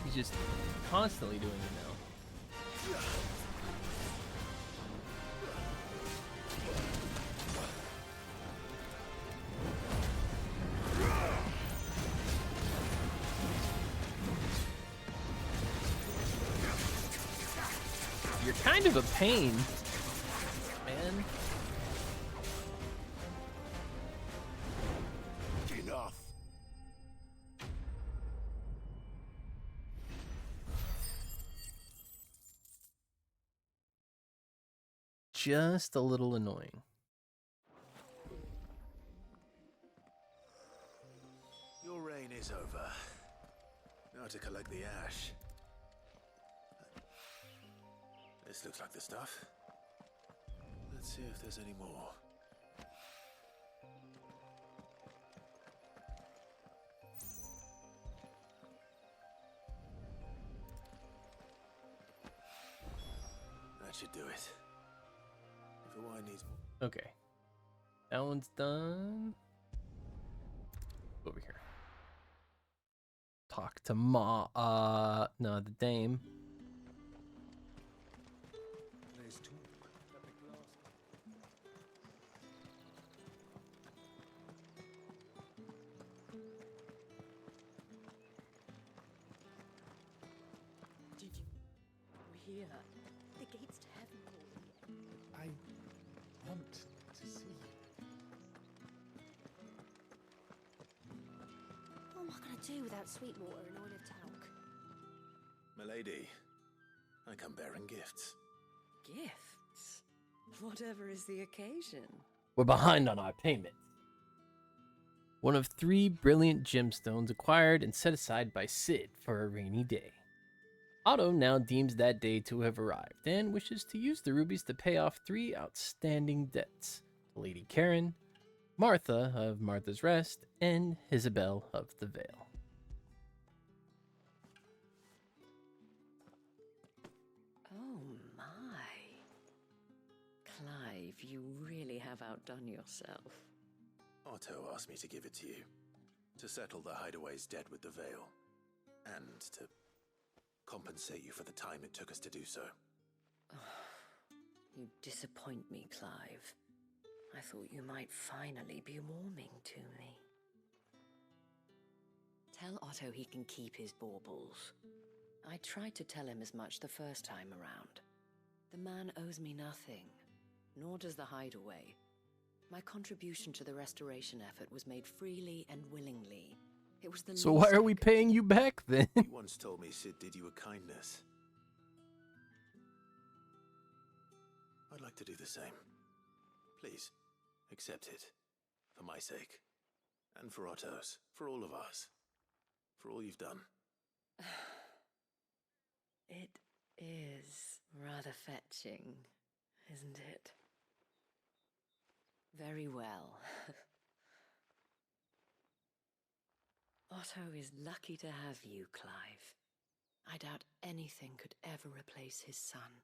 [SPEAKER 1] he's just constantly doing it now. You're kind of a pain, man.
[SPEAKER 8] Enough.
[SPEAKER 1] Just a little annoying.
[SPEAKER 2] Your reign is over. Now to collect the ash. This looks like the stuff. Let's see if there's any more. That should do it. If the wine needs more.
[SPEAKER 1] Okay. That one's done. Over here. Talk to no, the dame.
[SPEAKER 12] Did you hear? The gates to heaven calling.
[SPEAKER 9] I want to see you.
[SPEAKER 17] What am I going to do without sweet water and oil of talc?
[SPEAKER 2] Milady, I come bearing gifts.
[SPEAKER 4] Gifts? Whatever is the occasion.
[SPEAKER 1] We're behind on our payments. One of 3 brilliant gemstones acquired and set aside by Sid for a rainy day. Otto now deems that day to have arrived and wishes to use the rubies to pay off 3 outstanding debts to Lady Karen, Martha of Martha's Rest, and Isabel of the Vale.
[SPEAKER 4] Oh my. Clive, you really have outdone yourself.
[SPEAKER 2] Otto asked me to give it to you. To settle the Hideaway's debt with the Vale. And to compensate you for the time it took us to do so.
[SPEAKER 4] You disappoint me, Clive. I thought you might finally be warming to me. Tell Otto he can keep his baubles. I tried to tell him as much the first time around. The man owes me nothing, nor does the Hideaway. My contribution to the restoration effort was made freely and willingly. It was the
[SPEAKER 1] So why are we paying you back then?
[SPEAKER 2] You once told me Sid did you a kindness. I'd like to do the same. Please, accept it. For my sake. And for Otto's. For all of us. For all you've done.
[SPEAKER 4] It is rather fetching, isn't it? Very well. Otto is lucky to have you, Clive. I doubt anything could ever replace his son.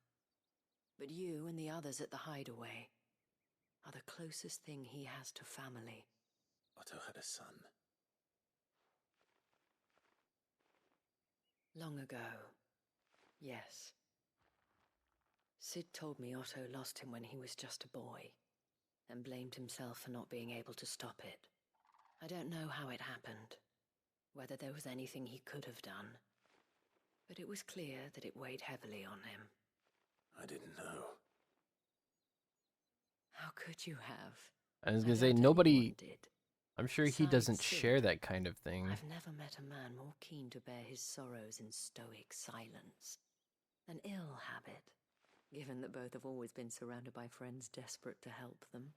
[SPEAKER 4] But you and the others at the Hideaway are the closest thing he has to family.
[SPEAKER 2] Otto had a son.
[SPEAKER 4] Long ago, yes. Sid told me Otto lost him when he was just a boy, and blamed himself for not being able to stop it. I don't know how it happened, whether there was anything he could have done, but it was clear that it weighed heavily on him.
[SPEAKER 2] I didn't know.
[SPEAKER 4] How could you have?
[SPEAKER 1] I was gonna say, nobody... I'm sure he doesn't share that kind of thing.
[SPEAKER 4] I've never met a man more keen to bear his sorrows in stoic silence. An ill habit, given that both have always been surrounded by friends desperate to help them.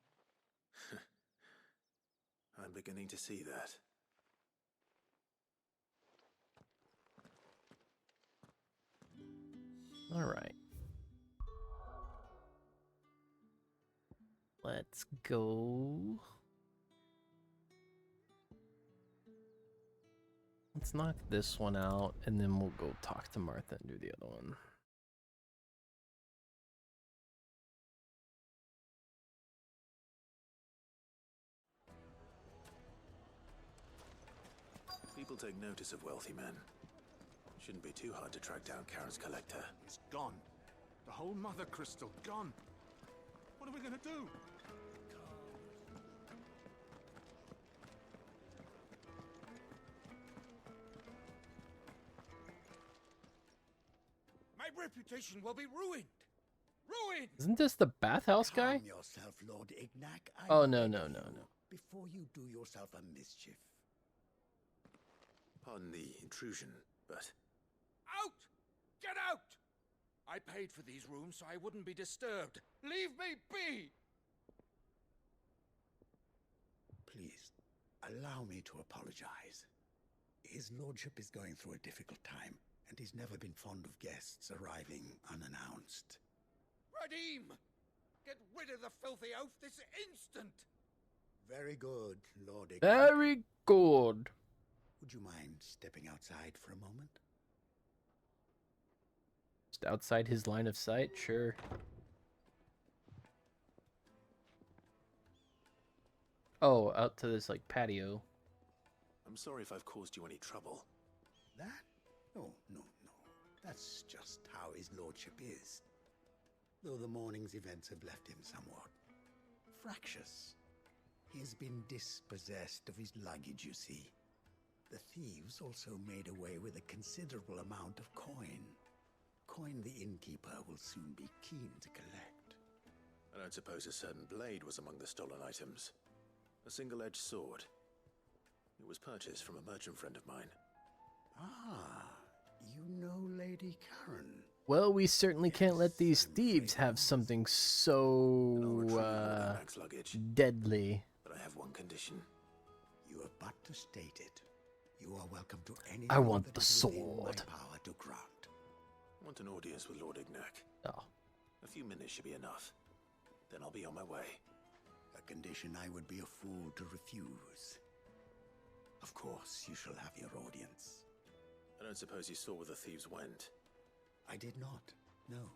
[SPEAKER 2] I'm beginning to see that.
[SPEAKER 1] All right. Let's go. Let's knock this one out, and then we'll go talk to Martha and do the other one.
[SPEAKER 2] People take notice of wealthy men. Shouldn't be too hard to track down Karen's collector.
[SPEAKER 16] It's gone. The whole mother crystal gone. What are we gonna do?
[SPEAKER 13] My reputation will be ruined. Ruined!
[SPEAKER 1] Isn't this the bathhouse guy?
[SPEAKER 22] Calm yourself, Lord Ignac.
[SPEAKER 1] Oh, no, no, no, no.
[SPEAKER 22] Before you do yourself a mischief.
[SPEAKER 2] Pardon the intrusion, but...
[SPEAKER 13] Out! Get out! I paid for these rooms so I wouldn't be disturbed. Leave me be!
[SPEAKER 22] Please, allow me to apologize. His lordship is going through a difficult time, and he's never been fond of guests arriving unannounced.
[SPEAKER 13] Radim! Get rid of the filthy oaf this instant!
[SPEAKER 22] Very good, Lord Ignac.
[SPEAKER 1] Very good.
[SPEAKER 22] Would you mind stepping outside for a moment?
[SPEAKER 1] Just outside his line of sight? Sure. Oh, out to this, like, patio.
[SPEAKER 2] I'm sorry if I've caused you any trouble.
[SPEAKER 22] That? Oh, no, no. That's just how his lordship is. Though the morning's events have left him somewhat fractious. He has been dispossessed of his luggage, you see. The thieves also made away with a considerable amount of coin. Coin the innkeeper will soon be keen to collect.
[SPEAKER 2] I don't suppose a certain blade was among the stolen items. A single-edged sword. It was purchased from a merchant friend of mine.
[SPEAKER 22] Ah, you know Lady Karen.
[SPEAKER 1] Well, we certainly can't let these thieves have something so, deadly.
[SPEAKER 2] But I have one condition.
[SPEAKER 22] You have but to state it. You are welcome to any.
[SPEAKER 1] I want the sword.
[SPEAKER 22] Power to grant.
[SPEAKER 2] I want an audience with Lord Ignac.
[SPEAKER 1] Oh.
[SPEAKER 2] A few minutes should be enough. Then I'll be on my way.
[SPEAKER 22] A condition I would be a fool to refuse. Of course, you shall have your audience.
[SPEAKER 2] I don't suppose you saw where the thieves went.
[SPEAKER 22] I did not, no.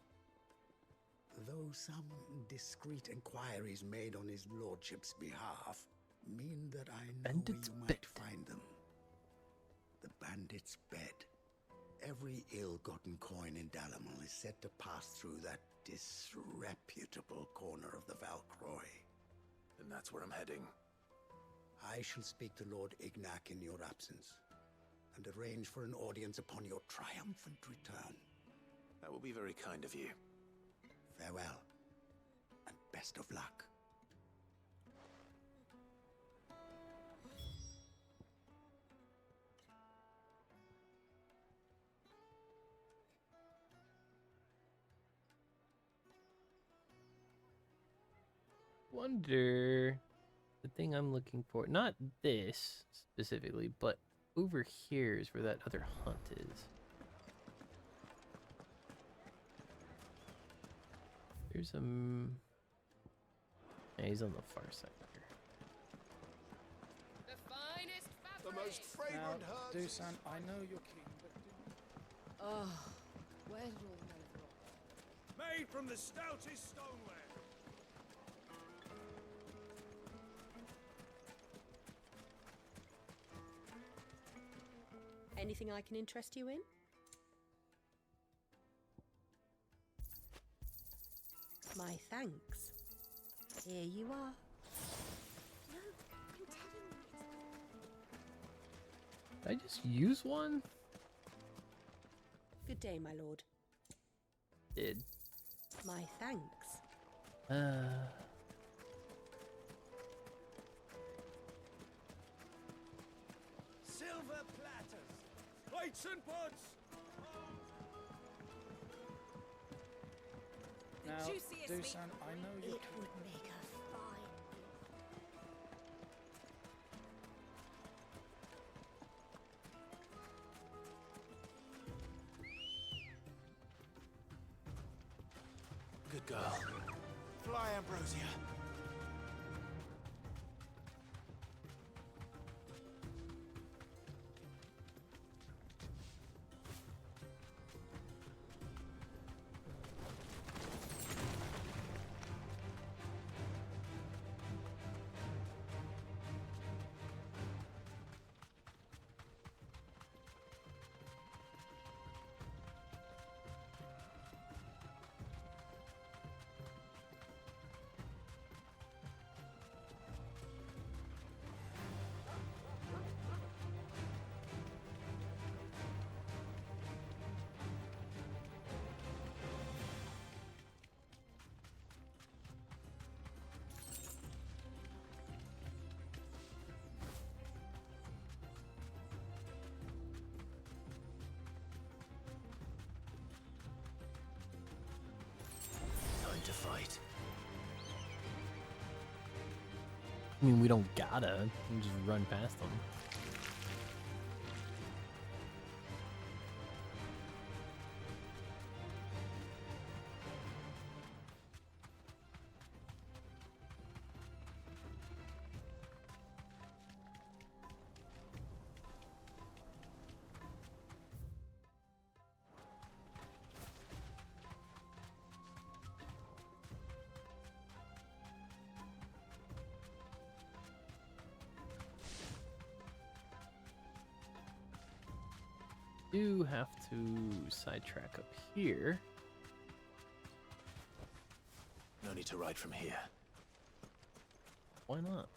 [SPEAKER 22] Though some discreet inquiries made on his lordship's behalf mean that I know where you might find them. The bandit's bed. Every ill-gotten coin in Dalamal is said to pass through that disreputable corner of the Valcroy.
[SPEAKER 2] Then that's where I'm heading.
[SPEAKER 22] I shall speak to Lord Ignac in your absence, and arrange for an audience upon your triumphant return.
[SPEAKER 2] That will be very kind of you.
[SPEAKER 22] Farewell, and best of luck.
[SPEAKER 1] Wonder the thing I'm looking for, not this specifically, but over here is where that other hunt is. There's a yeah, he's on the far side here.
[SPEAKER 3] The finest fabric.
[SPEAKER 13] The most fragrant herbs.
[SPEAKER 20] Dusan, I know you're keen, but do...
[SPEAKER 3] Oh, where did all the money go?
[SPEAKER 13] Made from the stoutest stoneware.
[SPEAKER 12] Anything I can interest you in? My thanks. Here you are.
[SPEAKER 17] No, I'm telling you.
[SPEAKER 1] Did I just use one?
[SPEAKER 12] Good day, my lord.
[SPEAKER 1] Did.
[SPEAKER 12] My thanks.
[SPEAKER 13] Silver platters. Plates and pots.
[SPEAKER 20] Now,
[SPEAKER 3] juiciest meat.
[SPEAKER 20] Dusan, I know you're
[SPEAKER 17] It would make a fine.
[SPEAKER 2] Good girl.
[SPEAKER 13] Fly, Ambrosia.
[SPEAKER 2] fight.
[SPEAKER 1] I mean, we don't gotta. We can just run past them. Do have to sidetrack up here.
[SPEAKER 2] No need to ride from here.
[SPEAKER 1] Why not?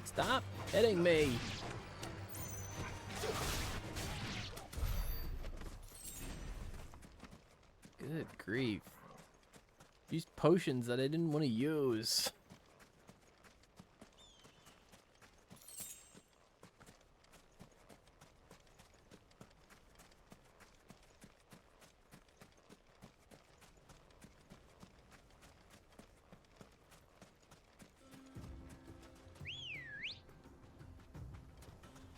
[SPEAKER 1] Stop hitting me! Good grief. Used potions that I didn't want to use.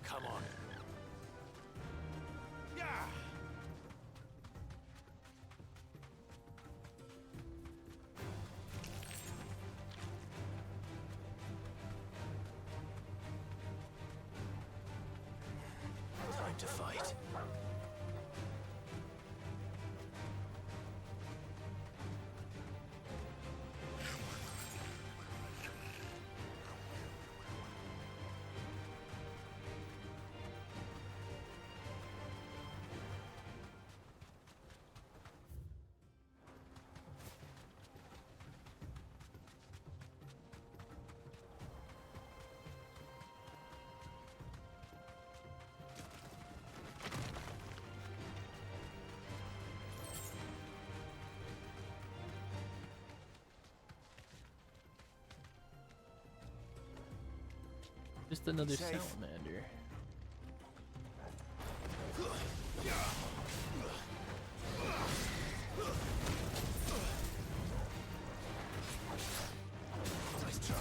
[SPEAKER 2] Come on. Yeah. Time to fight.
[SPEAKER 1] Just another
[SPEAKER 2] Safe.
[SPEAKER 1] salamander.
[SPEAKER 2] Nice try.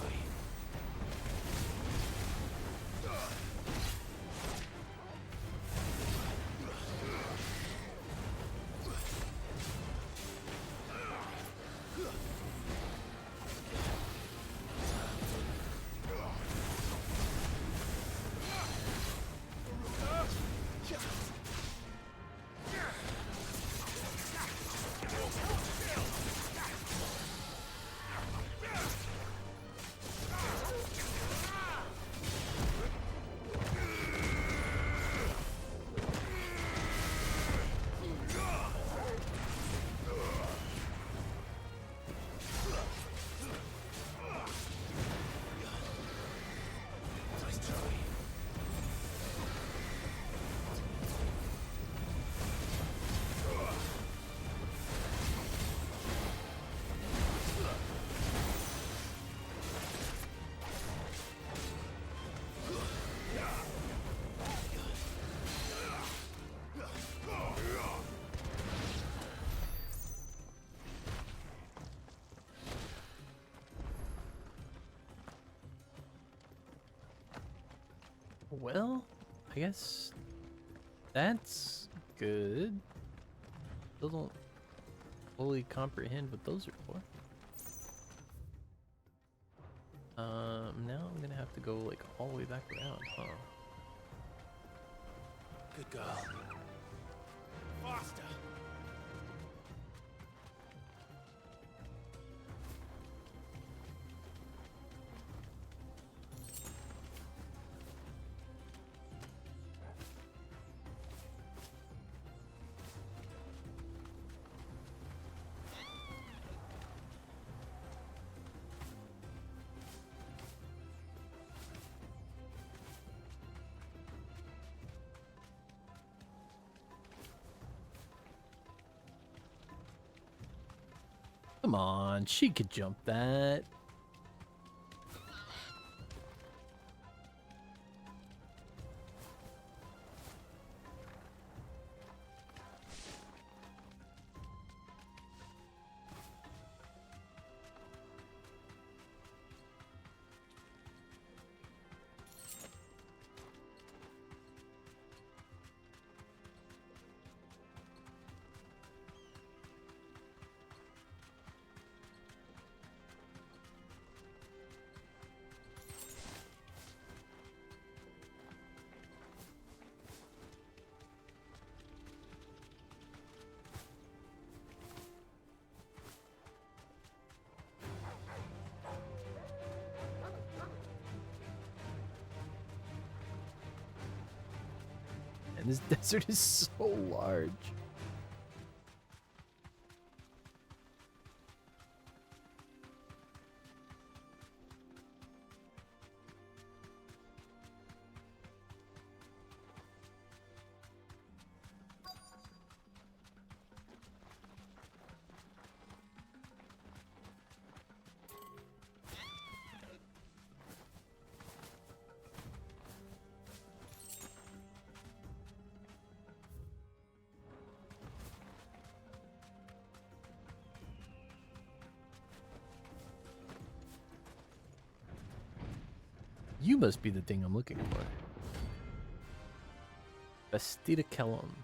[SPEAKER 2] Nice try.
[SPEAKER 1] Well, I guess that's good. Still don't fully comprehend what those are for. Now I'm gonna have to go like all the way back around, huh?
[SPEAKER 2] Good girl. Faster.
[SPEAKER 1] Come on, she could jump that. And this desert is so large. You must be the thing I'm looking for. Bastida Kellum.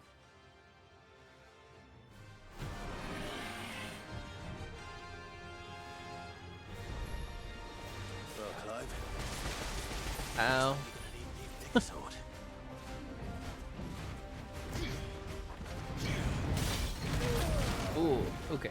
[SPEAKER 2] Well, Clive.
[SPEAKER 1] Ow.
[SPEAKER 2] Take a sword.
[SPEAKER 1] Oh, okay.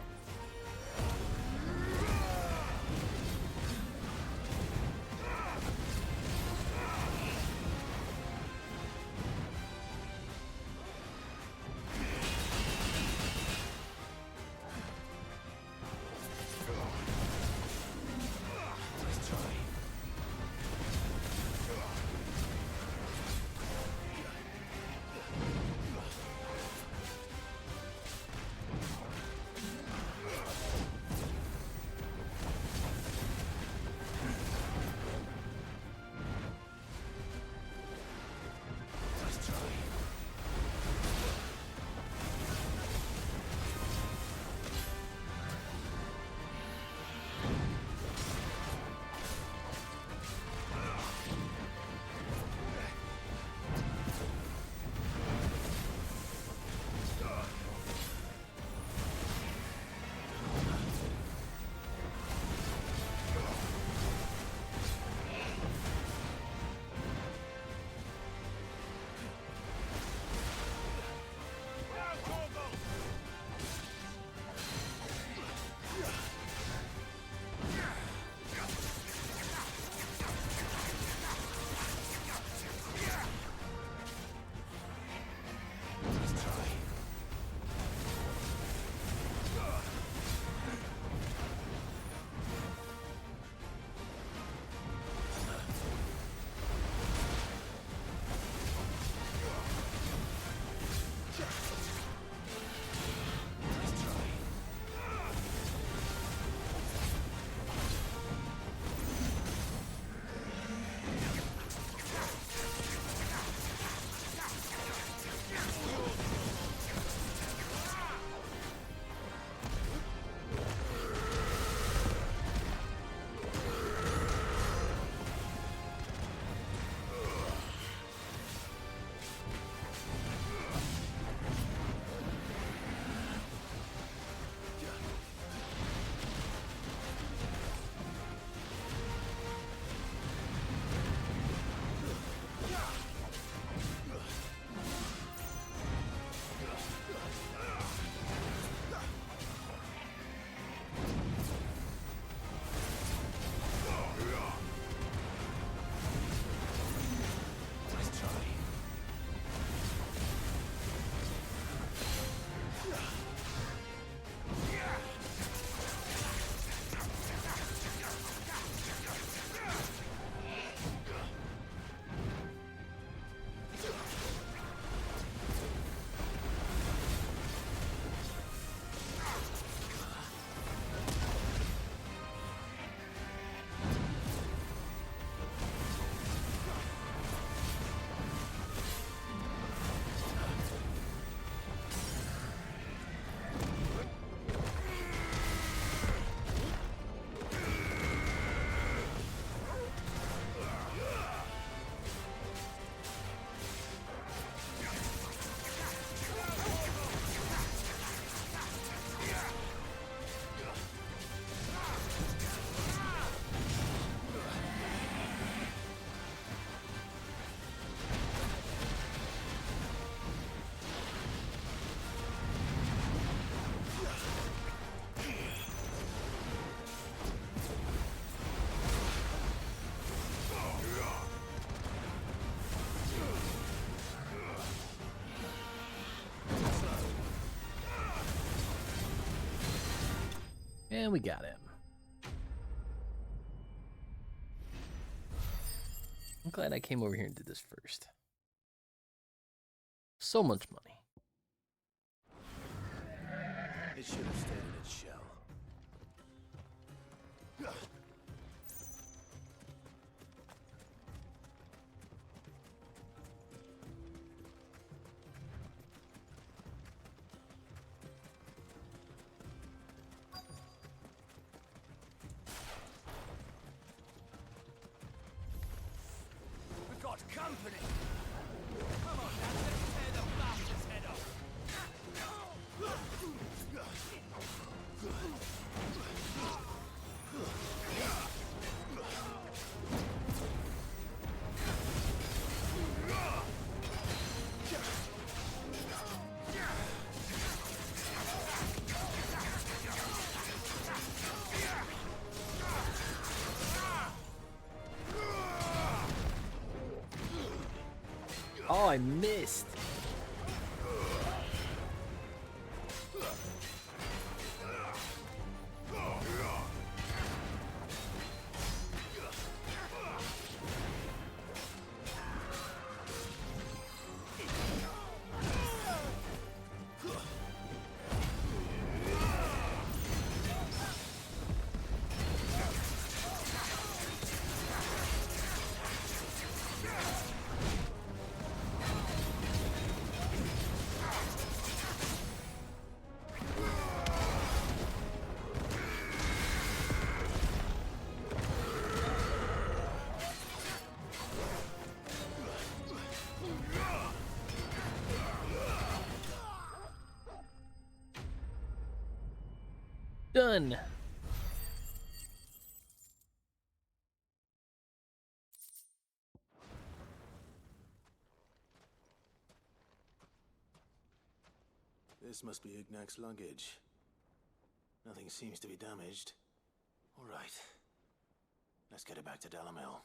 [SPEAKER 1] And we got him. I'm glad I came over here and did this first. So much money.
[SPEAKER 2] It should have stayed in its shell.
[SPEAKER 13] We've got company! Come on, now, let's tear the bastard's head off!
[SPEAKER 1] Oh, I missed. Done.
[SPEAKER 2] This must be Ignac's luggage. Nothing seems to be damaged. All right. Let's get it back to Delamil.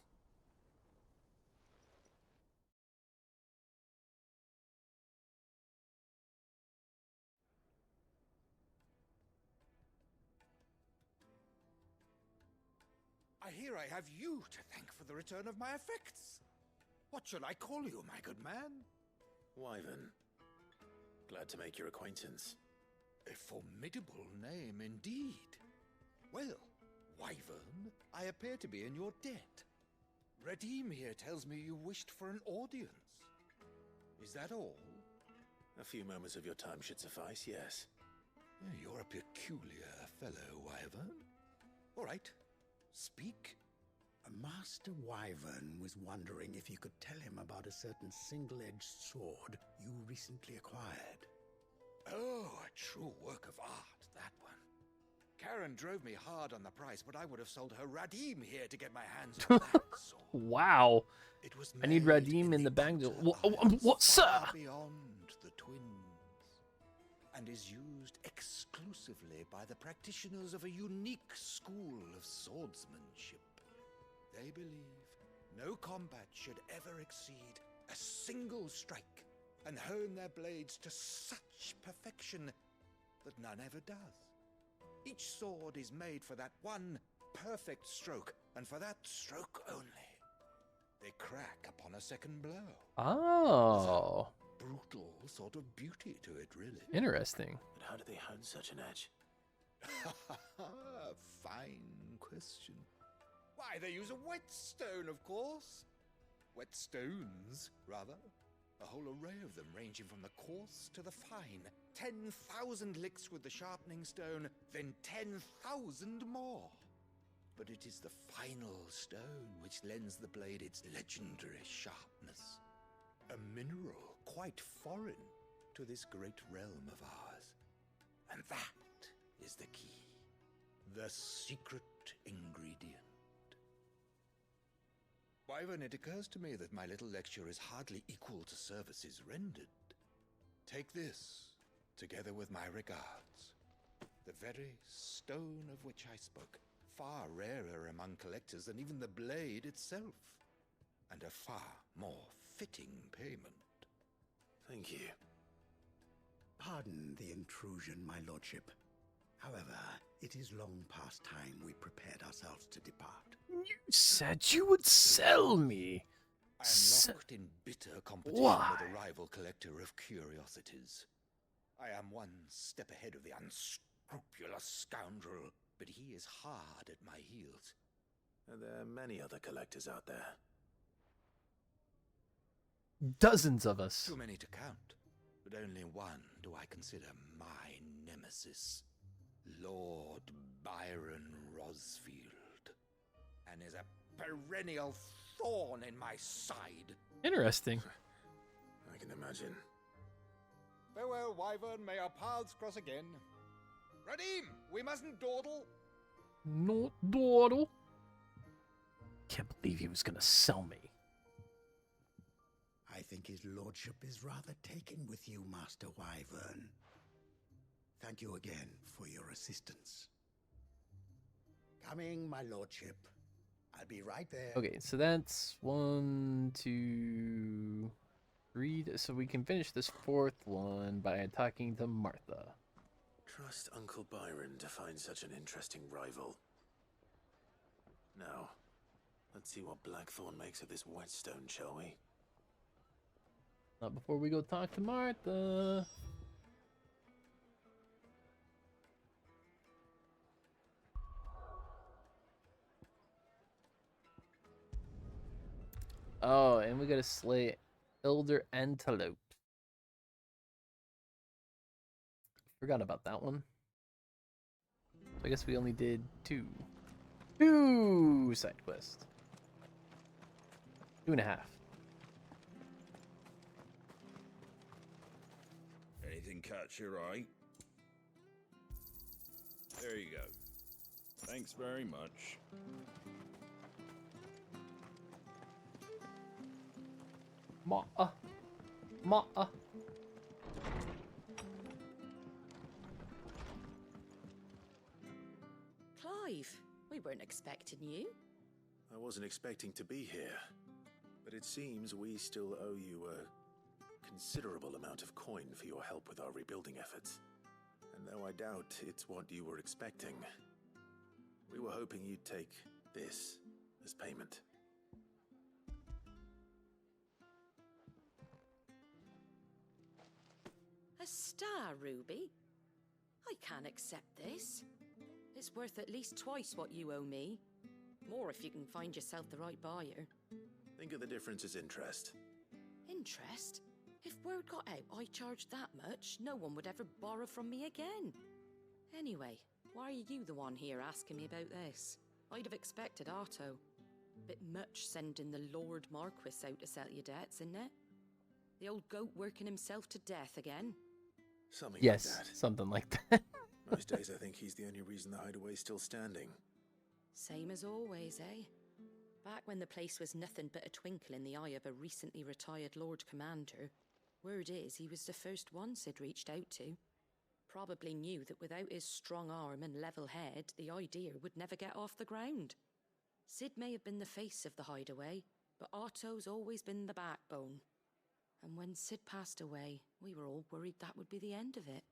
[SPEAKER 13] I hear I have you to thank for the return of my effects. What shall I call you, my good man?
[SPEAKER 2] Wyvern. Glad to make your acquaintance.
[SPEAKER 13] A formidable name indeed. Well, Wyvern, I appear to be in your debt. Redeem here tells me you wished for an audience. Is that all?
[SPEAKER 2] A few moments of your time should suffice, yes.
[SPEAKER 13] You're a peculiar fellow, Wyvern. All right, speak.
[SPEAKER 22] Master Wyvern was wondering if you could tell him about a certain single-edged sword you recently acquired.
[SPEAKER 13] Oh, a true work of art, that one. Karen drove me hard on the price, but I would have sold her Radim here to get my hands on that sword.
[SPEAKER 1] Wow.
[SPEAKER 13] It was
[SPEAKER 1] I need Radim in the bag. What, sir?
[SPEAKER 13] Beyond the twins, and is used exclusively by the practitioners of a unique school of swordsmanship. They believe no combat should ever exceed a single strike, and hone their blades to such perfection that none ever does. Each sword is made for that one perfect stroke, and for that stroke only. They crack upon a second blow.
[SPEAKER 1] Oh.
[SPEAKER 13] Brutal sort of beauty to it, really.
[SPEAKER 1] Interesting.
[SPEAKER 2] But how do they hone such an edge?
[SPEAKER 13] Fine question. Why, they use a whetstone, of course. Whetstones, rather. A whole array of them, ranging from the coarse to the fine. 10,000 licks with the sharpening stone, then 10,000 more. But it is the final stone which lends the blade its legendary sharpness. A mineral quite foreign to this great realm of ours. And that is the key. The secret ingredient. Wyvern, it occurs to me that my little lecture is hardly equal to services rendered. Take this, together with my regards. The very stone of which I spoke, far rarer among collectors than even the blade itself, and a far more fitting payment.
[SPEAKER 2] Thank you.
[SPEAKER 22] Pardon the intrusion, my lordship. However, It is long past time we prepared ourselves to depart.
[SPEAKER 1] You said you would sell me.
[SPEAKER 13] I am locked in bitter competition with a rival collector of curiosities. I am one step ahead of the unscrupulous scoundrel, but he is hard at my heels.
[SPEAKER 2] And there are many other collectors out there.
[SPEAKER 1] Dozens of us.
[SPEAKER 13] Too many to count, but only one do I consider my nemesis. Lord Byron Rosfield. And is a perennial thorn in my side.
[SPEAKER 1] Interesting.
[SPEAKER 2] I can imagine.
[SPEAKER 13] Farewell, Wyvern. May our paths cross again. Radim, we mustn't dawdle.
[SPEAKER 1] Not dawdle. Can't believe he was gonna sell me.
[SPEAKER 22] I think his lordship is rather taken with you, Master Wyvern. Thank you again for your assistance. Coming, my lordship. I'll be right there.
[SPEAKER 1] Okay, so that's 1, 2, 3. So we can finish this fourth one by talking to Martha.
[SPEAKER 2] Trust Uncle Byron to find such an interesting rival. Now, let's see what Blackthorn makes of this whetstone, shall we?
[SPEAKER 1] Not before we go talk to Martha. Oh, and we gotta slay Elder Antelope. Forgot about that one. So I guess we only did two side quests. 2.5.
[SPEAKER 16] Anything catch your eye? There you go. Thanks very much.
[SPEAKER 1] Ma.
[SPEAKER 12] Clive, we weren't expecting you.
[SPEAKER 2] I wasn't expecting to be here, but it seems we still owe you a considerable amount of coin for your help with our rebuilding efforts. And though I doubt it's what you were expecting, we were hoping you'd take this as payment.
[SPEAKER 12] A star ruby? I can't accept this. It's worth at least twice what you owe me. More if you can find yourself the right buyer.
[SPEAKER 2] Think of the difference as interest.
[SPEAKER 12] Interest? If word got out I charged that much, no one would ever borrow from me again. Anyway, why are you the one here asking me about this? I'd have expected Otto. Bit much sending the Lord Marquis out to settle your debts, isn't it? The old goat working himself to death again?
[SPEAKER 2] Something
[SPEAKER 1] Yes,
[SPEAKER 2] like that.
[SPEAKER 1] something like that.
[SPEAKER 2] Most days I think he's the only reason the hideaway's still standing.
[SPEAKER 12] Same as always, eh? Back when the place was nothing but a twinkle in the eye of a recently retired Lord Commander, word is he was the first one Sid reached out to. Probably knew that without his strong arm and level head, the idea would never get off the ground. Sid may have been the face of the hideaway, but Otto's always been the backbone. And when Sid passed away, we were all worried that would be the end of it.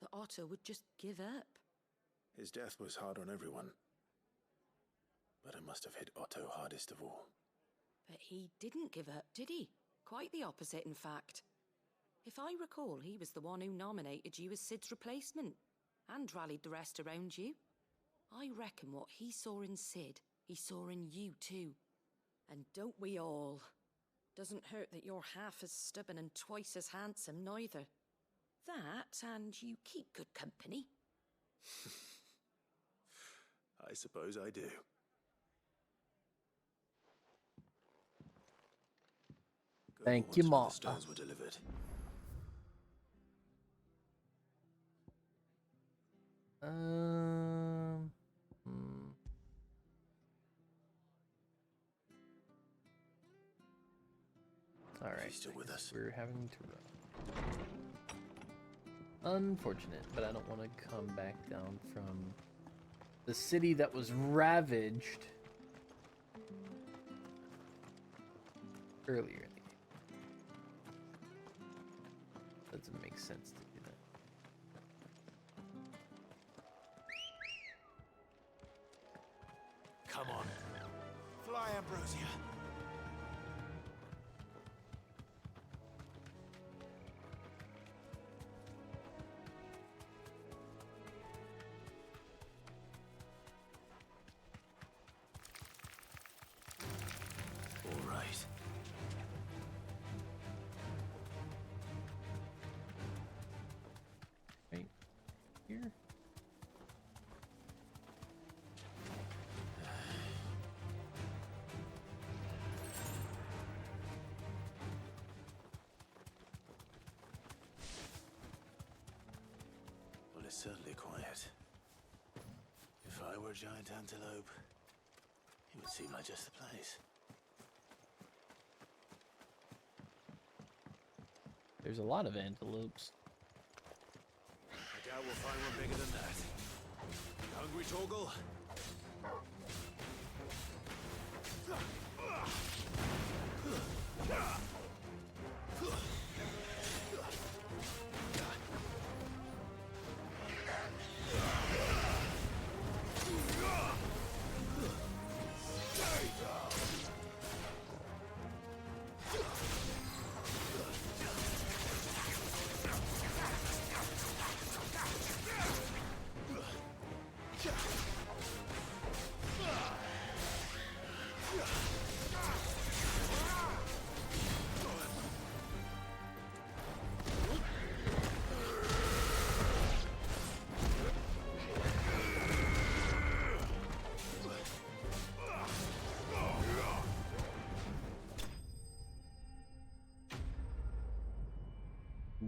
[SPEAKER 12] That Otto would just give up.
[SPEAKER 2] His death was hard on everyone. But it must have hit Otto hardest of all.
[SPEAKER 12] But he didn't give up, did he? Quite the opposite, in fact. If I recall, he was the one who nominated you as Sid's replacement, and rallied the rest around you. I reckon what he saw in Sid, he saw in you too. And don't we all? Doesn't hurt that you're half as stubborn and twice as handsome, neither. That, and you keep good company.
[SPEAKER 2] I suppose I do.
[SPEAKER 1] Thank you, Ma.
[SPEAKER 2] The stones were delivered.
[SPEAKER 1] All right.
[SPEAKER 2] Still with us?
[SPEAKER 1] We're having to run. Unfortunate, but I don't want to come back down from the city that was ravaged earlier in the game. Doesn't make sense to do that.
[SPEAKER 2] arrows here. All right.
[SPEAKER 1] Right here.
[SPEAKER 2] Well, it's certainly quiet. If I were a giant antelope, it would seem like just the place.
[SPEAKER 1] There's a lot of antelopes.
[SPEAKER 2] I doubt we'll find one bigger than that. You hungry, Torgal?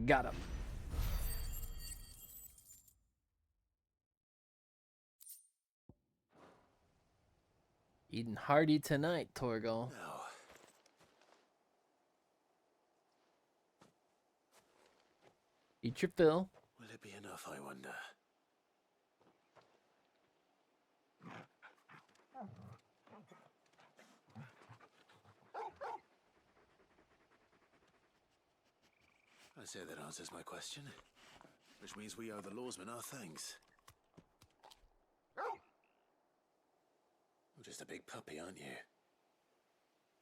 [SPEAKER 1] Got him. Eating hearty tonight, Torgal.
[SPEAKER 2] No.
[SPEAKER 1] Eat your fill.
[SPEAKER 2] Will it be enough, I wonder? I say that answers my question. Which means we owe the lawsmen our thanks. You're just a big puppy, aren't you?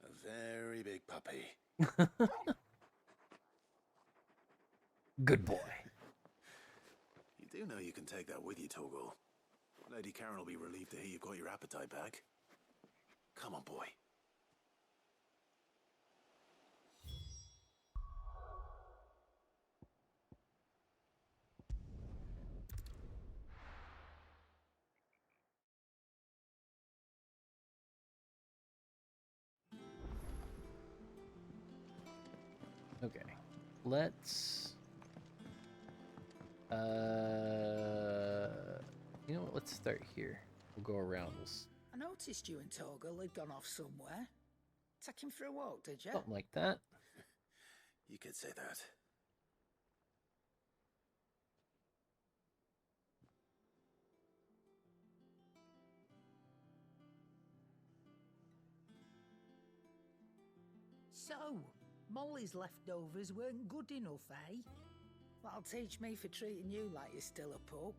[SPEAKER 2] A very big puppy.
[SPEAKER 1] Good boy.
[SPEAKER 2] You do know you can take that with you, Torgal. Lady Karen will be relieved to hear you've got your appetite back. Come on, boy.
[SPEAKER 1] Okay. Let's you know what, let's start here. We'll go around this.
[SPEAKER 7] I noticed you and Torgal had gone off somewhere. Take him for a walk, did you?
[SPEAKER 1] Something like that.
[SPEAKER 2] You could say that.
[SPEAKER 7] So, Molly's leftovers weren't good enough, eh? That'll teach me for treating you like you're still a pup.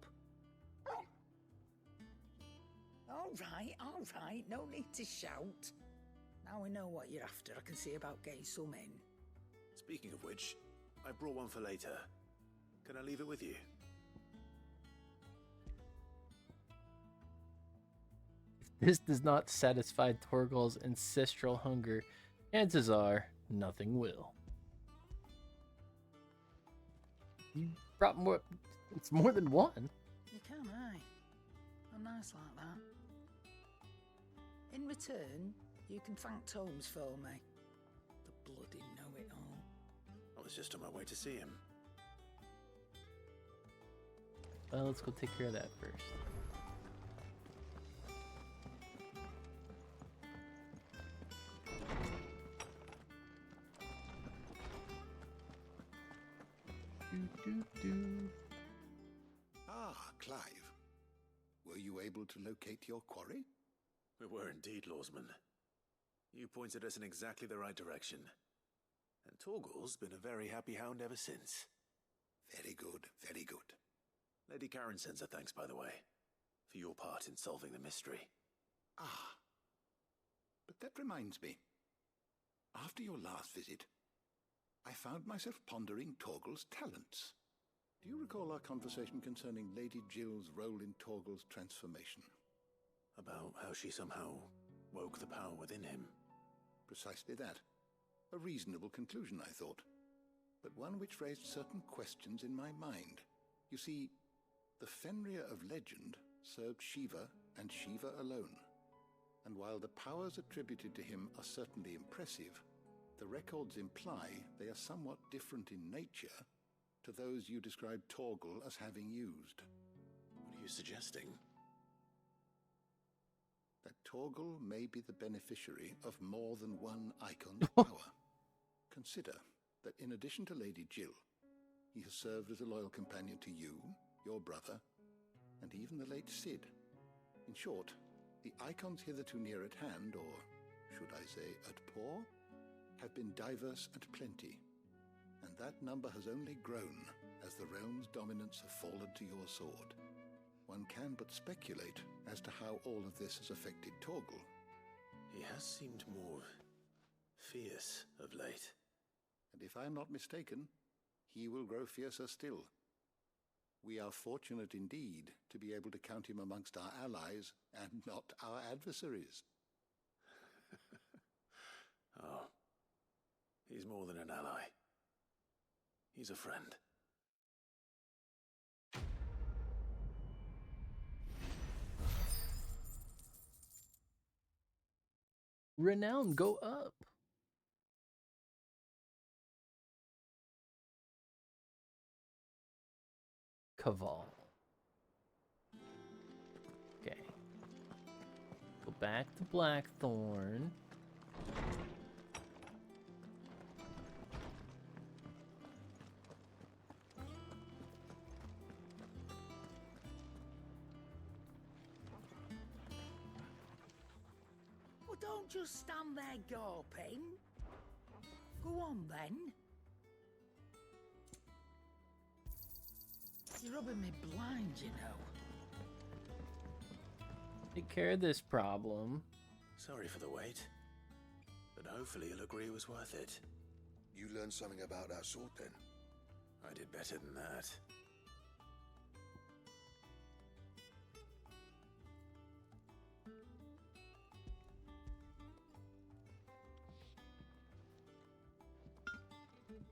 [SPEAKER 7] All right, no need to shout. Now we know what you're after, I can see about getting some in.
[SPEAKER 2] Speaking of which, I brought one for later. Can I leave it with you?
[SPEAKER 1] If this does not satisfy Torgal's ancestral hunger, chances are nothing will. You brought more. It's more than one.
[SPEAKER 7] You can, eh? I'm nice like that. In return, you can thank Tomes for me. The bloody know-it-all.
[SPEAKER 2] I was just on my way to see him.
[SPEAKER 1] Well, let's go take care of that first.
[SPEAKER 5] Ah, Clive. Were you able to locate your quarry?
[SPEAKER 2] We were indeed, Lawsman. You pointed us in exactly the right direction. And Torgal's been a very happy hound ever since.
[SPEAKER 5] Very good, very good.
[SPEAKER 2] Lady Karen sends her thanks, by the way, for your part in solving the mystery.
[SPEAKER 5] Ah. But that reminds me. After your last visit, I found myself pondering Torgal's talents. Do you recall our conversation concerning Lady Jill's role in Torgal's transformation?
[SPEAKER 2] About how she somehow woke the power within him.
[SPEAKER 5] Precisely that. A reasonable conclusion, I thought, but one which raised certain questions in my mind. You see, the Fenrir of legend served Shiva and Shiva alone. And while the powers attributed to him are certainly impressive, the records imply they are somewhat different in nature to those you described Torgal as having used.
[SPEAKER 2] What are you suggesting?
[SPEAKER 5] That Torgal may be the beneficiary of more than one icon's power. Consider that in addition to Lady Jill, he has served as a loyal companion to you, your brother, and even the late Cid. In short, the icons hitherto near at hand, or should I say at paw, have been diverse and plenty, and that number has only grown as the realm's dominance have fallen to your sword. One can but speculate as to how all of this has affected Torgal.
[SPEAKER 2] He has seemed more fierce of late.
[SPEAKER 5] And if I am not mistaken, he will grow fiercer still. We are fortunate indeed to be able to count him amongst our allies and not our adversaries.
[SPEAKER 2] Oh, he's more than an ally. He's a friend.
[SPEAKER 1] Renown go up. Caval. Okay. Go back to Blackthorn.
[SPEAKER 7] Well, don't just stand there gawping. Go on then. You're rubbing me blind, you know.
[SPEAKER 1] Take care of this problem.
[SPEAKER 2] Sorry for the wait, but hopefully you'll agree it was worth it.
[SPEAKER 8] You learned something about that sword then?
[SPEAKER 2] I did better than that.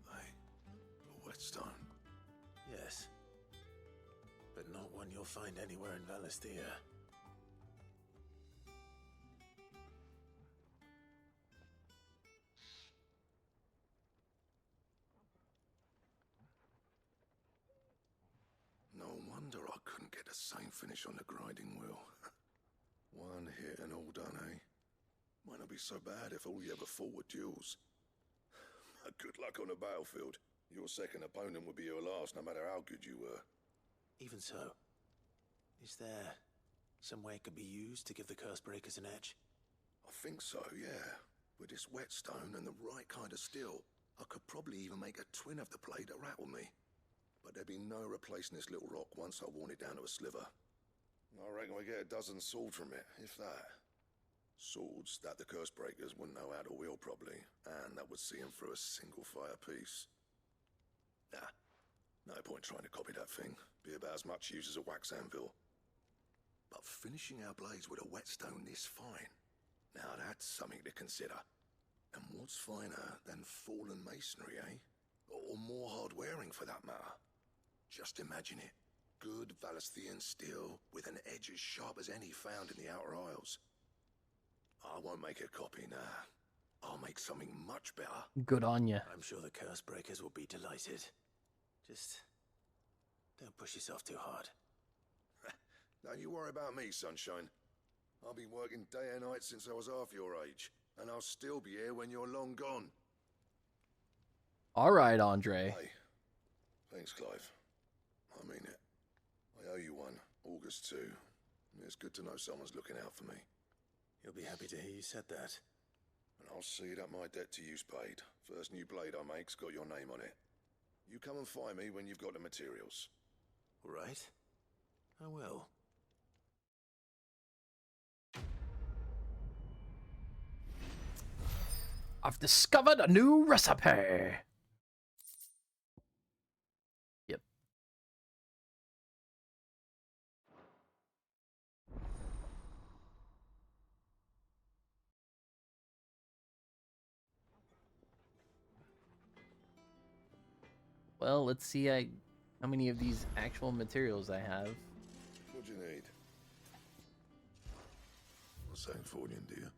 [SPEAKER 8] A whetstone?
[SPEAKER 2] Yes. But not one you'll find anywhere in Valisthea.
[SPEAKER 8] No wonder I couldn't get the same finish on the grinding wheel. One hit and all done, eh? Might not be so bad if all you ever fought were duels. Good luck on the battlefield. Your second opponent would be your last, no matter how good you were.
[SPEAKER 2] Even so, is there some way it could be used to give the curse breakers an edge?
[SPEAKER 8] I think so, yeah. With this whetstone and the right kind of steel, I could probably even make a twin of the blade that rattled me. But there'd be no replacing this little rock once I worn it down to a sliver. I reckon we get a dozen swords from it, if that. Swords that the curse breakers wouldn't know how to wield properly, and that would see them through a single fire piece. Nah, no point trying to copy that thing. Be about as much use as a wax anvil. But finishing our blades with a whetstone this fine, now that's something to consider. And what's finer than fallen masonry, eh? Or more hard-wearing, for that matter. Just imagine it. Good Valisthean steel with an edge as sharp as any found in the Outer Isles. I won't make a copy, nah. I'll make something much better.
[SPEAKER 1] Good on ya.
[SPEAKER 2] I'm sure the curse breakers will be delighted. Just don't push yourself too hard.
[SPEAKER 8] Don't you worry about me, sunshine. I've been working day and night since I was half your age, and I'll still be here when you're long gone.
[SPEAKER 1] All right, Andre.
[SPEAKER 8] Hey, thanks, Clive. I mean it. I owe you one. August too. It's good to know someone's looking out for me.
[SPEAKER 2] You'll be happy to hear you said that.
[SPEAKER 8] And I'll see that my debt to you's paid. First new blade I make's got your name on it. You come and find me when you've got the materials.
[SPEAKER 2] All right. I will.
[SPEAKER 1] I've discovered a new recipe. Yep. Well, let's see how many of these actual materials I have.
[SPEAKER 16] What do you need? Not saying fortune, do you?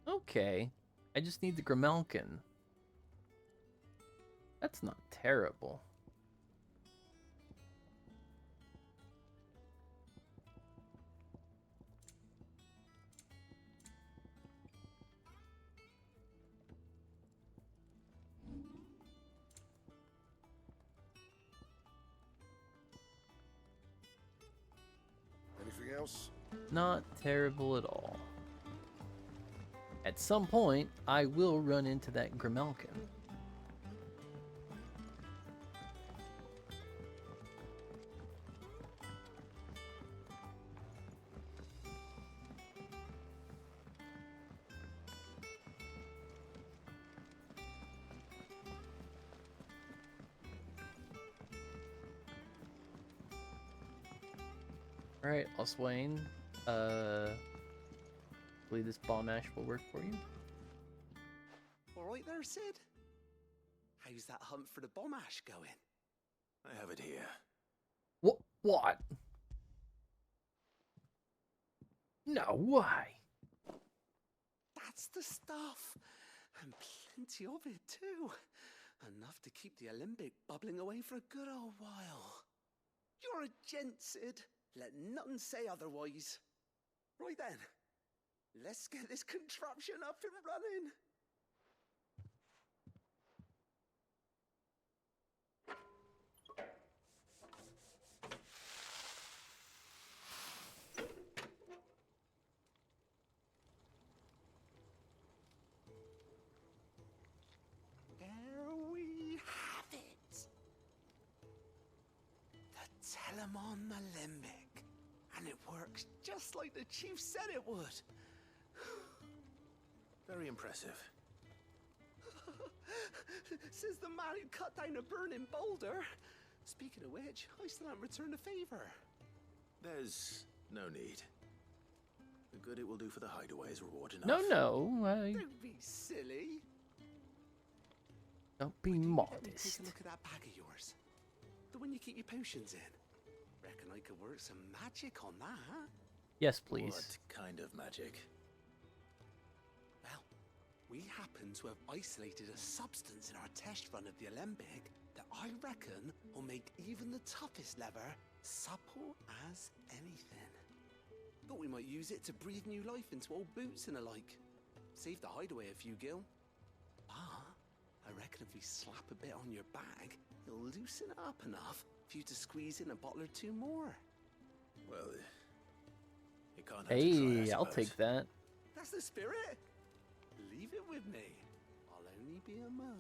[SPEAKER 1] Okay. I just need the Grimalkin. That's not terrible.
[SPEAKER 16] Anything else?
[SPEAKER 1] Not terrible at all. At some point, I will run into that Grimalkin. Alright, Oswayne. Hopefully this bomb ash will work for you.
[SPEAKER 21] All right there, Sid? How's that hunt for the bomb ash going?
[SPEAKER 2] I have it here.
[SPEAKER 1] What? No way.
[SPEAKER 21] That's the stuff. And plenty of it, too. Enough to keep the alembic bubbling away for a good old while. You're a gent, Sid. Let none say otherwise. Right then. Let's get this contraption up and running. There we have it. The Telemon Alembic. And it works just like the chief said it would.
[SPEAKER 2] Very impressive.
[SPEAKER 21] Says the man who cut down a burning boulder. Speaking of which, I still haven't returned the favor.
[SPEAKER 2] There's no need. The good it will do for the hideaway is reward enough.
[SPEAKER 1] No.
[SPEAKER 21] Don't be silly.
[SPEAKER 1] Don't be
[SPEAKER 21] Let me
[SPEAKER 1] modest.
[SPEAKER 21] take a look at that bag of yours. The one you keep your potions in. Reckon I could work some magic on that.
[SPEAKER 1] Yes, please.
[SPEAKER 2] What kind of magic?
[SPEAKER 21] Well, we happen to have isolated a substance in our test run of the alembic that I reckon will make even the toughest leather supple as anything. Thought we might use it to breathe new life into old boots and the like. Save the hideaway a few gil. But I reckon if we slap a bit on your bag, it'll loosen it up enough for you to squeeze in a bottle or two more.
[SPEAKER 2] Well, you can't have to try, I
[SPEAKER 1] I'll
[SPEAKER 2] suppose.
[SPEAKER 1] take that.
[SPEAKER 21] That's the spirit. Leave it with me. I'll only be a mo.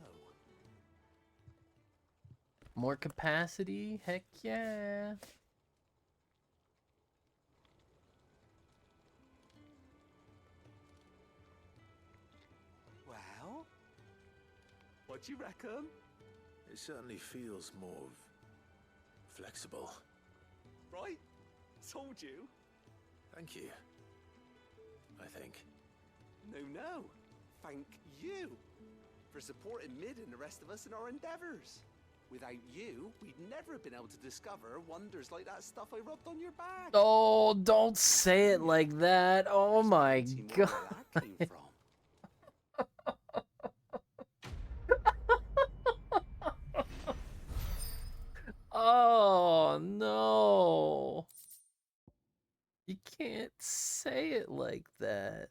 [SPEAKER 1] More capacity? Heck yeah.
[SPEAKER 21] Well, what do you reckon?
[SPEAKER 2] It certainly feels more flexible.
[SPEAKER 21] Right? Told you.
[SPEAKER 2] Thank you. I think.
[SPEAKER 21] No. Thank you for supporting Mid and the rest of us in our endeavors. Without you, we'd never have been able to discover wonders like that stuff I rubbed on your back.
[SPEAKER 1] Oh, don't say it like that. Oh my god.
[SPEAKER 21] Where that came from.
[SPEAKER 1] Oh no. You can't say it like that.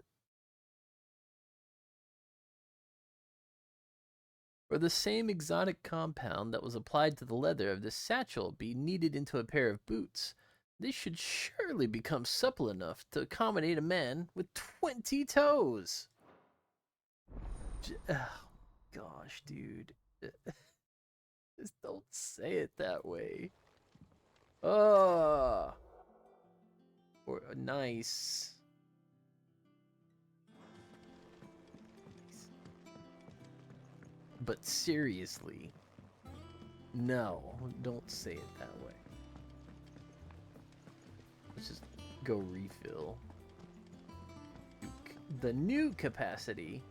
[SPEAKER 1] For the same exotic compound that was applied to the leather of this satchel be kneaded into a pair of boots, this should surely become supple enough to accommodate a man with 20 toes. Oh, gosh, dude. Just don't say it that way. Oh, nice. But seriously, no, don't say it that way. Let's just go refill the new capacity,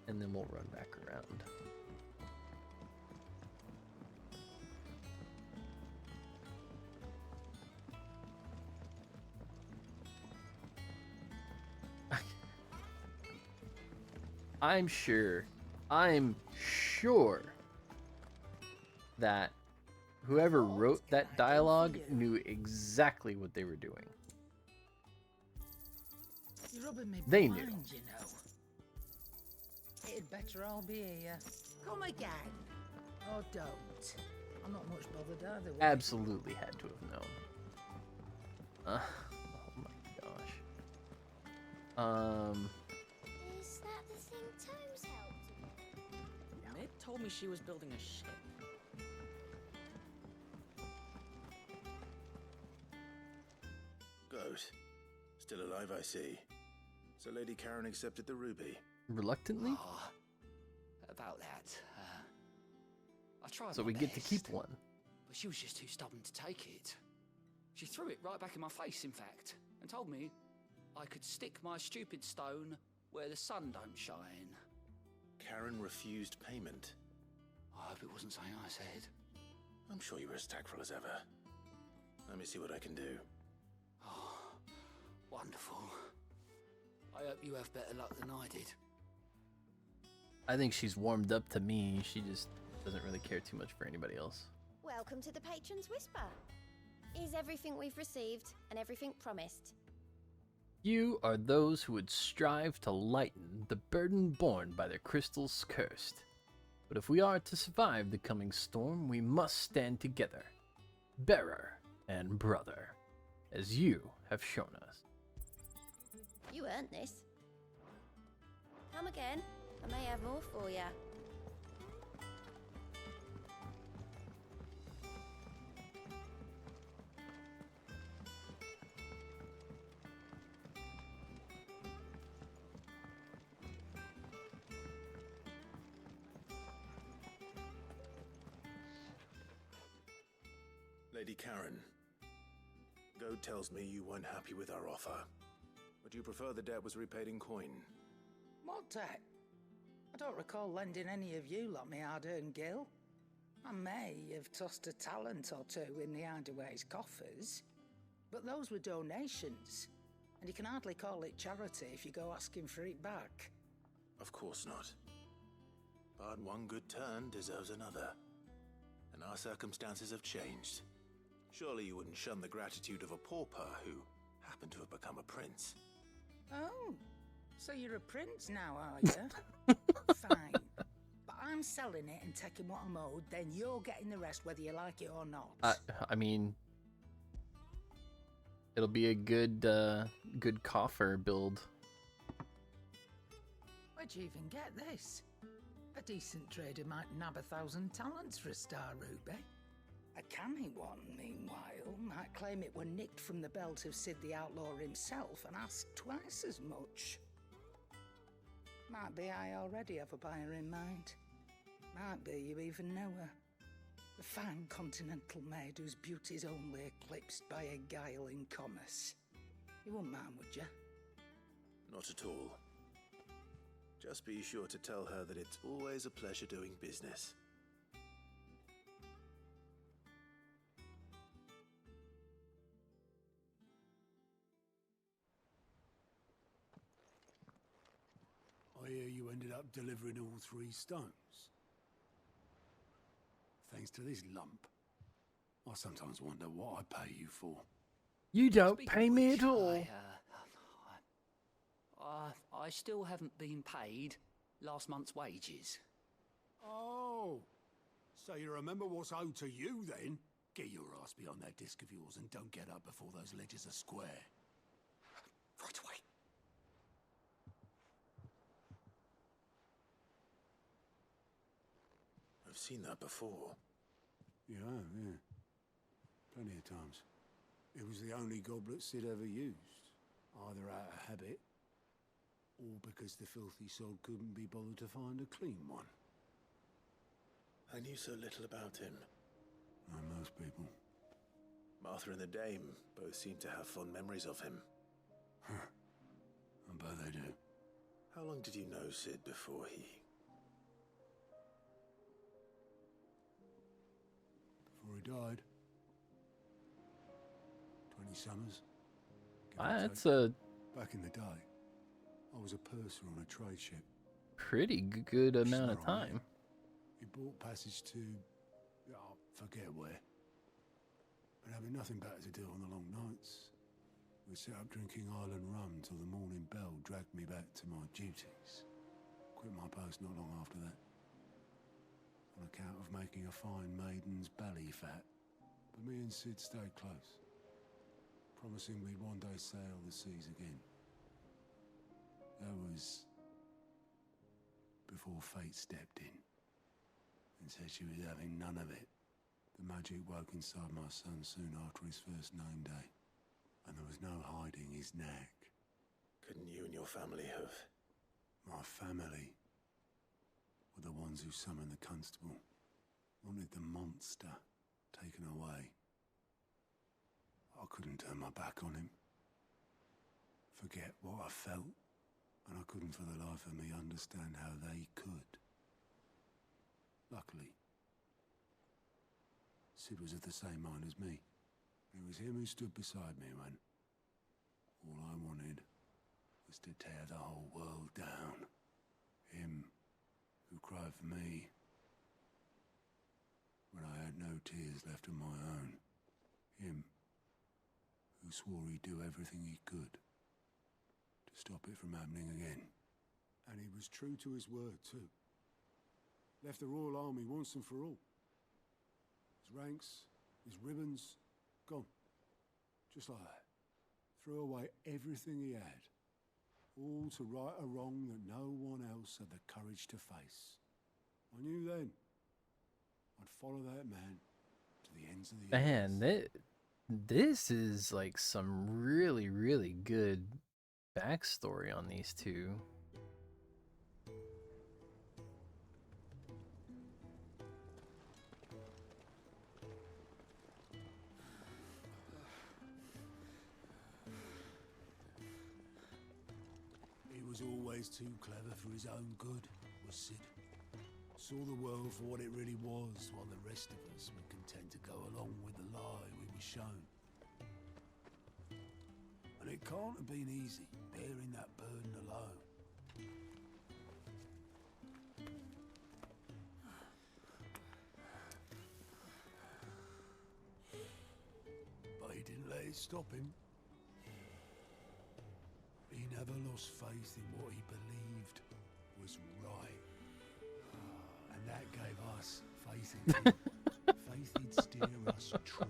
[SPEAKER 1] and then we'll run back around. I'm sure that whoever wrote that dialogue knew exactly what they were doing.
[SPEAKER 7] You're rubbing me
[SPEAKER 1] They
[SPEAKER 7] blind,
[SPEAKER 1] knew.
[SPEAKER 7] you know. It'd better all be here. Come again. Or don't. I'm not much bothered either way.
[SPEAKER 1] Absolutely had to have known. Oh my gosh.
[SPEAKER 17] Is that the thing Tomes helped with?
[SPEAKER 15] Mid told me she was building a ship.
[SPEAKER 2] Ghost. Still alive, I see. So Lady Karen accepted the ruby.
[SPEAKER 1] Reluctantly?
[SPEAKER 14] Oh, about that. I tried
[SPEAKER 1] So
[SPEAKER 14] my
[SPEAKER 1] we get to
[SPEAKER 14] best,
[SPEAKER 1] keep one.
[SPEAKER 14] but she was just too stubborn to take it. She threw it right back in my face, in fact, and told me I could stick my stupid stone where the sun don't shine.
[SPEAKER 2] Karen refused payment.
[SPEAKER 14] I hope it wasn't something I said.
[SPEAKER 2] I'm sure you were as tactful as ever. Let me see what I can do.
[SPEAKER 14] Oh, wonderful. I hope you have better luck than I did.
[SPEAKER 1] I think she's warmed up to me. She just doesn't really care too much for anybody else.
[SPEAKER 17] Welcome to the Patron's Whisper. Is everything we've received and everything promised?
[SPEAKER 1] You are those who would strive to lighten the burden borne by the crystals cursed. But if we are to survive the coming storm, we must stand together, bearer and brother, as you have shown us.
[SPEAKER 17] You earned this. Come again. I may have more for ya.
[SPEAKER 2] Lady Karen, Goad tells me you weren't happy with our offer. Would you prefer the debt was repaid in coin?
[SPEAKER 7] What debt? I don't recall lending any of you lot me hard-earned gil. I may have tossed a talent or two in the Hideaway's coffers, but those were donations, and you can hardly call it charity if you go asking for it back.
[SPEAKER 2] Of course not. But one good turn deserves another. And our circumstances have changed. Surely you wouldn't shun the gratitude of a pauper who happened to have become a prince.
[SPEAKER 7] Oh, so you're a prince now, are you? Fine. But I'm selling it and taking what I'm owed, then you're getting the rest whether you like it or not.
[SPEAKER 1] I mean, it'll be a good coffer build.
[SPEAKER 7] Where'd you even get this? A decent trader might nab 1,000 talents for a star ruby. A canny one, meanwhile, might claim it were nicked from the belt of Sid the Outlaw himself and ask twice as much. Might be I already have a buyer in mind. Might be you even know her. A fine continental maid whose beauty's only eclipsed by a guile in commerce. You wouldn't mind, would you?
[SPEAKER 2] Not at all. Just be sure to tell her that it's always a pleasure doing business.
[SPEAKER 9] I hear you ended up delivering all 3 stones. Thanks to this lump. I sometimes wonder what I pay you for.
[SPEAKER 1] You don't
[SPEAKER 14] Speaking
[SPEAKER 1] pay
[SPEAKER 14] of
[SPEAKER 1] me
[SPEAKER 14] which,
[SPEAKER 1] at all.
[SPEAKER 14] I still haven't been paid last month's wages.
[SPEAKER 9] Oh, so you remember what's owed to you then? Get your ass behind that disc of yours and don't get up before those ledgers are square.
[SPEAKER 21] Right away.
[SPEAKER 2] I've seen that before.
[SPEAKER 9] Yeah. Plenty of times. It was the only goblet Sid ever used, either out of habit, or because the filthy sod couldn't be bothered to find a clean one.
[SPEAKER 2] I knew so little about him.
[SPEAKER 9] Like most people.
[SPEAKER 2] Martha and the Dame both seem to have fond memories of him.
[SPEAKER 9] I bet they do.
[SPEAKER 2] How long did you know Sid before he...
[SPEAKER 9] Before he died? 20 summers.
[SPEAKER 1] That's a
[SPEAKER 9] Back in the day, I was a purser on a trade ship.
[SPEAKER 1] pretty good amount of time.
[SPEAKER 9] He bought passage to... I forget where. But having nothing better to do on the long nights, we sat up drinking island rum till the morning bell dragged me back to my duties. Quit my post not long after that. On account of making a fine maiden's belly fat. But me and Sid stayed close, promising we'd one day sail the seas again. That was before fate stepped in and said she was having none of it. The magic woke inside my son soon after his first name day, and there was no hiding his knack.
[SPEAKER 2] Couldn't you and your family have...
[SPEAKER 9] My family were the ones who summoned the constable, wanted the monster taken away. I couldn't turn my back on him, forget what I felt, and I couldn't for the life of me understand how they could. Luckily, Sid was of the same mind as me. It was him who stood beside me when all I wanted was to tear the whole world down. Him who cried for me when I had no tears left of my own. Him who swore he'd do everything he could to stop it from happening again. And he was true to his word, too. Left the Royal Army once and for all. His ranks, his ribbons, gone. Just like that. Threw away everything he had. All to right a wrong that no one else had the courage to face. I knew then I'd follow that man to the ends of the earth.
[SPEAKER 1] Man, this is like some really, really good backstory on these two.
[SPEAKER 9] He was always too clever for his own good, was Sid. Saw the world for what it really was, while the rest of us were content to go along with the lie we were shown. And it can't have been easy, bearing that burden alone. But he didn't let it stop him. He never lost faith in what he believed was right. And that gave us faith in him. Faith he'd steer us true.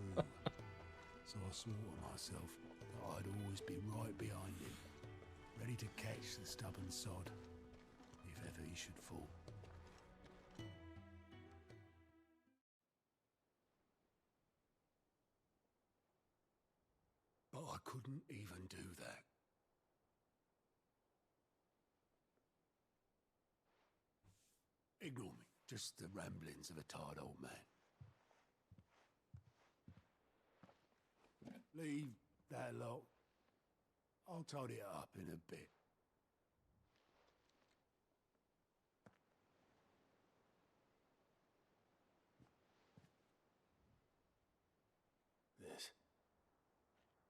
[SPEAKER 9] So I swore to myself that I'd always be right behind him, ready to catch the stubborn sod, if ever he should fall. But I couldn't even do that. Ignore me, just the ramblings of a tired old man. Leave that lot. I'll tidy it up in a bit.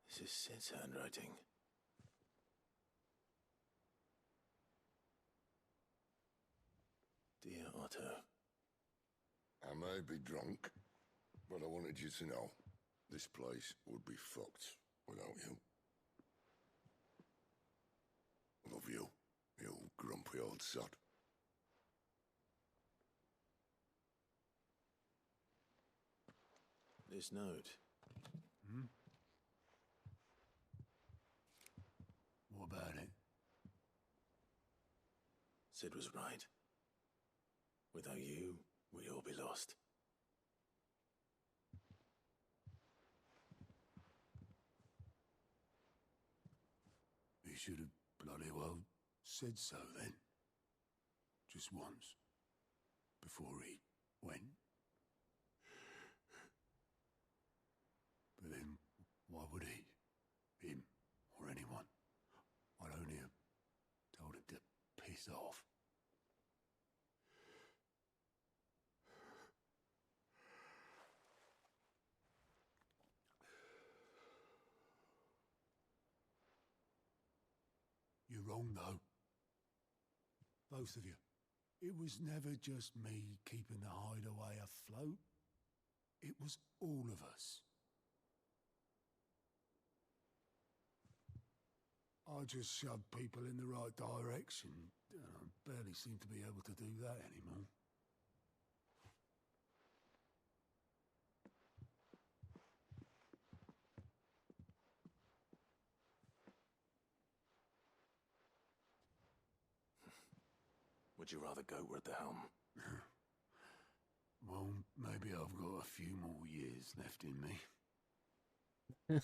[SPEAKER 2] This is Sid's handwriting. Dear Otto.
[SPEAKER 8] I may be drunk, but I wanted you to know this place would be fucked without you. Love you, you grumpy old sod.
[SPEAKER 2] This note.
[SPEAKER 9] What about it?
[SPEAKER 2] Sid was right. Without you, we'd all be lost.
[SPEAKER 9] should have bloody well said so then. Just once. Before he went. But then, why would he? Him, or anyone? I'd only have told him to piss off. You're wrong, though. Both of you. It was never just me keeping the hideaway afloat. It was all of us. I just shoved people in the right direction, and I barely seem to be able to do that anymore.
[SPEAKER 2] Would you rather Goat were at the helm?
[SPEAKER 9] Well, maybe I've got a few more years left in me.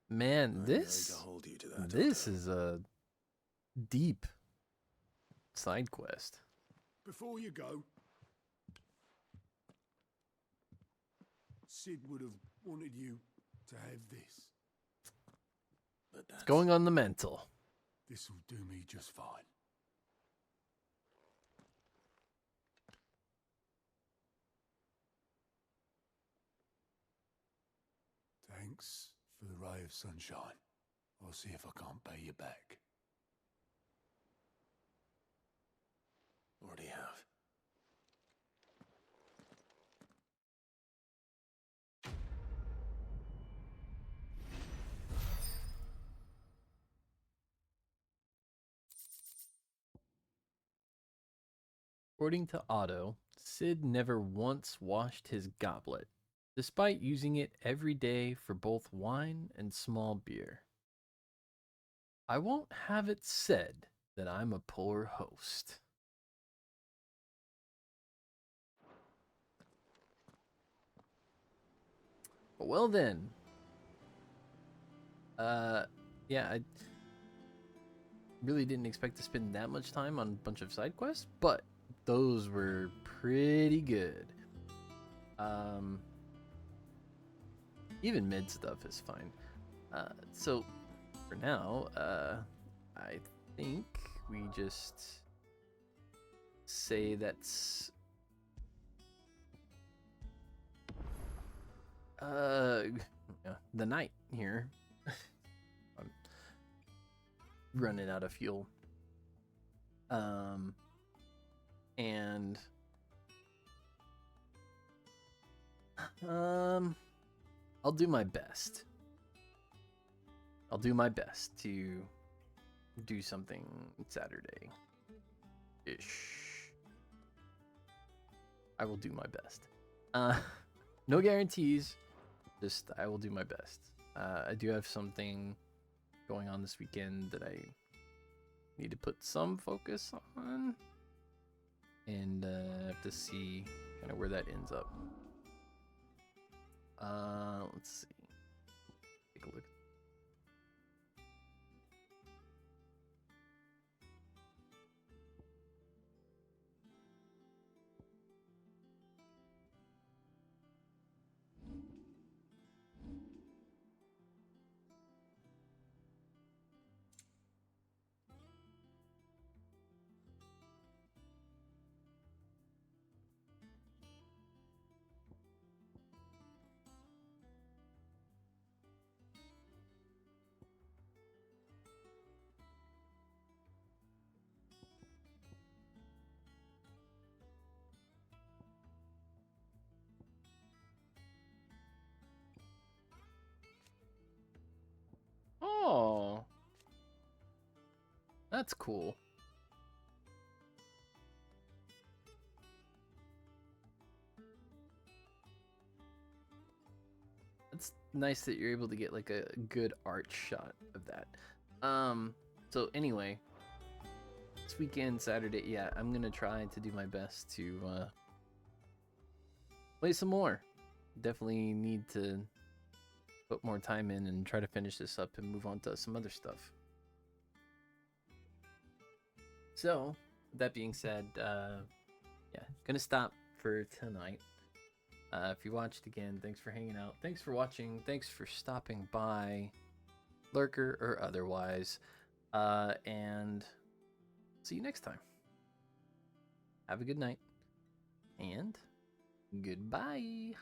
[SPEAKER 1] Man,
[SPEAKER 2] I'm
[SPEAKER 1] this
[SPEAKER 2] going to hold you to that,
[SPEAKER 1] this is a deep side quest.
[SPEAKER 9] Before you go, Sid would have wanted you to have this.
[SPEAKER 2] But
[SPEAKER 1] It's going on the mental.
[SPEAKER 9] This'll do me just fine. Thanks for the ray of sunshine. I'll see if I can't pay you back.
[SPEAKER 2] already have.
[SPEAKER 1] According to Otto, Sid never once washed his goblet, despite using it every day for both wine and small beer. I won't have it said that I'm a poor host. Well then. Yeah, I really didn't expect to spend that much time on a bunch of side quests, but those were pretty good. Even mid stuff is fine. So for now, I think we just say that's the night here. I'm running out of fuel. And I'll do my best. I'll do my best to do something Saturday-ish. I will do my best. No guarantees, just I will do my best. I do have something going on this weekend that I need to put some focus on, and have to see kind of where that ends up. Let's see. Take a look. Oh, that's cool. It's nice that you're able to get like a good art shot of that. So anyway, this weekend, Saturday, yeah, I'm gonna try to do my best to play some more. Definitely need to put more time in and try to finish this up and move on to some other stuff. So, that being said, yeah, gonna stop for tonight. If you watched again, thanks for hanging out. Thanks for watching. Thanks for stopping by, lurker or otherwise. And see you next time. Have a good night. And goodbye.